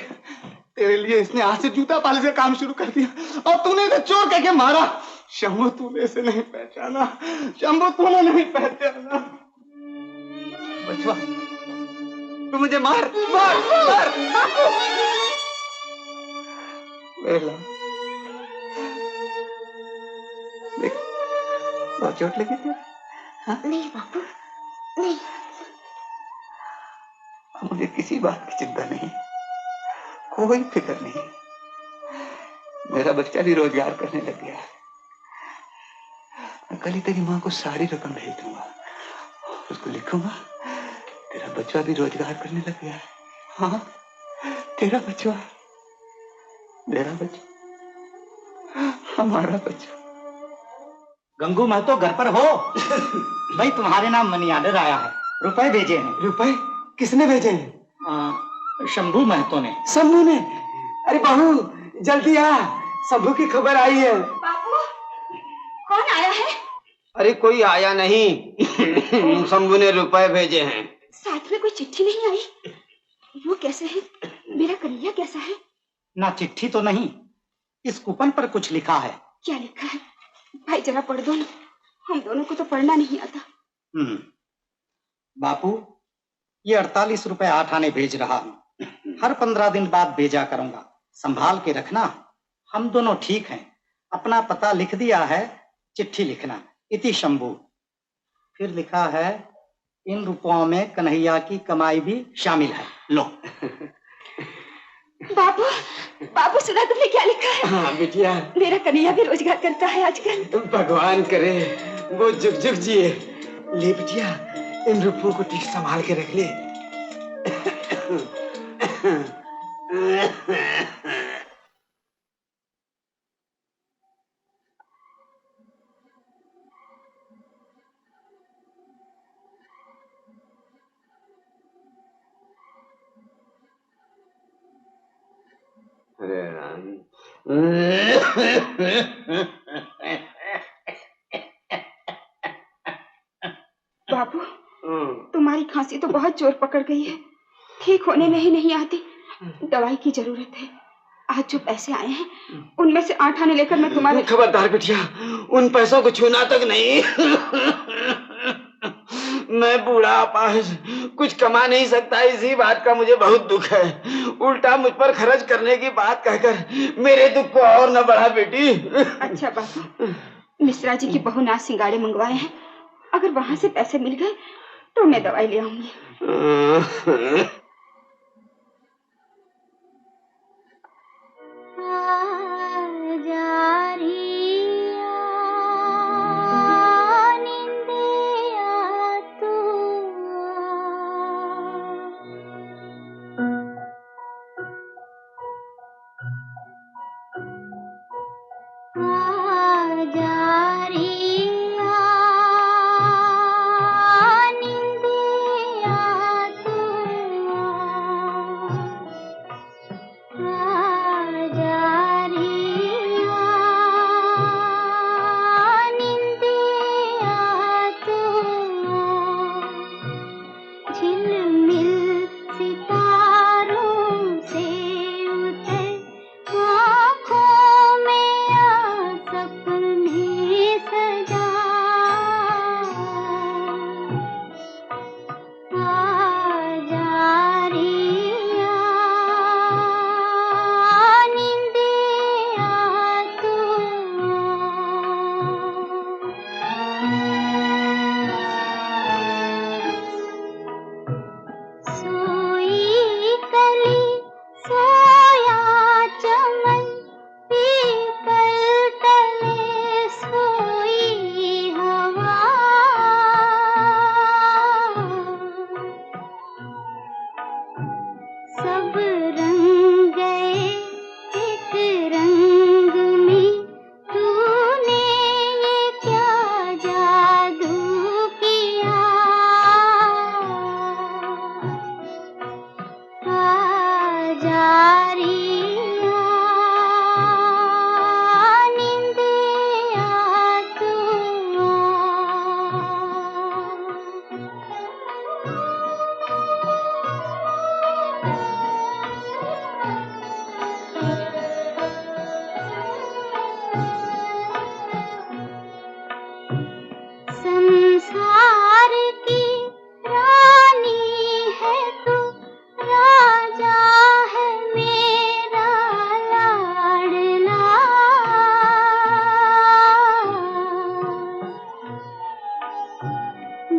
तेरे लिए इसने आज से जूता पाले से काम शुरू कर दिया और तूने इसे चोर कह के मारा। शंभू, तूने इसे नहीं पहचाना। शंभू, तूने नहीं पहचाना। बचवा, तू मुझे मार मार मार। देख, बहुत चोट लगी थी। हाँ? नहीं बापू, नहीं। मुझे किसी बात की चिंता नहीं, कोई फिक्र नहीं। मेरा बच्चा भी रोजगार करने लग गया है। मैं कल ही तेरी माँ को सारी रकम भेज दूंगा, उसको लिखूंगा तेरा बच्चा भी रोजगार करने लग गया है। हाँ, तेरा बच्चा, मेरा बच्चा, हमारा बच्चा। गंगू महतो घर पर हो? भाई तुम्हारे नाम मनी ऑर्डर आया है, रुपए भेजे हैं। रुपए? किसने भेजे हैं? शंभू महतो ने। शंभू ने? अरे बहू जल्दी आ, शंभू की खबर आई है। बापू, कौन आया है? अरे कोई आया नहीं, शंभू ने रुपए भेजे हैं। साथ में कोई चिट्ठी नहीं आई? वो कैसे है? मेरा कन्हैया कैसा है? ना चिट्ठी तो नहीं, इस कूपन पर कुछ लिखा है। क्या लिखा है? भाई जरा पढ़ दो ना, हम दोनों को तो पढ़ना नहीं आता। बापू, ये 48 रुपए 8 आने भेज रहा हूँ, हर 15 दिन बाद भेजा करूंगा, संभाल के रखना। हम दोनों ठीक हैं, अपना पता लिख दिया है, चिट्ठी लिखना। इति शंभू। फिर लिखा है, इन रुपयों में कन्हैया की कमाई भी शामिल है। लो। बाबू, बाबू सुना तुमने क्या लिखा है? हाँ बिटिया, मेरा कन्हैया भी रोजगार करता है आजकल। भगवान करे वो जुग जुग जिए। ले बिटिया, इन रुपयों को ठीक संभाल के रख ले। अरे राम। बाबू, तुम्हारी खांसी तो बहुत जोर पकड़ गई है, ठीक होने में ही नहीं आती। दवाई की जरूरत है। आज जो पैसे आए हैं उनमें से 8 आने लेकर मैं तुम्हारे। खबरदार बिटिया, उन पैसों को छूना तक नहीं। मैं बूढ़ा पास कुछ कमा नहीं सकता, इसी बात का मुझे बहुत दुख है। उल्टा मुझ पर खर्च करने की बात कहकर मेरे दुख को और न बढ़ा बेटी। अच्छा बापू, मिश्रा जी की बहू नाच सिंगाड़े मंगवाए हैं, अगर वहां से पैसे मिल गए तो मैं दवाई ले आऊंगी।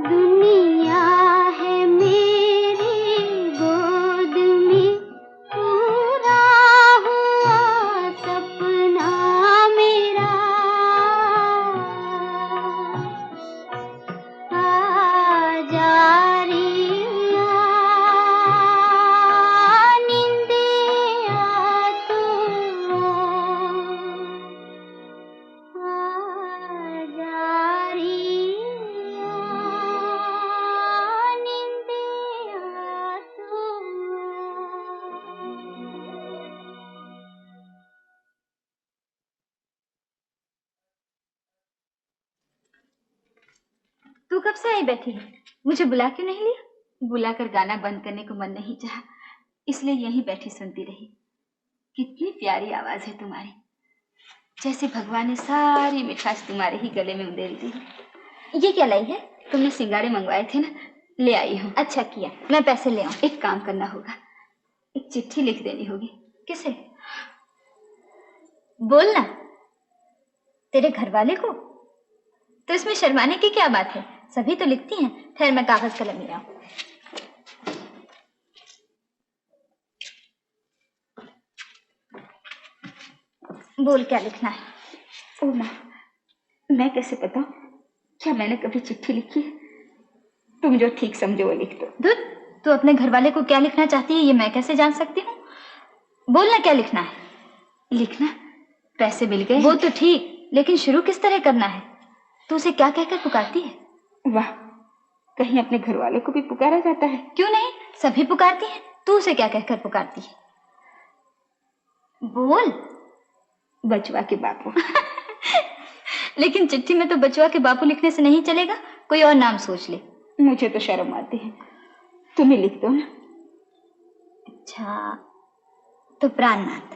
दुनिया है मेरी गोद में, पूरा हुआ सपना मेरा। आजा रिया निंदिया तू, आजा रिया निंदिया तू। तू कब से आई बैठी है? मुझे बुला क्यों नहीं लिया? बुलाकर गाना बंद करने को मन नहीं चाहा, इसलिए यहीं बैठी सुनती रही। कितनी प्यारी आवाज है तुम्हारी, जैसे भगवान ने सारी मिठास तुम्हारे ही गले में उंडेल दी। ये क्या लाई है? तुमने सिंगाड़े मंगवाए थे ना, ले आई हूँ। अच्छा किया, मैं पैसे ले आऊँ। एक काम करना होगा, एक चिट्ठी लिख देनी होगी। किसे? बोलना। तेरे घर वाले को? तो इसमें शर्माने की क्या बात है, सभी तो लिखती हैं। ठहर, मैं कागज कलम ले आऊं। बोल, क्या लिखना है? ओ माँ, मैं कैसे बताऊं? क्या मैंने कभी चिट्ठी लिखी है? तुम जो ठीक समझो वो लिख दो। दूध, तू अपने घर वाले को क्या लिखना चाहती है ये मैं कैसे जान सकती हूँ? बोलना, क्या लिखना है? लिखना, पैसे मिल गए। वो तो ठीक, लेकिन शुरू किस तरह करना है? तू उसे क्या कहकर पुकारती है? वाह, कहीं अपने घर वाले को भी पुकारा जाता है? क्यों नहीं, सभी पुकारती हैं। तू उसे क्या कहकर पुकारती है? बोल। बचवा के बापू। लेकिन चिट्ठी में तो बचवा के बापू लिखने से नहीं चलेगा, कोई और नाम सोच ले। मुझे तो शर्म आती है, तुम ही लिख दो ना। अच्छा, तो प्राणनाथ।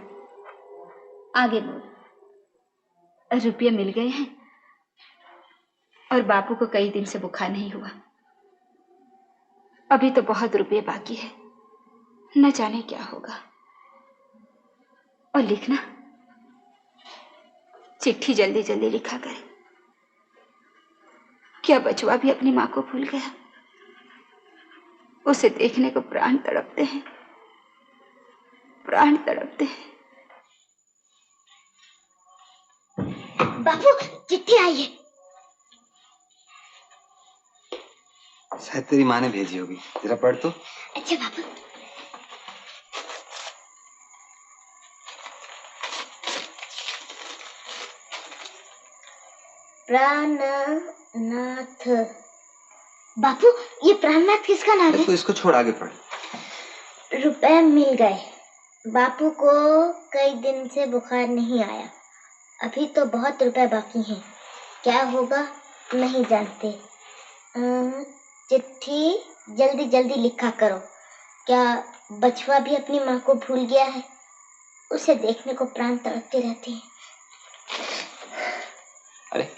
आगे बोल। रुपये मिल गए हैं और बापू को कई दिन से बुखार नहीं हुआ। अभी तो बहुत रुपये बाकी है, न जाने क्या होगा। और लिखना, चिट्ठी जल्दी जल्दी लिखा करे। क्या बचवा भी अपनी माँ को भूल गया? उसे देखने को प्राण तड़पते हैं, प्राण तड़पते हैं। बापू, चिट्ठी आई है। शायद तेरी माँ ने भेजी होगी, जरा पढ़ तो। अच्छा बापू। प्राणनाथ। बापू, ये प्राणनाथ किसका नाम है? तो इसको छोड़, आगे पढ़। रुपए मिल गए, बापू को कई दिन से बुखार नहीं आया। अभी तो बहुत रुपए बाकी हैं, क्या होगा नहीं जानते। चिट्ठी जल्दी जल्दी लिखा करो। क्या बचवा भी अपनी माँ को भूल गया है? उसे देखने को प्राण तड़पते रहते हैं। अरे,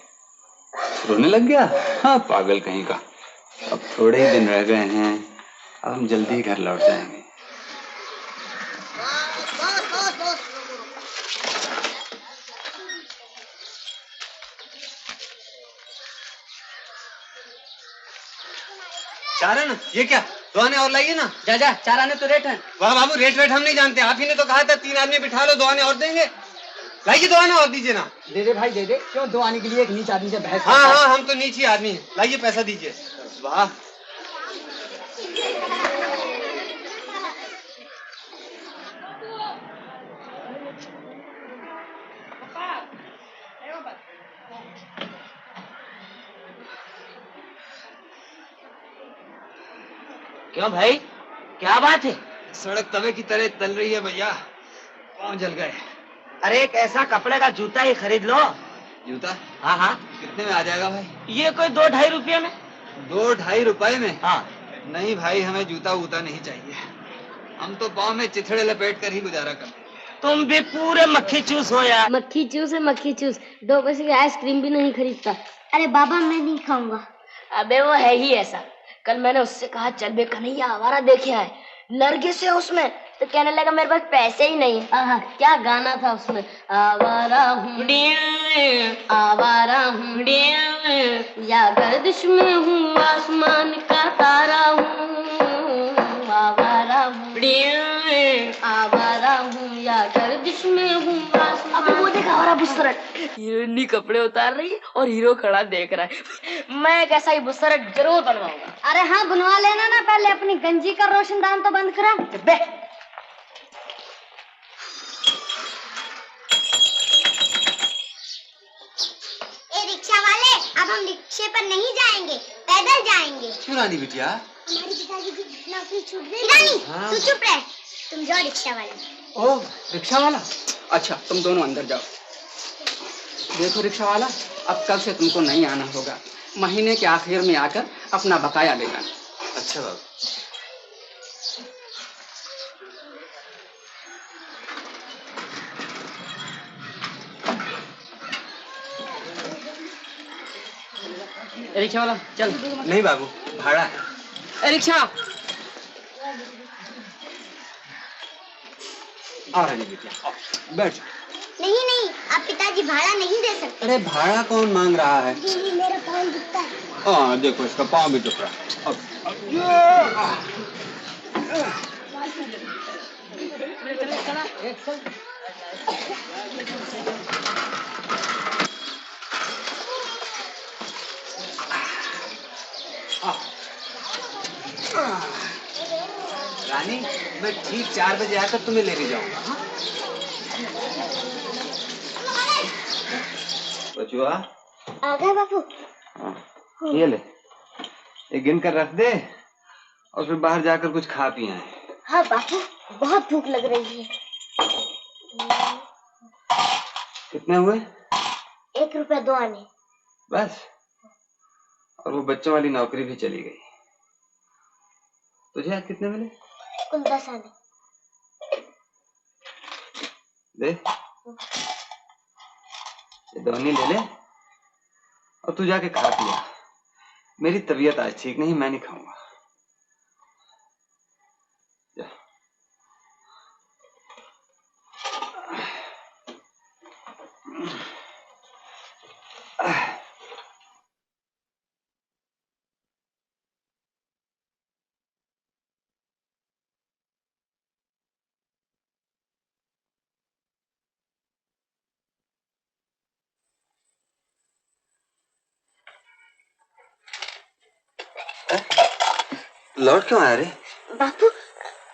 रोने लग गया? हाँ, पागल कहीं का। अब थोड़े ही दिन रह गए हैं, अब हम जल्दी ही घर लौट जाएंगे। चार आने? ये क्या, 2 आने और लाइए ना। जा जा, 4 आने तो रेट है। वाह बाबू, रेट वेट हम नहीं जानते, आप ही ने तो कहा था 3 आदमी बिठा लो, 2 आने और देंगे। लाइए 2 आने और दीजिए ना। दे दे भाई, दे दे। क्यों 2 आने के लिए एक नीच आदमी से बहस? हाँ हाँ, हम तो नीच ही आदमी हैं। लाइए पैसा दीजिए। वाह, क्यों भाई, क्या बात है? सड़क तवे की तरह तल रही है भैया, पाँव जल गए। अरे एक ऐसा कपड़े का जूता ही खरीद लो। जूता? हाँ हाँ। कितने में आ जाएगा भाई? ये कोई 2-2.5 रुपये में। 2-2.5 रुपए में? हाँ। नहीं भाई, हमें जूता वूता नहीं चाहिए, हम तो पाँव में चिथड़े लपेट कर ही गुजारा करते हैं। तुम भी पूरे मक्खी चूस हो यार। मक्खी चूस है, मक्खी चूस। 2 पैसे की आइसक्रीम भी नहीं खरीदता। अरे बाबा, मैं नहीं खाऊंगा। अबे वो है ही ऐसा। कल मैंने उससे कहा चल बे कन्हैया आवारा देखे आए, नरगिस है उसमें, तो कहने लगा मेरे पास पैसे ही नहीं है। क्या गाना था उसमें, आवारा हूँ आवारा हूँ, या गर्दिश में हूँ आसमां तुम्हारा बुसरट। हीरोइनी कपड़े उतार रही है और हीरो खड़ा देख रहा है। मैं कैसा ही बुसरट जरूर बनवाऊंगा। अरे हाँ बनवा लेना ना, पहले अपनी गंजी का रोशनदान तो बंद करा। बे रिक्शा वाले, अब हम रिक्शे पर नहीं जाएंगे, पैदल जाएंगे। क्यों रानी बिटिया? हमारी पिताजी की नौकरी छूट गई। रानी तू चुप रह, तुम जाओ रिक्शा वाले। ओ रिक्शा वाला, अच्छा तुम दोनों अंदर जाओ। देखो रिक्शा वाला, अब कल से तुमको नहीं आना होगा, महीने के आखिर में आकर अपना बकाया ले जाना। अच्छा बाबू। रिक्शा वाला चल। नहीं बाबू, भाड़ा है। रिक्शा आ रही बिटिया, बैठ। नहीं नहीं, आप पिताजी भाड़ा नहीं दे सकते। अरे भाड़ा कौन मांग रहा है? जी मेरा पाँव दुखता है। हाँ देखो इसका पाँव भी दुख रहा है। रानी मैं ठीक 4 बजे आकर तुम्हें लेने जाऊंगा। हाँ? बचुआ आ गए बापू। ये ले, ये गिन कर रख दे और फिर बाहर जाकर कुछ खा पी आए। हाँ बापू, बहुत भूख लग रही है। कितने हुए? 1 रुपया 2 आने। बस? और वो बच्चों वाली नौकरी भी चली गई। तुझे आज कितने मिले? कुल 10 आने। दे, ये दोनी ले ले और तू जाके खा पिया। मेरी तबीयत आज ठीक नहीं, मैं नहीं खाऊंगा। जा। लौट क्यों आया रे? बापू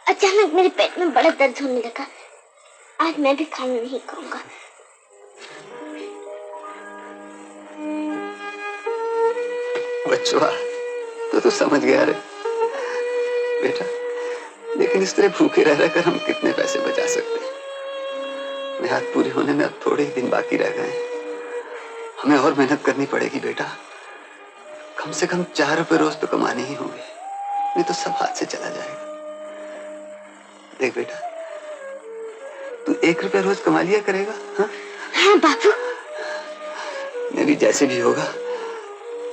अचानक मेरे पेट में बड़ा दर्द होने लगा, आज मैं भी खाना नहीं खाऊंगा। बच्चों तो समझ गया रे बेटा, लेकिन इस तरह भूखे रह रहकर हम कितने पैसे बचा सकते हैं? मेहनत पूरी होने में अब थोड़े ही दिन बाकी रह गए हैं। हमें और मेहनत करनी पड़ेगी बेटा, कम से कम 4 रुपए रोज तो कमाने ही होंगे, नहीं तो सब हाथ से चला जाएगा। देख बेटा, तू 1 रुपया रोज कमा लिया करेगा। हाँ हाँ बापू। मैं भी जैसे भी होगा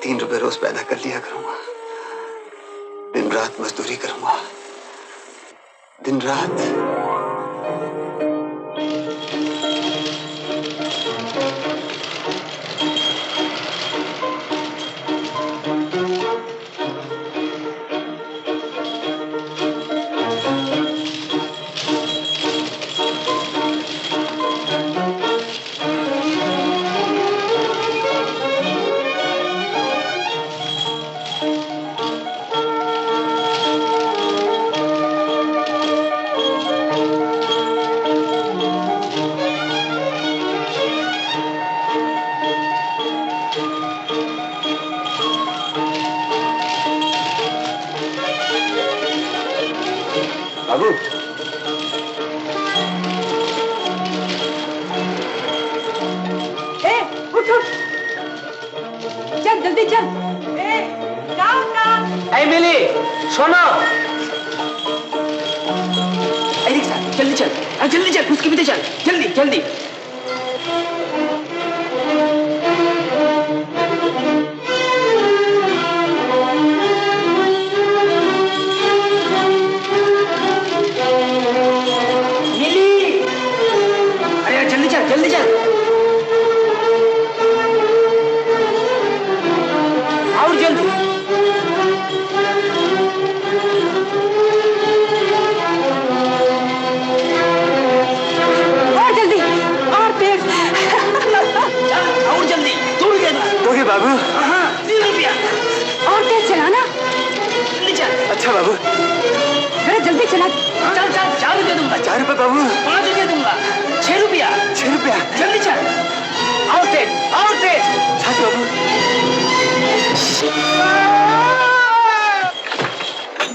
3 रुपए रोज पैदा कर लिया करूंगा। दिन रात मजदूरी करूंगा, दिन रात। बाबू उठ उठ, चल जल्दी चल। मिली सुनो, रिक्शा जल्दी चल, जल्दी चल, उसके पीछे चल, जल्दी जल्दी। जल्दी चल, और जल्दी। और जल्दी, बाबू। अरे जल्दी चला। चल चल 4 रुपये दूंगा। 4 रुपये बाबू। 5 रुपये दूंगा। 6 रुपया। 6 रुपया। जल्दी चल। आउट बाबू।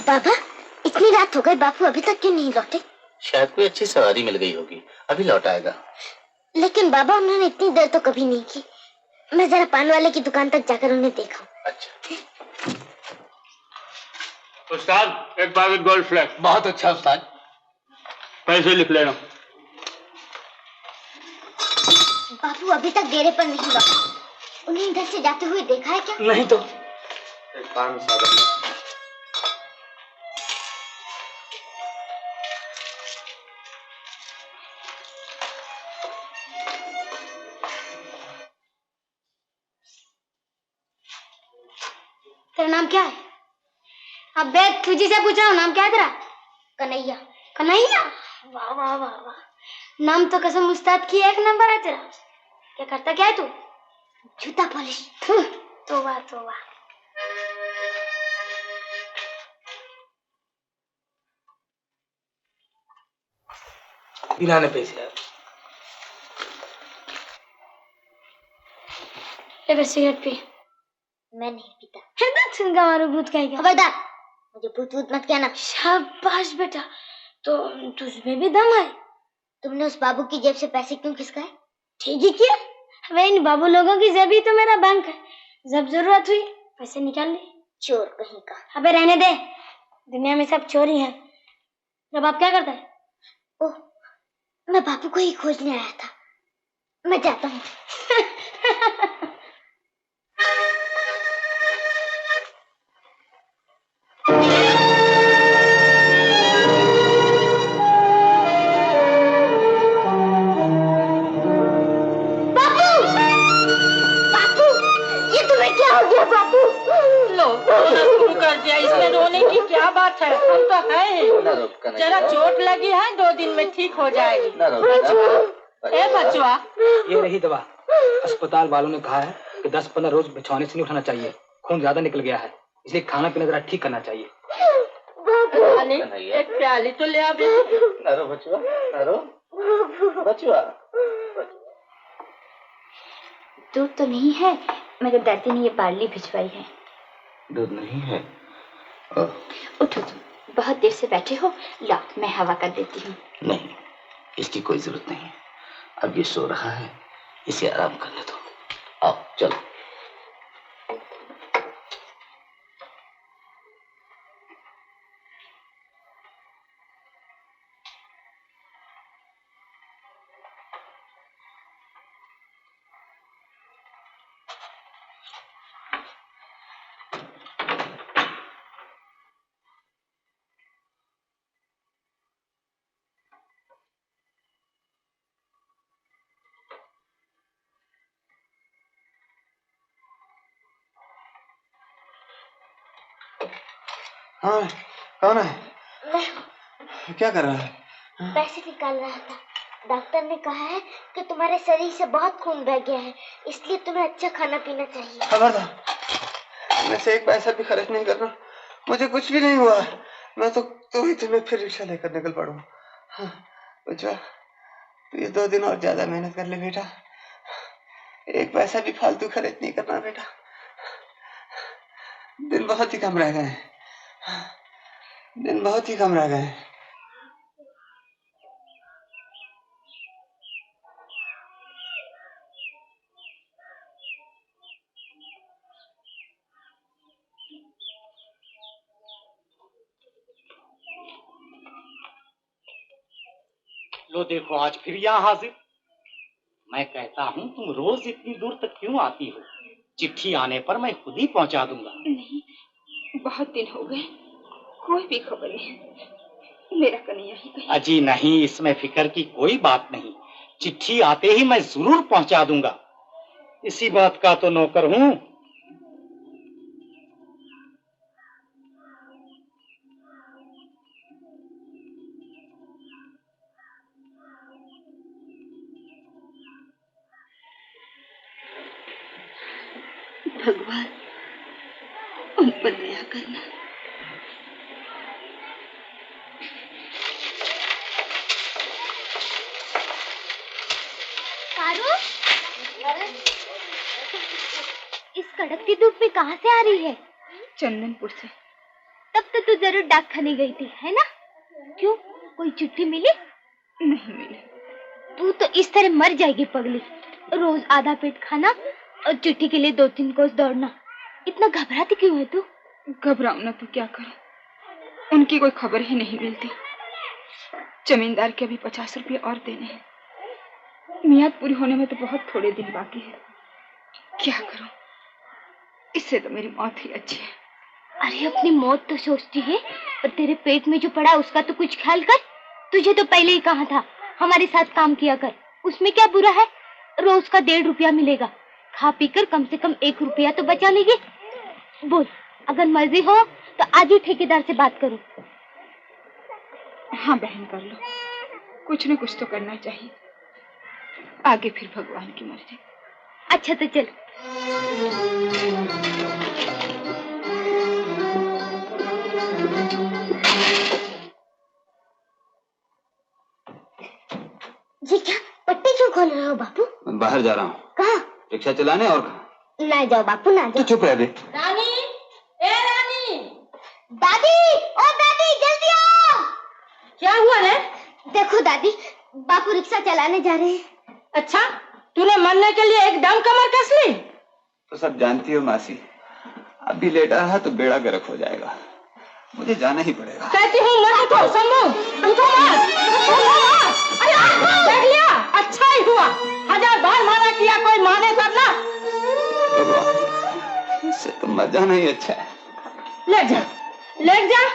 बाबा इतनी रात हो गई, बापू अभी तक क्यों नहीं लौटे? शायद कोई अच्छी सवारी मिल गई होगी, अभी लौट आएगा। लेकिन बाबा उन्होंने इतनी देर तो कभी नहीं की। मैं जरा पान वाले की दुकान तक जाकर उन्हें देखा। अच्छा। उस्ताद एक पैकेट गोल्ड फ्लैग। बहुत अच्छा उस्ताद। पैसे लिख लेना। बापू अभी तक डेरे पर नहीं लौटे। उन्हें इधर से जाते हुए देखा है क्या? नहीं तो। एक पान सादा। तेरा नाम क्या है? अबे तुझे से पूछ रहा हूँ, नाम क्या है तेरा? कन्हैया। कन्हैया? वाह वाह वाह वाह, नाम तो कसम उस्ताद की 1 नंबर है तेरा। क्या करता क्या है तू? जूता पॉलिश। तोबा तोबा। बिना पैसे ले सिगरेट पी। मैं नहीं पीता। है ना छुंगा मारो भूत कहेगा। खबरदार मुझे भूत भूत मत कहना। शाबाश बेटा, तो तुझमें भी दम है। तुमने उस बाबू की जेब से पैसे क्यों खिसकाए? ठीक ही किया। वे इन बाबू लोगों की जेब ही तो मेरा बैंक है। जब जरूरत हुई पैसे निकाल ली। चोर कहीं का। अबे रहने दे, दुनिया में सब चोर ही हैं। जब आप क्या करता है? ओह, मैं बापू को ही खोजने आया था। मैं जाता हूँ। कर दिया, इसमें रोने की क्या बात है? हम तो है। जरा चोट लगी है, 2 दिन में ठीक हो जाएगी। ए बचवा, ये रही दवा। अस्पताल वालों ने कहा है कि 10-15 रोज बिछौने से नहीं उठाना चाहिए, खून ज्यादा निकल गया है, इसलिए खाना पीना जरा ठीक करना चाहिए। एक प्याली तो ले आ। नरो बचवा, नरो बचवा। दूध तो नहीं है, मगर दादी ने ये बार्ली भिजवाई है। दूध नहीं है? उठो तुम, बहुत देर से बैठे हो। ला मैं हवा कर देती हूँ। नहीं, इसकी कोई जरूरत नहीं। अब ये सो रहा है, इसे आराम करने दो। आओ चलो। हाँ, कौन है? क्या कर रहा है? पैसे निकाल रहा था। डॉक्टर ने कहा है कि तुम्हारे शरीर से बहुत खून बह गया है, इसलिए तुम्हें अच्छा खाना पीना चाहिए। खबरदार, मैं से 1 पैसा भी खर्च नहीं करना। मुझे कुछ भी नहीं हुआ। मैं तो ही तुम्हें फिर रिक्शा लेकर निकल पड़ूंगा। हाँ, बच्चा, तू ये 2 दिन और ज्यादा मेहनत कर ले बेटा। 1 पैसा भी फालतू खर्च नहीं करना बेटा। दिन बहुत ही कम रह गए हैं। दिन बहुत ही कम रह गए हैं। लो देखो, आज फिर यहाँ हाजिर। मैं कहता हूँ तुम रोज इतनी दूर तक क्यों आती हो? चिट्ठी आने पर मैं खुद ही पहुँचा दूंगा। नहीं, बहुत दिन हो गए, कोई भी खबर नहीं। मेरा कन्हैया ही कहीं। अजी नहीं, इसमें फिक्र की कोई बात नहीं। चिट्ठी आते ही मैं जरूर पहुँचा दूंगा। इसी बात का तो नौकर हूँ। भगवान उन पर दया करना। कड़कती धूप में कहाँ से आ रही है? चंदनपुर से। तब तो तू जरूर डाकखाने गई थी, है ना? क्यों, कोई चिट्ठी मिली? नहीं मिली। तू तो इस तरह मर जाएगी पगली। रोज आधा पेट खाना और चिट्ठी के लिए 2-3 कोस दौड़ना। इतना घबराती क्यों है तू? घबराऊं ना तो क्या करूं, उनकी कोई खबर ही नहीं मिलती। जमींदार के अभी 50 रुपये और देने हैं। मियाद पूरी होने में तो बहुत थोड़े दिन बाकी है। क्या करूं, इससे तो मेरी मौत ही अच्छी है। अरे अपनी मौत तो सोचती है, और तेरे पेट में जो पड़ा उसका तो कुछ ख्याल कर। तुझे तो पहले ही कहा था हमारे साथ काम किया कर, उसमें क्या बुरा है? रोज का 1.5 रुपया मिलेगा, खा पी कर कम से कम 1 रुपया तो बचा लेगी। बोल, अगर मर्जी हो तो आज ही ठेकेदार से बात करूं। हाँ बहन, कर लो, कुछ न कुछ तो करना चाहिए, आगे फिर भगवान की मर्जी। अच्छा तो चल। जी क्या पट्टी क्यों खोल रहे हो बापू? मैं बाहर जा रहा हूँ। कहाँ? रिक्शा चलाने और कहाँ? ना जाओ बापू, ना तू जाओ। चुप रह दे। रानी, ए रानी, दादी, ओ दादी जल्दी आओ। क्या हुआ रे? देखो दादी, बापू रिक्शा चलाने जा रहे हैं। अच्छा, तूने मरने के लिए एकदम कमर कस ली? तो सब जानती हो मासी, अभी लेटा रहा तो बेड़ा गर्क हो जाएगा, मुझे जाना ही पड़ेगा। कहती हूँ मत उठो, शंभू, उठो मत, उठो मत। अरे देख लिया, अच्छा ही हुआ, 1000 बार माना किया, कोई माने तब ना। इससे तो मर जाना ही अच्छा है। लेट जा, लेट जा,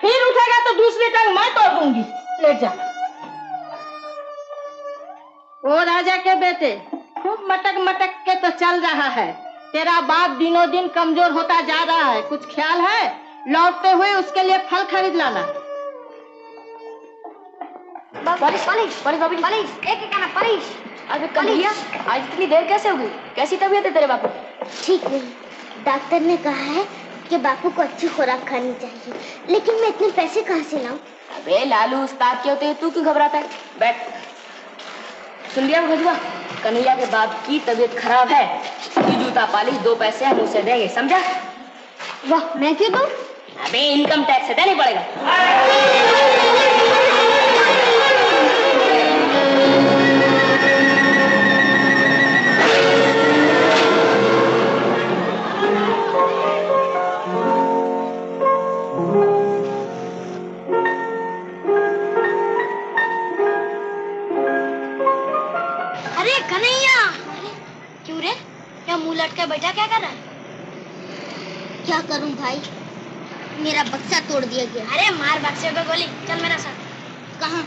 फिर उठेगा तो दूसरी टांग मैं तोड़ दूंगी। लेट जा। ओ राजा के बेटे, खूब मटक मटक के तो चल रहा है। तेरा बाप दिनों दिन कमजोर होता जा रहा है, कुछ ख्याल है? लौटते हुए उसके लिए फल खरीद लाना। बारिश बारिश बारिश बारिश, एक एक आना बारिश। अबे कन्हैया, आज इतनी देर कैसे हो गई? कैसी तबीयत है तेरे बापू? ठीक नहीं, डॉक्टर ने कहा है कि बापू को अच्छी खुराक खानी चाहिए, लेकिन मैं इतने पैसे कहाँ से लाऊं? अबे लालू, उस्ताद के होते हैं, तू क्यों घबराता है? बैठ। सुन लिया भजुआ, कन्हैया के बाप की तबीयत खराब है, जूता पालिश 2 पैसे हम उसे देंगे, समझा? वाह, मैं क्यों दूं? अबे इनकम टैक्स से देना पड़ेगा। अरे कन्हैया, क्यों रे? क्या मुंह लटका बैठा, क्या कर रहा है? क्या करूं भाई, मेरा बक्सा तोड़ दिया गया। अरे मार बक्से पे गोली, चल मेरा साथ। कहाँ?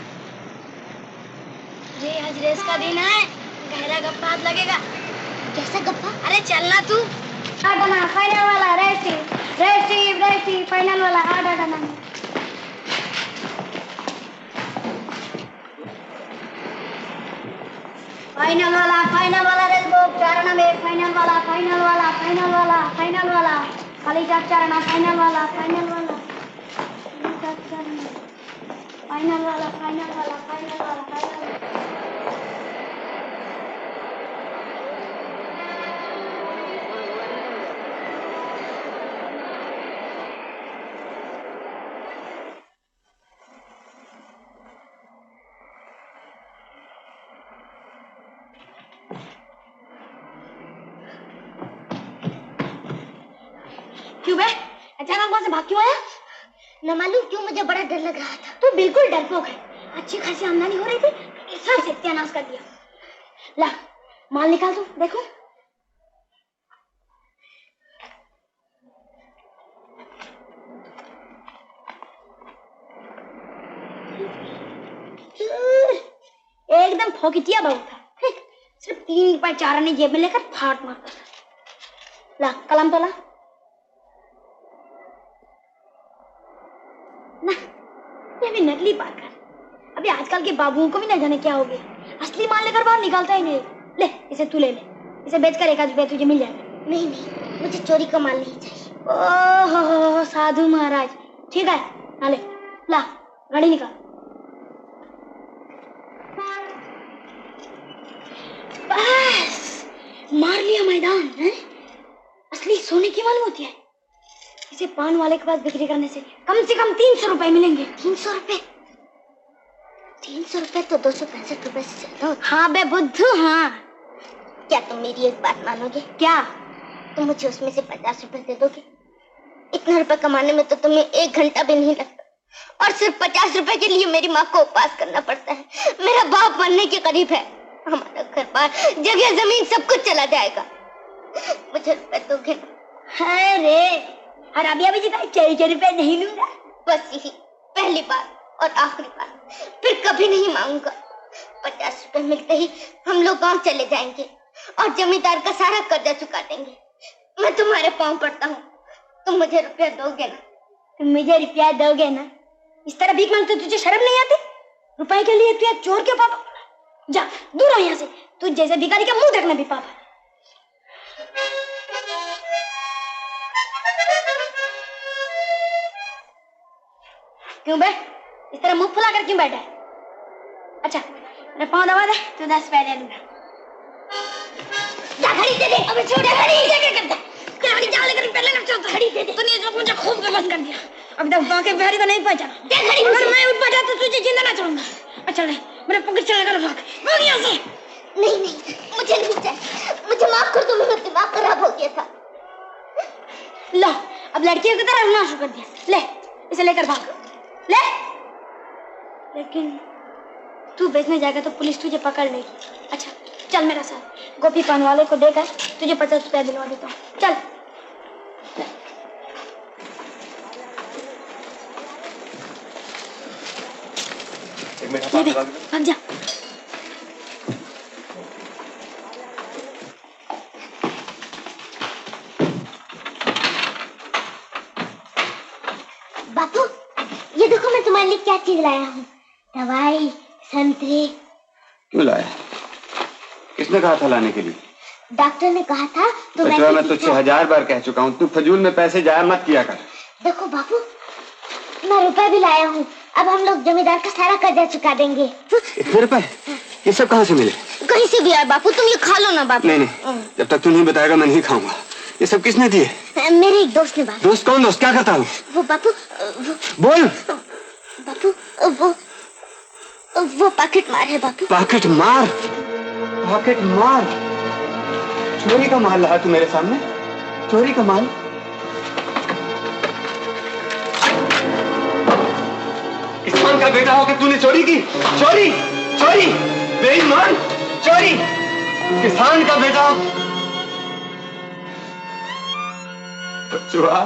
अरे आज रेस का दिन है, गहरा गप्पा हाथ लगेगा। कैसा गप्पा? अरे चलना तू। आडना फाइनल वाला रेसी फाइनल वाला आडना। फाइनल वाला रेस बुक चारणा में फाइनल वाला खाली चारणा फाइनल वाला क्यों बे, अचानक वहां से भाग क्यों आया? न मालूम क्यों, मुझे बड़ा डर लग रहा था। तू बिल्कुल डरपोक है। अच्छी खासी आमदनी हो रही थी, सब सत्यानाश कर दिया। ला माल निकाल दो, देखो। एकदम फोकिटिया बहू था, सिर्फ 3 रुपए 4 आने जेब में लेकर फाट मारता था। ला कलम तो ला ना, ये भी नकली पाकर। अभी आजकल के बाबुओं को भी न जाने क्या हो गया, असली माल लेकर बाहर निकालता ही नहीं। ले इसे तू ले ले, इसे बेचकर 1 रुपया तुझे मिल जाएगा। नहीं, मुझे चोरी का माल नहीं चाहिए। ओहो साधु महाराज, ठीक है ना, ले ला गाड़ी निकाल। बस मार लिया मैदान है? असली सोने की मालूम होती है। इसे पान वाले के पास बिक्री करने से कम 300 रुपए मिलेंगे। 300 रुपए? 300 रुपए तो 265 रुपए से ज्यादा होता। हाँ बे बुद्धू हाँ। क्या तुम मेरी एक बात मानोगे? क्या? तुम मुझे उसमें से 50 रुपए दे दोगे? इतना रुपए कमाने में तो तुम्हें 1 घंटा भी नहीं लगता, और सिर्फ 50 रुपए के लिए मेरी माँ को उपवास करना पड़ता है। मेरा बाप मरने के करीब है। हमारा घर बार, जगह जमीन सब कुछ चला जाएगा। मुझे रुपए दोगे ना? अरे और अभी अभी जी 4 रुपए नहीं लूंगा। बस यही पहली बार और आखिरी बार, फिर कभी नहीं मांगूंगा। 50 रुपए मिलते ही हम लोग गांव चले जाएंगे और जमींदार का सारा कर्जा चुका देंगे। मैं तुम्हारे पांव पड़ता हूँ, तुम मुझे रुपया दोगे ना? तुम मुझे रुपया दोगे ना? इस तरह भीख मांगते तुझे शर्म नहीं आती? रुपए के लिए तू चोर के पापा? जा दूर हो यहाँ से, तू जैसे भिखारी का मुंह देखना भी पापा। क्यों बे इस तरह मुंह फुला कर क्यों बैठा है? अच्छा मेरे पाँव दबा दे, तू 10 पैसे लूंगा। जा घड़ी दे दे। अबे छोड़ घड़ी, क्या करता है? घड़ी जा लेकर पहले ना चलता। घड़ी दे दे। तूने जो मुझे खूब गलत कर दिया। अब तक बाकी बिहारी को नहीं पहचाना। अगर मैं उठ बैठा तो तुझे जिंदा ना छोड़ूंगा। अच्छा ले मेरे पकड़ चला कर भाग यहाँ से। नहीं नहीं मुझे नहीं चाहिए, मुझे माफ कर दो, मेरा दिमाग खराब हो गया था। लो अब लड़कियों की तरह रोना शुरू कर दिया। ले इसे लेकर भाग ले। लेकिन तू बेचने जाएगा तो पुलिस तुझे पकड़ लेगी। अच्छा चल मेरा साथ, गोपी पान वाले को देकर तुझे 50 रुपया दिलवा देता हूँ। चल भाग जा। बापू ये देखो मैं तुम्हारे लिए क्या चीज लाया हूँ। दवाई, संतरे। क्यों लाया? किसने कहा था लाने के लिए? डॉक्टर ने कहा था तो मैं तुझसे 1000 बार कह चुका हूँ, तू फजूल में पैसे जाया मत किया कर। देखो बापू मैं रुपए भी लाया हूँ, अब हम लोग जमींदार का सारा कर्जा चुका देंगे। इतने रुपए? ये सब कहाँ से मिले? कहीं से भी आए बापू, तुम ये खा लो ना बापू। नहीं जब तक तू नहीं बताएगा मैं नहीं खाऊंगा। ये सब किसने दिए? मेरे एक दोस्त ने। बापू दोस्त? कौन दोस्त? क्या करता हूँ? वो बापू बोल। बापू वो पॉकेट मार है बापू। पॉकेट मार? पॉकेट मार? चोरी का माल लाया तू मेरे सामने? चोरी का माल? किसान का बेटा होकर तूने चोरी की? चोरी चोरी बेईमान चोरी! किसान का बेटा। बचुआ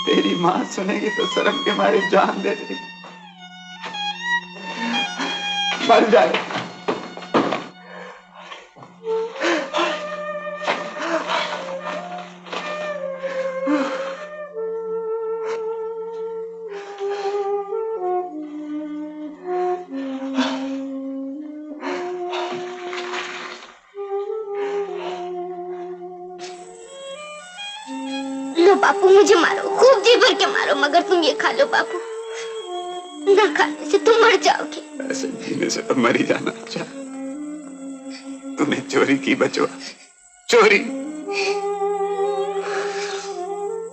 तेरी माँ सुनेगी तो शर्म के मारे जान दे देगी। मर जाए। लो बापू मुझे मारो, खूब जी भर के मारो, मगर तुम ये खा लो बापू। ना खाने से तुम मर जाओगे। ऐसे जीने से तो मर ही जाना अच्छा। तूने चोरी की बचुआ, चोरी।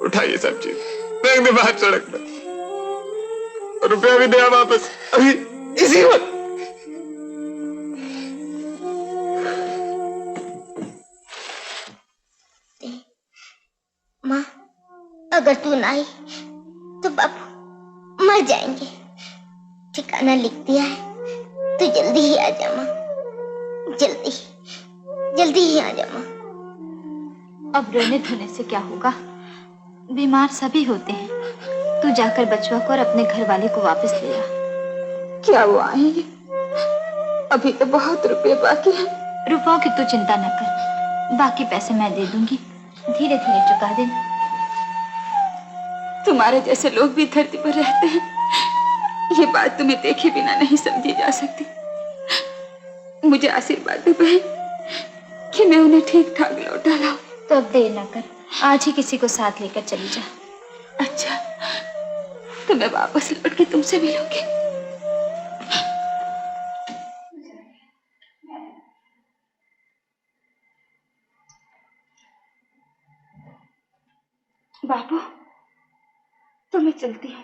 उठा ये सब चीज, फेंक दे बाहर सड़क पर। रुपया भी दे वापस अभी इसी वक्त। माँ अगर तू ना आई तो बापू मर जाएंगे। ठिकाना लिख दिया है, तू जल्दी ही आ जा माँ, जल्दी ही आ जा माँ। अब रोने धोने से क्या होगा? बीमार सभी होते हैं। तू जाकर बचवा को और अपने घर वाले को वापस ले आ। क्या वो आएंगे? अभी तो बहुत रुपए बाकी हैं। रुपयों की तू चिंता न कर, बाकी पैसे मैं दे दूंगी, धीरे धीरे चुका देना। तुम्हारे जैसे लोग भी धरती पर रहते हैं, ये बात तुम्हें देखे बिना नहीं समझी जा सकती। मुझे आशीर्वाद दे बहन कि मैं उन्हें ठीक ठाक लौटा लाऊं। तो अब देर न कर, आज ही किसी को साथ लेकर चली जा। अच्छा तो मैं वापस लौट के तुमसे मिलूंगी। तो मैं चलती हूँ,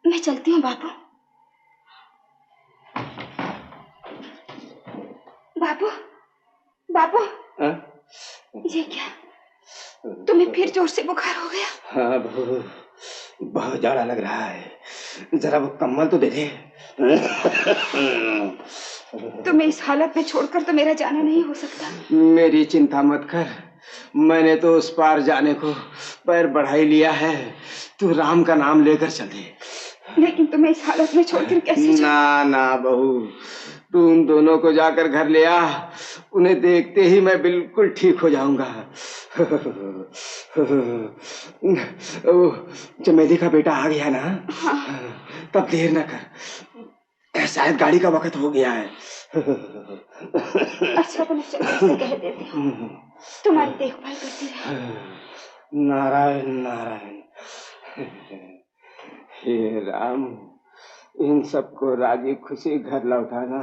मैं चलती हूँ बाबू। बाबू, बाबू, ये क्या? तुम्हें फिर जोर से बुखार हो गया? हाँ बहू, बहुत जाड़ा लग रहा है, जरा वो कम्बल तो दे दे। तुम्हें इस हालत में छोड़कर तो मेरा जाना नहीं हो सकता। मेरी चिंता मत कर, मैंने तो उस पार जाने को पैर बढ़ा ही लिया है। तू राम का नाम लेकर चल दे। लेकिन तुम्हें इस हालत में छोड़कर कैसे ना ना बहू, तू उन दोनों को जाकर घर ले आ, उन्हें देखते ही मैं बिल्कुल ठीक हो जाऊंगा। चमेली का बेटा आ गया ना? हाँ। तब देर न कर, शायद गाड़ी का वक्त हो गया है। अच्छा तो मैं चमेली से कह देती हूँ, तुम्हारी देखभाल करती रहे। नारायण नारायण, हे राम, इन सबको राजी खुशी घर लौटाना।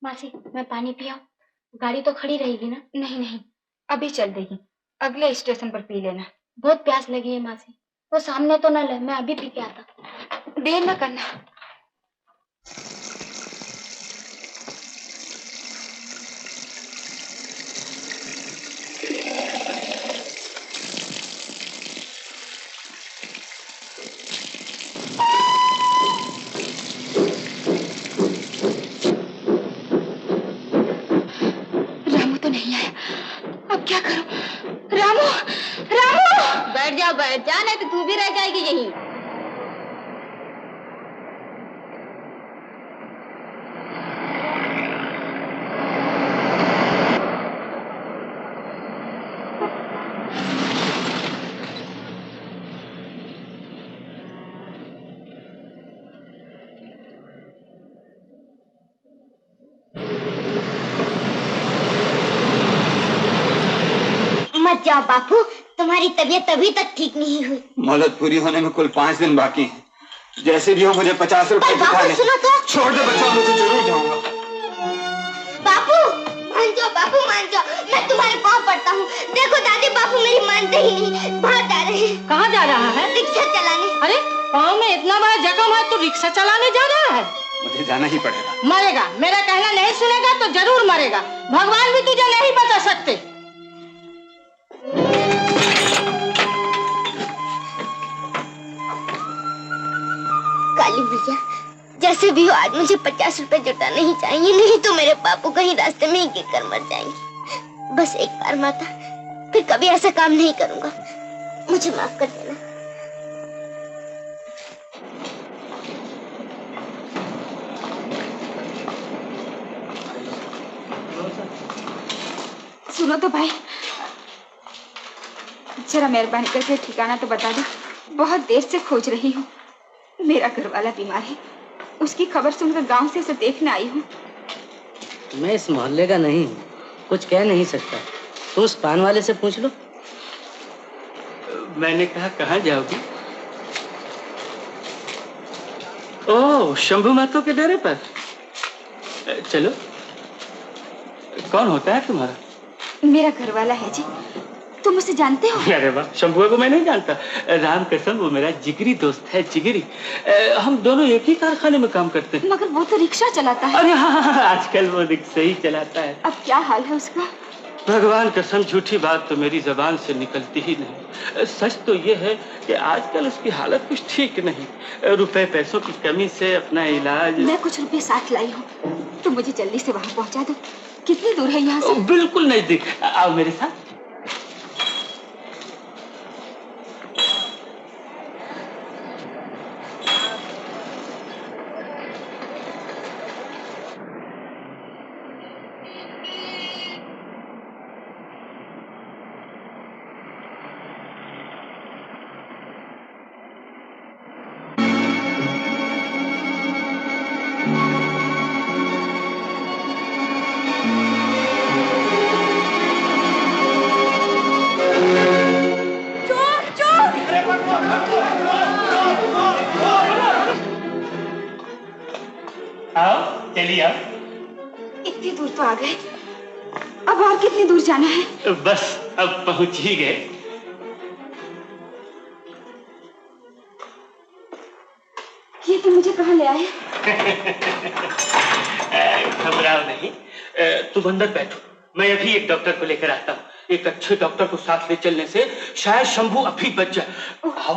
मासी, मैं पानी पिया? गाड़ी तो खड़ी रहेगी ना? नहीं नहीं, अभी चल देगी, अगले स्टेशन पर पी लेना। बहुत प्यास लगी है मासी, वो सामने तो नल है, मैं अभी पी के आता। देर न करना। रामू तो नहीं आया, अब क्या करूं? रामू, रामू! बैठ जा, नहीं तो तू भी रह जाएगी यहीं। मत जाओ बापू, तुम्हारी तबीयत अभी तक ठीक नहीं हुई। मोहलत पूरी होने में कुल 5 दिन बाकी हैं। जैसे भी हो मुझे 50 रुपए दिखाने। सुनो तो। छोड़ दे बच्चा, मुझे जरूर जाऊंगा। बापू मान जाओ, बापू मान जाओ, मैं तुम्हारे पाँव पड़ता हूँ। देखो दादी, बापू मेरी मानते ही नहीं, बाहर जा रहे हैं। कहाँ जा रहा है? रिक्शा चलाने। अरे पाँव में इतना बड़ा जख्म है तो रिक्शा चलाने जा रहा है? मुझे जाना ही पड़ेगा। मरेगा, मेरा कहना नहीं सुनेगा तो जरूर मरेगा। भगवान भी तुझे नहीं बचा सकते। काली भैया, जैसे भी हो आज मुझे 50 रुपए जुटाने ही चाहिए, नहीं तो मेरे बापू कहीं रास्ते में ही गिर कर मर जाएंगे। बस एक बार माता, फिर कभी ऐसा काम नहीं करूंगा, मुझे माफ कर देना। सुनो तो भाई, जरा मेहरबानी करके ठिकाना तो बता दो, बहुत देर से खोज रही हूँ। मेरा घर वाला बीमार है, उसकी खबर सुनकर गांव से उसे देखने आई हूँ। मैं इस मोहल्ले का नहीं हूँ, कुछ कह नहीं सकता। तो उस पान वाले से पूछ लो। मैंने कहा कहाँ जाओगी? ओह, शंभू महतो के डेरे पर। चलो। कौन होता है तुम्हारा? मेरा घर वाला है जी, तुम उसे जानते हो? अरे वाह, शंभू को मैं नहीं जानता। राम कसम, वो मेरा जिगरी दोस्त है, जिगरी। हम दोनों एक ही कारखाने में काम करते हैं। मगर वो तो रिक्शा चलाता है। अरे हाँ, आजकल वो रिक्शा ही चलाता है। अब क्या हाल है उसका? भगवान कसम, झूठी बात तो मेरी जबान से निकलती ही नहीं। सच तो ये है कि आजकल उसकी हालत कुछ ठीक नहीं। रुपए पैसों की कमी से अपना इलाज। मैं कुछ रुपए साथ लाई हूँ, तुम मुझे जल्दी से वहाँ पहुँचा दो। कितनी दूर है यहाँ से? बिल्कुल नजदीक, आओ मेरे साथ। इतनी दूर तो आ गए, अब और कितनी दूर जाना है? बस अब पहुंच ही गए। ये तो मुझे कहाँ ले आए? घबराओ नहीं, तुम अंदर बैठो, मैं अभी एक डॉक्टर को लेकर आता हूँ। एक अच्छे डॉक्टर को साथ ले चलने से शायद शंभू अभी बच जाए। आओ।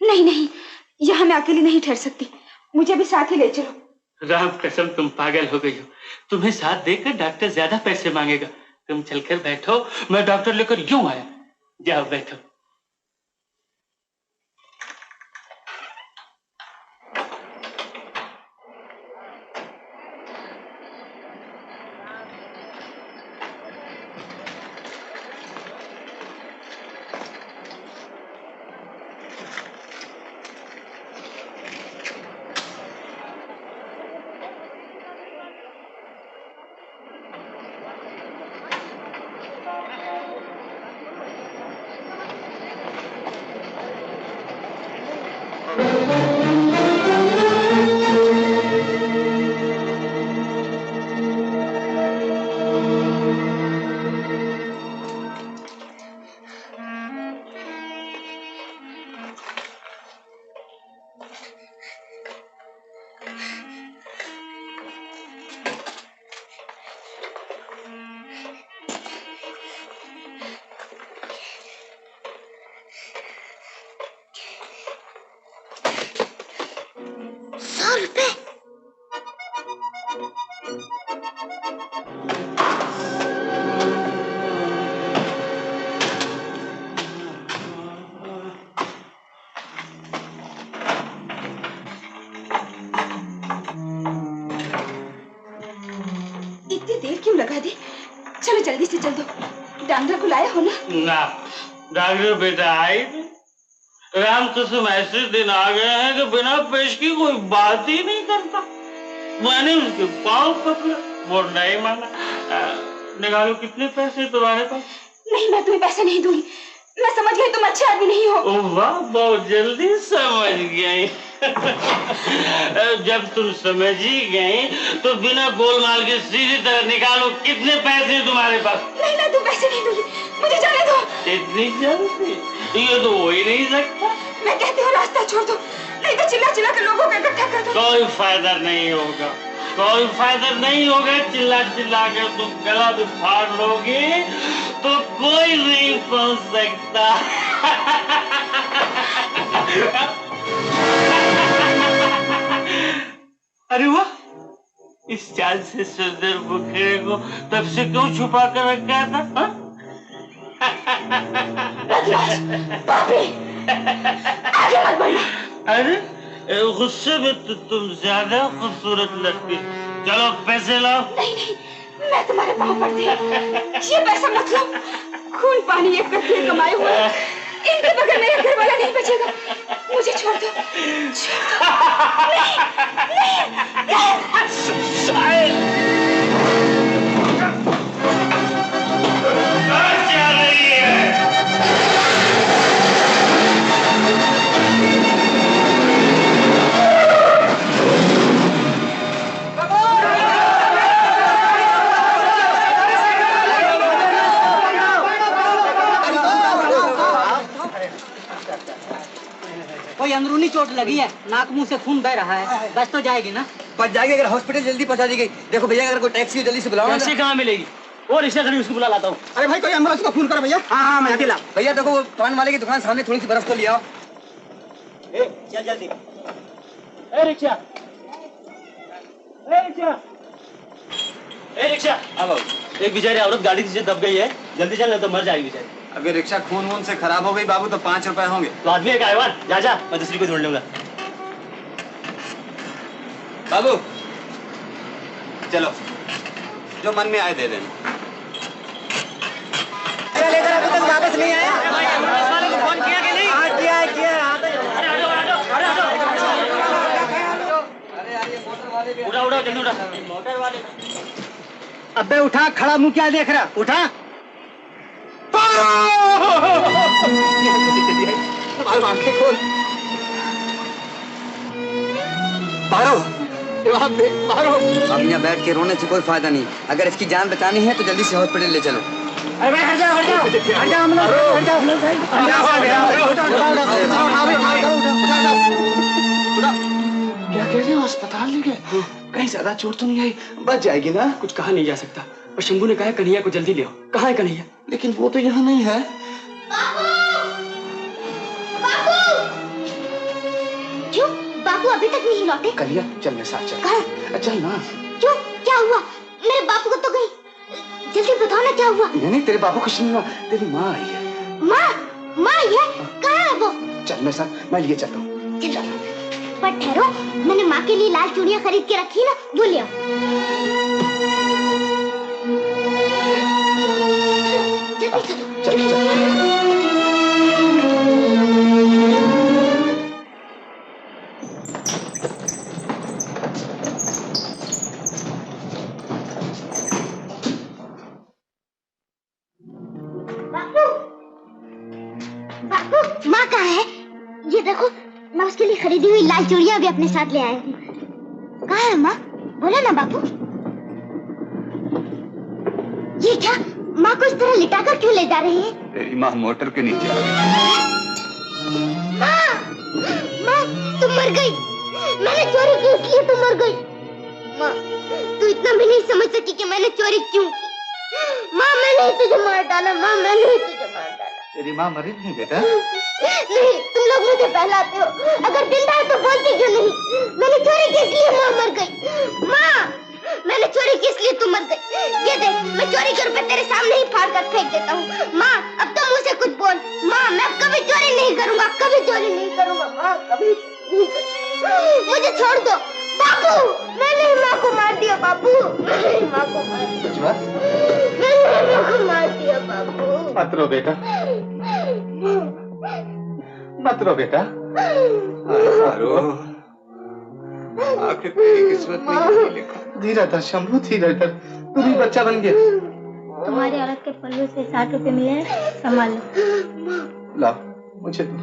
नहीं नहीं, यहाँ मैं अकेली नहीं ठहर सकती, मुझे भी साथ ही ले चलो। राम कसम तुम पागल हो गई हो, तुम्हें साथ देकर डॉक्टर ज्यादा पैसे मांगेगा। तुम चलकर बैठो, मैं डॉक्टर लेकर यूं आया। जाओ बैठो। जल्दी से चल दो, डॉक्टर को लाया हो ना? ना, डॉक्टर बेटा आई नहीं। राम कसम ऐसे दिन आ गए हैं कि बिना पेश की कोई बात ही नहीं करता। मैंने उसके पाँव पकड़ा, वो नहीं माना। निकालो कितने पैसे तुम्हारे पास? नहीं, मैं तुम्हें पैसे नहीं दूंगी। मैं समझ गई तुम अच्छे आदमी नहीं हो। वाह, बहुत जल्दी समझ गई। जब तुम समझ ही गई तो बिना गोलमाल के सीधी तरह निकालो कितने पैसे तुम्हारे पास? नहीं, मैं तुम पैसे नहीं दूंगी, मुझे जाने दो। इतनी जल्दी? ये तो हो ही नहीं सकता। मैं कहती हूँ रास्ता छोड़ दो, नहीं तो चिल्ला चिल्ला के लोगों को इकट्ठा कर दो। कोई फायदा नहीं होगा, कोई फायदा नहीं होगा। चिल्ला चिल्ला कर तुम गला भी फाड़ लोगे तो कोई नहीं पहुंच सकता। अरे वाह, इस चाल से सुंदर मुखड़े को तब से क्यों छुपा कर रखा था? आगे मत बढ़ना। अरे गुस्से में तो तुम ज्यादा खूबसूरत लगती। चलो पैसे लाओ। नहीं नहीं, मैं तुम्हारे पाँव पड़ती हूँ। ये पैसा मत लो, खून पानी एक करके कमाए हुए, इनके बगैर मेरा घर वाला नहीं बचेगा। मुझे छोड़ दो, छोड़ दो। नहीं, क्या रही है? कोई अंदरूनी चोट लगी है, नाक मुंह से खून बह रहा है, बस तो जाएगी ना? बच जाएगी अगर हॉस्पिटल जल्दी पहुंचा दी गई। देखो भैया, अगर कोई टैक्सी हो जल्दी से बुलाओ। टैक्सी कहाँ मिलेगी? वो रिक्शा खड़ी, उसको बुला लाता हूँ। अरे भाई, कोई एम्बुलेंस को फोन करो भैया। हाँ, मैं अकेला। भैया देखो, वो पान वाले की दुकान सामने थोड़ी सी बर्फ तो लिया। चल जल्दी। ए रिक्शा, ए रिक्शा, ए रिक्शा। अब एक बेचारी औरत गाड़ी से दब गई है, जल्दी चल नहीं तो मर जाएगी बेचारी। अगर रिक्शा खून वून से खराब हो गई बाबू तो 5 रुपए होंगे। तो आदमी एक आयवान, जा जा, मैं दूसरी को ढूंढ लूंगा। बाबू चलो, जो मन में आए दे देना। लेकर अभी तक वापस नहीं आया। फोन किया कि नहीं? हाँ, किया है, किया है। उठा उठा जल्दी उठा। मोटर वाले। अबे उठा, खड़ा मुंह क्या देख रहा? उठा। पारो, जवाब दे, मारो। अब यहाँ बैठ के रोने से कोई फायदा नहीं। अगर इसकी जान बचानी है तो जल्दी से हॉस्पिटल ले चलो। अरे भाई हट जाओ, हट जाओ, हट जाओ, हम लोग हट जाओ, क्या कह रहे हो? अस्पताल ले गए? कहीं ज्यादा चोट तो नहीं आई? बच जाएगी ना? कुछ कहा नहीं जा सकता, और शंभू ने कहा कन्हैया को जल्दी ले आओ। कहाँ है कन्हैया? लेकिन वो तो यहाँ नहीं है। क्यों बापू अभी तक नहीं लौटे? कलिया चल मेरे साथ चल। कहाँ? चल ना। क्यों क्या हुआ? मेरे बापू को तो गई, जल्दी बताओ ना क्या हुआ? नहीं तेरे बापू कुछ नहीं हुआ, तेरी माँ आई है। माँ आई है? कहाँ है वो? चल मेरे साथ, मैं लिए चलता हूँ। चलो पर ठहरो, मैंने माँ के लिए लाल चूड़ियाँ खरीद के रखी ना, वो ले आओ। जल्दी चलो। बापू माँ कहाँ है? ये देखो, मैं उसके लिए खरीदी हुई लाल चूड़ियाँ भी अपने साथ ले आया हूँ। कहाँ है माँ? बोलो ना बापू। ये क्या, माँ को इस तरह लिटाकर क्यों ले जा रहे हैं? तेरी माँ मोटर के नीचे आ गई। माँ तुम मर गई। मैंने चोरी की इसलिए तुम मर गई। माँ तू इतना भी नहीं समझ सकी कि मैंने चोरी क्यों की। माँ मैंने ही तुझे मार डाला। माँ मैंने ही तुझे मार डाला। तेरी माँ मरी नहीं बेटा? नहीं, तुम लोग मुझे बहलाते हो। अगर जिंदा है तो बोलती क्यों नहीं? मैंने चोरी की इसलिए माँ मर गई। माँ मैंने चोरी की इसलिए तुम मर गई। ये देख, मैं चोरी के रुपए तेरे सामने ही फाड़ कर फेंक देता हूँ। माँ अब तो मुझसे कुछ बोल। माँ मैं अब कभी चोरी नहीं करूँगा, कभी चोरी नहीं करूँगा। माँ कभी नहीं करूँगा। मुझे छोड़ दो बापू। मैंने माँ को मार दिया बापू। मैंने माँ को मार दिया। मैंने माँ को मार दिया बापू। मत रो बेटा, मत रो बेटा। आखिर तेरी किस्मत में यही लिखा। धीरे धर शंभू, धीरे धर। तू भी बच्चा बन गया। तुम्हारी औरत के पल्लू से 60 रुपए मिले हैं, संभाल लो। लाओ मुझे दो।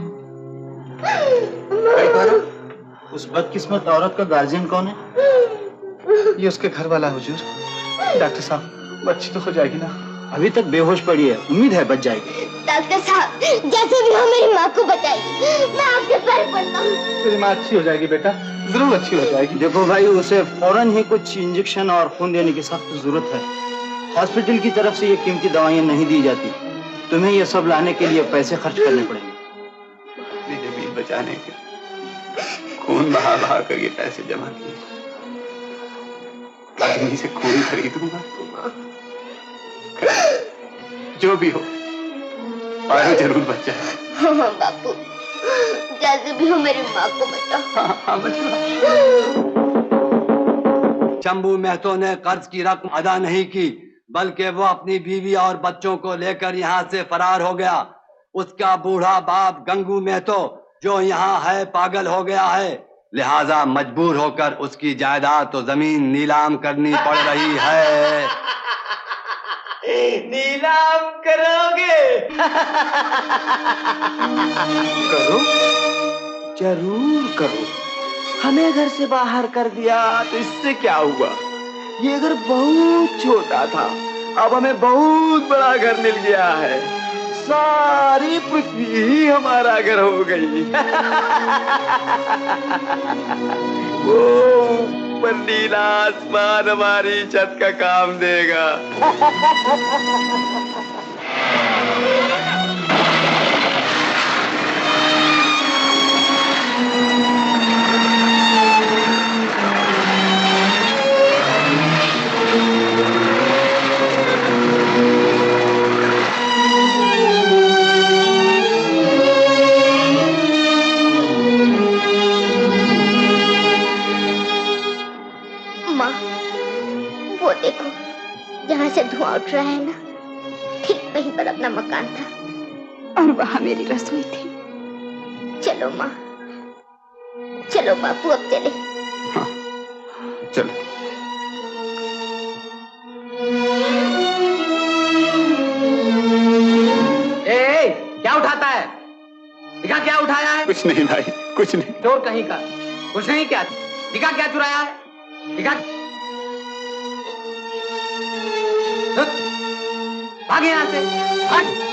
उस बदकिस्मत औरत का गार्जियन कौन है? ये उसके घर वाला हुजूर। डॉक्टर साहब बच्ची तो हो जाएगी ना? अभी तक बेहोश पड़ी है, उम्मीद है बच जाएगी। डॉक्टर साहब जैसे भी हो मेरी माँ को बताइए। मैं आपके पैर पड़ता हूँ। तेरी माँ अच्छी हो जाएगी बेटा, जरूर अच्छी हो जाएगी। देखो भाई, उसे फौरन ही कुछ इंजेक्शन और खून देने की सख्त जरूरत है। हॉस्पिटल की तरफ से ये कीमती दवाइयाँ नहीं दी जाती। तुम्हें ये सब लाने के लिए पैसे खर्च करने पड़ेंगे। अपनी जमीन बचाने के खून बहा बहा कर ये पैसे जमा किए। आदमी से खून खरीदूंगा। जो भी हो, पारो जरूर बच जाए। हाँ बापू, जैसे भी हो मेरी माँ को बताओ। हाँ शंभू महतो ने कर्ज की रकम अदा नहीं की, बल्कि वो अपनी बीवी और बच्चों को लेकर यहाँ से फरार हो गया। उसका बूढ़ा बाप गंगू महतो जो यहाँ है पागल हो गया है, लिहाजा मजबूर होकर उसकी जायदाद तो जमीन नीलाम करनी पड़ रही है। नीलाम करोगे? करो, जरूर करो। हमें घर से बाहर कर दिया तो इससे क्या हुआ? ये घर बहुत छोटा था, अब हमें बहुत बड़ा घर मिल गया है। सारी पृथ्वी ही हमारा घर हो गई। वो ऊपर नीला आसमान हमारी छत का काम देगा। देखो जहाँ से धुआं उठ रहा है ना, ठीक वहीं पर अपना मकान था और वहाँ मेरी रसोई थी। चलो माँ, चलो बापू अब चले। हाँ, चलो। क्या उठाता है? दिखा क्या उठाया है? कुछ नहीं भाई, कुछ नहीं। चोर कहीं का। कुछ नहीं, क्या दिखा क्या चुराया है? निकाल, भाग यहाँ से, हट।